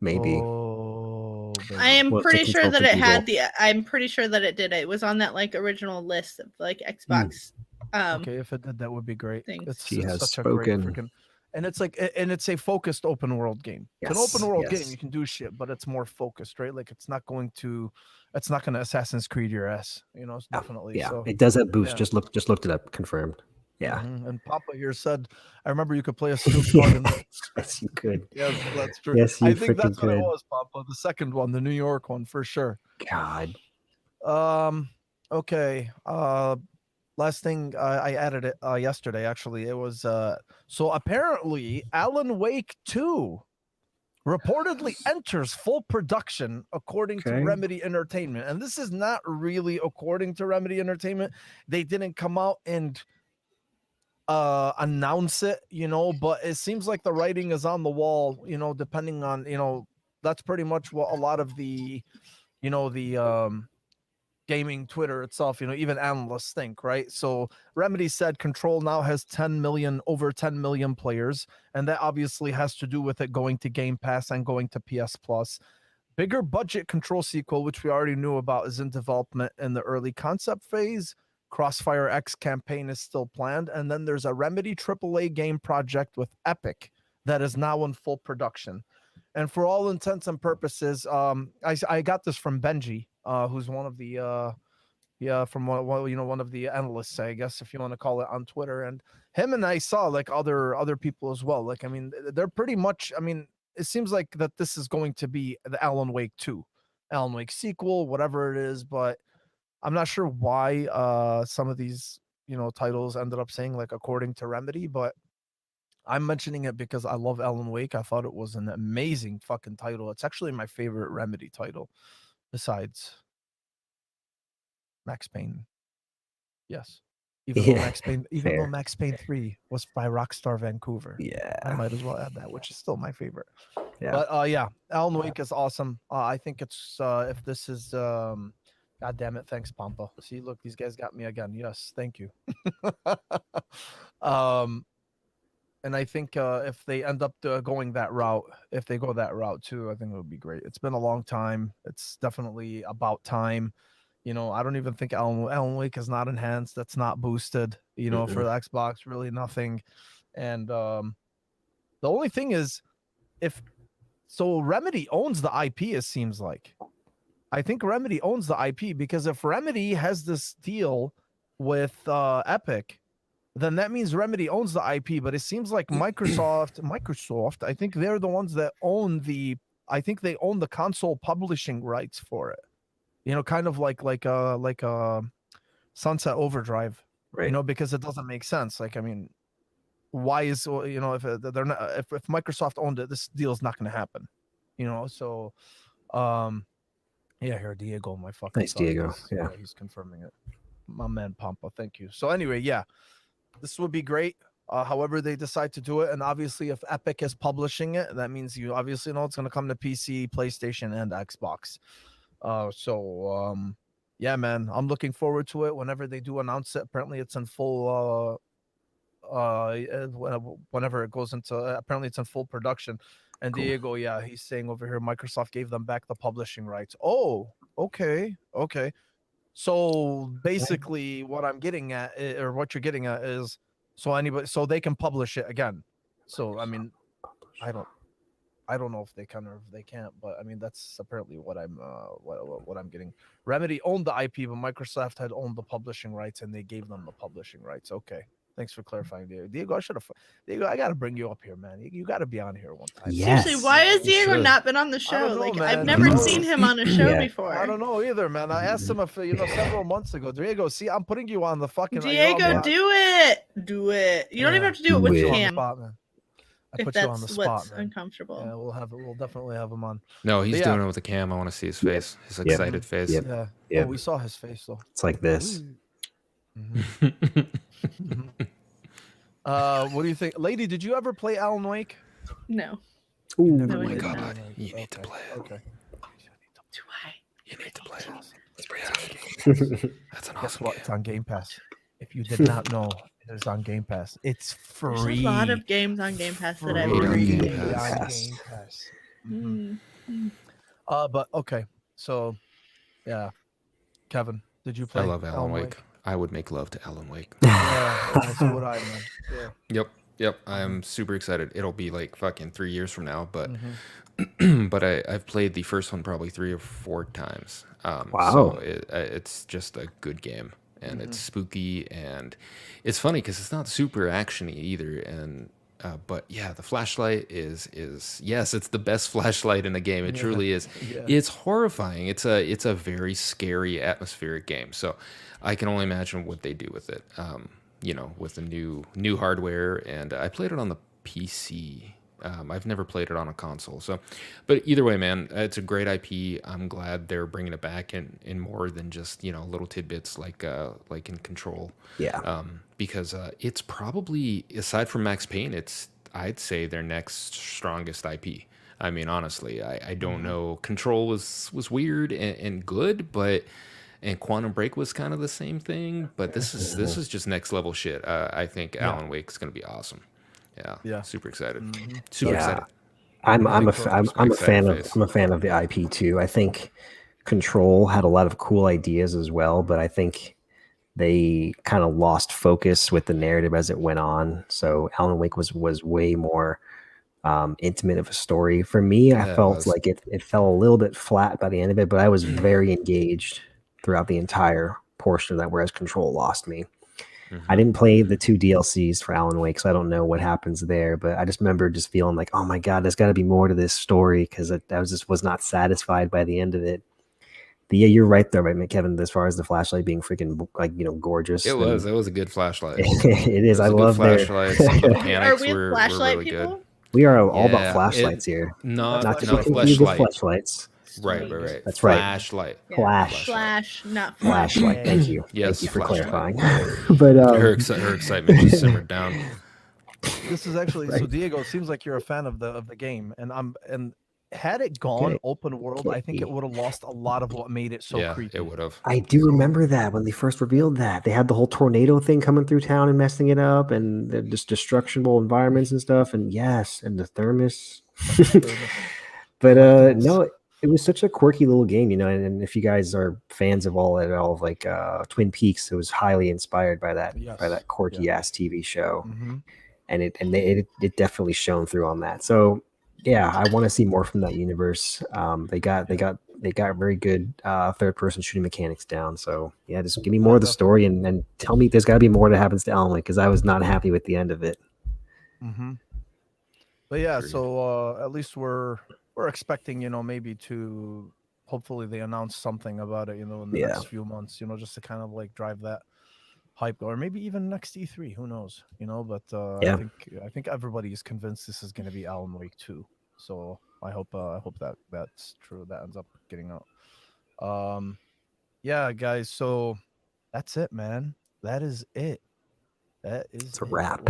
Maybe. Oh, baby. I am Well, to pretty sure control that some it had people. I'm pretty sure that it did. It was on that like original list of like Xbox. Okay, if it did, that would be great. Things. She has such a spoken. great freaking, and it's like, and it's a focused open world game. It's an open world game. You can do shit, but it's more focused, right? Like it's not going to Assassin's Creed your ass. You know, it's definitely. Yeah, So, it does have boost. yeah. Just looked it up. Confirmed. Yeah. And Papa here said, I remember you could play a Snoop Dogg in the Yes, you could. Yes, that's true. Yes, you I think that's freaking what it could. was, Papa. The second one, the New York one, for sure. God. Okay. Last thing I added it yesterday. Actually, it was so apparently Alan Wake 2 reportedly enters full production according to Remedy Entertainment, and this is not really according to Remedy Entertainment. They didn't come out and announce it, you know, but it seems like the writing is on the wall, you know, depending on, you know, that's pretty much what a lot of the, you know, the gaming Twitter itself, you know, even analysts think, right? So Remedy said Control now has over 10 million players, and that obviously has to do with it going to Game Pass and going to PS Plus. Bigger budget Control sequel, which we already knew about, is in development in the early concept phase. Crossfire X campaign is still planned, and then there's a Remedy AAA game project with Epic that is now in full production. And for all intents and purposes, I got this from Benji, who's one of the one of the analysts, I guess, if you want to call it, on Twitter. And him and I saw like other people as well. Like, I mean, they're pretty much, I mean, it seems like that this is going to be the Alan Wake 2, Alan Wake sequel, whatever it is, but I'm not sure why some of these, you know, titles ended up saying like according to Remedy, but I'm mentioning it because I love Alan Wake. I thought it was an amazing fucking title. It's actually my favorite Remedy title besides Max Payne. Yes. Even though Max Payne 3 was by Rockstar Vancouver. Yeah. I might as well add that, which is still my favorite. Yeah. But yeah, Alan Wake is awesome. I think it's if this is God damn it, thanks, Pampa. See, look, these guys got me again. Yes, thank you. And I think if they end up going that route, if they go that route too, I think it would be great. It's been a long time. It's definitely about time. You know, I don't even think Alan Wake is not enhanced. That's not boosted, you know, for the Xbox, really nothing. And the only thing is, Remedy owns the IP, it seems like. I think Remedy owns the IP, because if Remedy has this deal with Epic, then that means Remedy owns the IP. But it seems like Microsoft, I think they're the ones that own the console publishing rights for it. You know, kind of like Sunset Overdrive Right. You know, because it doesn't make sense. Like, I mean, why is if they're not if Microsoft owned it, this deal is not going to happen. You know, so yeah, here Diego, my fucking Nice, son, Diego. Yeah. he's confirming it. My man Pampa, thank you. So anyway, yeah, this would be great. However they decide to do it, and obviously if Epic is publishing it, that means you obviously know it's going to come to PC, PlayStation, and Xbox. Yeah, man, I'm looking forward to it. Whenever they do announce it, apparently it's in full. Whenever it goes into, apparently it's in full production. And Cool. Diego, yeah, he's saying over here, Microsoft gave them back the publishing rights. Oh, okay. So basically, what I'm getting at, or what you're getting at, is so they can publish it again. So I mean, I don't know if they can or if they can't, but I mean that's apparently what I'm getting. Remedy owned the IP, but Microsoft had owned the publishing rights, and they gave them the publishing rights. Okay, thanks for clarifying, Diego. Diego, I gotta bring you up here, man. You gotta be on here one time. Yes. Seriously, why has You Diego should. not been on the show? know, Like, man. I've never No. seen him on a show Yeah. before. I don't know either, man. I asked him if several months ago. Diego, see, I'm putting you on the fucking Diego, do it. Do it. You don't even have to do it with Do it. Cam. spot, man. I If put you on the that's spot, what's man. uncomfortable. Yeah, we'll definitely have him on. No, he's Yeah. doing it with the cam. I want to see his face, his excited face. Yep. Yeah. Yep. Oh, we saw his face though. It's like this. What do you think, Lady? Did you ever play Alan Wake? No. Ooh. No, Oh I my did God, not. you need to play it. Okay. Do I? You need to play it. It's pretty awesome. That's an Guess awesome what? game. It's on Game Pass. If you did not know, it is on Game Pass. It's There's free. a lot of games on Game Pass that I've Free on never Game played. on Pass. Game Pass. Mhm. Mm. But okay, so yeah, Kevin, did you play? I love Alan Wake. I would make love to Alan Wake. Yeah, so would I, man. Yeah. Yep. I'm super excited. It'll be like fucking 3 years from now, but Mhm. but I've played the first one probably 3 or 4 times. Wow. So it's just a good game, and it's spooky, and it's funny because it's not super actiony either. And but yeah, the flashlight is yes, it's the best flashlight in the game. It truly is. Yeah. It's horrifying. It's a very scary atmospheric game. So I can only imagine what they do with it. With the new hardware, and I played it on the PC. I've never played it on a console. So, but either way, man, it's a great IP. I'm glad they're bringing it back in more than just little tidbits like in Control. Yeah. Because it's probably, aside from Max Payne, I'd say their next strongest IP. I mean, honestly, I don't know. Control was weird and good, and Quantum Break was kind of the same thing. But this is just next level shit. I think Alan Wake's gonna be awesome. Yeah. Super excited. Super excited. I'm a Excited fan of face. I'm a fan of the IP too. I think Control had a lot of cool ideas as well, but I think they kind of lost focus with the narrative as it went on. So Alan Wake was way more intimate of a story. For me, I Yeah, it felt was. like it fell a little bit flat by the end of it, but I was very engaged throughout the entire portion of that, whereas Control lost me. I didn't play the 2 DLCs for Alan Wake, so I don't know what happens there. But I just remember just feeling like, oh my God, there's got to be more to this story, because I was not satisfied by the end of it. But yeah, you're right there, right, Kevin, as far as the flashlight being freaking gorgeous. It was a good flashlight. It is. It was I a good love their flashlight. Some of the Are mechanics we were flashlight really people? good. We are all about Yeah, flashlights here. Not Not to flashlight. be confused with flashlight. flashlights. Right. That's right. Flashlight. Yeah. Flash. Flash, not flash. Flashlight. Thank you. Yes, Thank you for flashlight. clarifying. But Her excitement just simmered down. This is actually so, Diego. It seems like you're a fan of the game, and had it gone Okay. open world, I think it would have lost a lot of what made it so Yeah, creepy. it would have. I do remember that when they first revealed that they had the whole tornado thing coming through town and messing it up, and the just destructible environments and stuff. And yes, and the thermos. But no, it was such a quirky little game, and if you guys are fans of all of like Twin Peaks, it was highly inspired by that quirky ass TV show. And it definitely shone through on that. So yeah, I want to see more from that universe. They got very good third person shooting mechanics down. So yeah, just give me more of the story and tell me there's got to be more that happens to Alan Wake, because I was not happy with the end of it. But yeah, Agreed. so at least we're expecting, maybe to hopefully they announce something about it, in the next few months, just to kind of like drive that hype, or maybe even next E3. Who knows? But Yeah. I think everybody is convinced this is going to be Alan Wake 2. So I hope that that's true. That ends up getting out. Yeah, guys. So that's it, man. That is it. That is It's a wrap.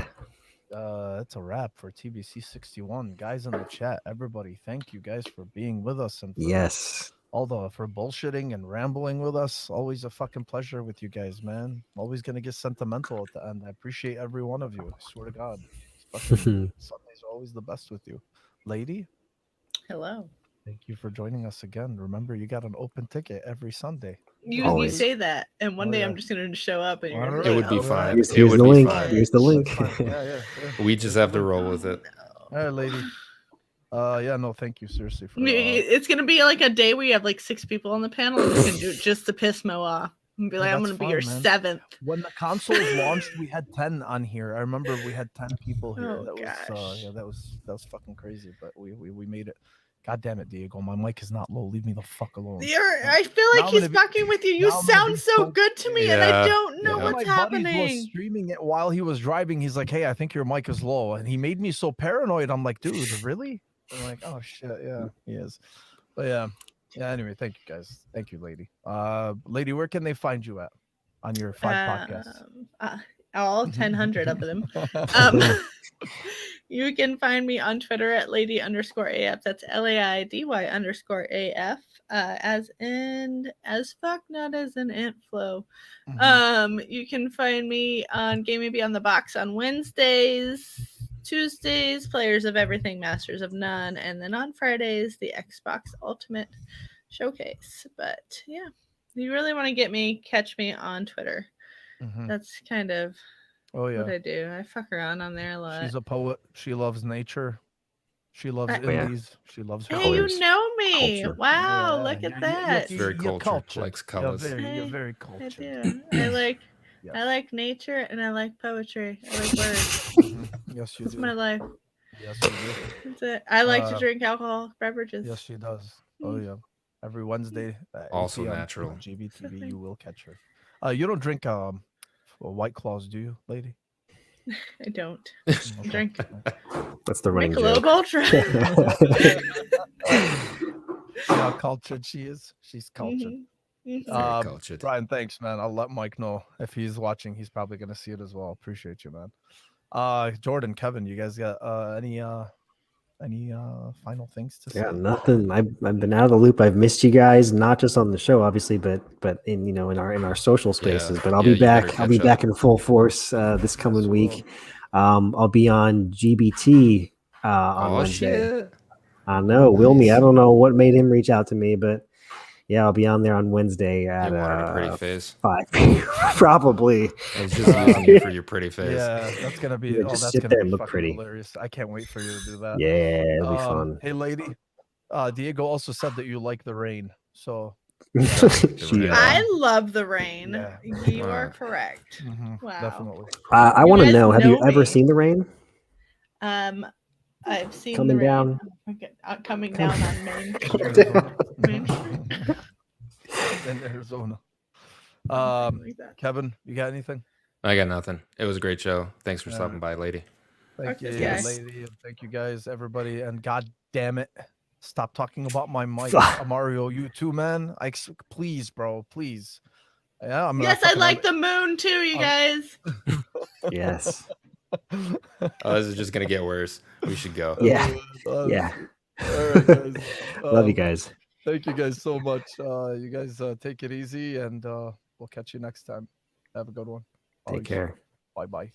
That's a wrap for TBC 61. Guys in the chat, everybody, thank you guys for being with us and Yes. for bullshitting and rambling with us. Always a fucking pleasure with you guys, man. Always gonna get sentimental at the end. I appreciate every one of you. I swear to God. Fucking Sundays are always the best with you. Lady, Hello. thank you for joining us again. Remember, you got an open ticket every Sunday. You Always. say that, and one Oh, day yeah. I'm just gonna show up, and you're gonna Alright. be It like, would be "Oh, fine. Here's, It here's would the be link. fine. Here's the link. Yeah. We just have to roll with it. All right, lady. Yeah, no, thank you seriously for. It's gonna be like a day where you have like 6 people on the panel, and you can do it just to piss Mo off and be like, "I'm that's gonna be your fine, man. 7th." When the consoles launched, we had 10 on here. I remember we had 10 people here. Oh, that was gosh. that was fucking crazy, but we made it. God damn it, Diego. My mic is not low. Leave me the fuck alone. I feel Now like I'm he's gonna be- fucking with you. You now I'm gonna sound be so so good to me, and I Yeah, don't know yeah. what's my buddy was happening. streaming it while he was driving. He's like, "Hey, I think your mic is low," and he made me so paranoid. I'm like, "Dude, really?" I'm like, "Oh shit, yeah, he is." But yeah. Anyway, thank you guys. Thank you, lady. Lady, where can they find you at on your 5 podcasts? All 1,000 of them. You can find me on Twitter at lady_AF. That's LAIDY_AF. As fuck, not as an ant flow. You can find me on Gaming Beyond the Box on Wednesdays, Tuesdays, Players of Everything, Masters of None, and then on Fridays, the Xbox Ultimate Showcase. But yeah, you really want to catch me on Twitter. That's kind of what I do. I fuck around on there a lot. She's a poet. She loves nature. She loves indies. She loves her. Hey, you know me. Culture. Wow, look at that. Very cultured. Likes colors. You're very cultured. I do. Yes. I like nature and I like poetry. I like words. Yes, you It's do. my life. Yes, you do. That's it. I like to drink alcoholic beverages. Yes, she does. Oh yeah. Every Wednesday. At 8 Also p.m. natural. on GBTV, you will catch her. You don't drink White Claws, do you, lady? I don't Okay. drink That's the running Michelob joke. Ultra. See how cultured she is. She's cultured. Mhm. Very cultured. Brian, thanks, man. I'll let Mike know if he's watching. He's probably gonna see it as well. Appreciate you, man. Jordan, Kevin, you guys got any final things to say? Yeah, nothing. I've been out of the loop. I've missed you guys, not just on the show, obviously, but in in our social spaces. Yeah. But I'll Yeah, be you better back. I'll be catch back up. in full force this coming Yes, week. I'll be on GBT on Wednesday. Shit. I know, Nice. Wilmy. I don't know what made him reach out to me, but yeah, I'll be on there on Wednesday at You wanted a pretty face. 5 probably. I was just using you for your pretty face. Yeah, that's gonna be. Yeah, Oh, just that's sit gonna there be and look fucking pretty. hilarious. I can't wait for you to do that. Yeah, it'll be fun. Hey, lady. Diego also said that you like the rain. So She, I love the rain. Yeah. You are correct. Wow. definitely. I You want to guys know, have you know ever me. seen the rain? I've seen Coming the rain. down. Okay, coming down on Main. Main Street. In Arizona. Something like that. Kevin, you got anything? I got nothing. It was a great show. Thanks for stopping by, lady. Thank you, Okay, guys. lady, and thank you guys, everybody. And God damn it, stop talking about my mic, Mario. You too, man. Please, bro, please. Yeah, I'm. Yes, I like the moon too, you guys. Yes. Oh, this is just gonna get worse. We should go. Yeah. Yeah. All right, guys. Love you guys. Thank you guys so much. You guys take it easy, and we'll catch you next time. Have a good one. Take care. Bye bye.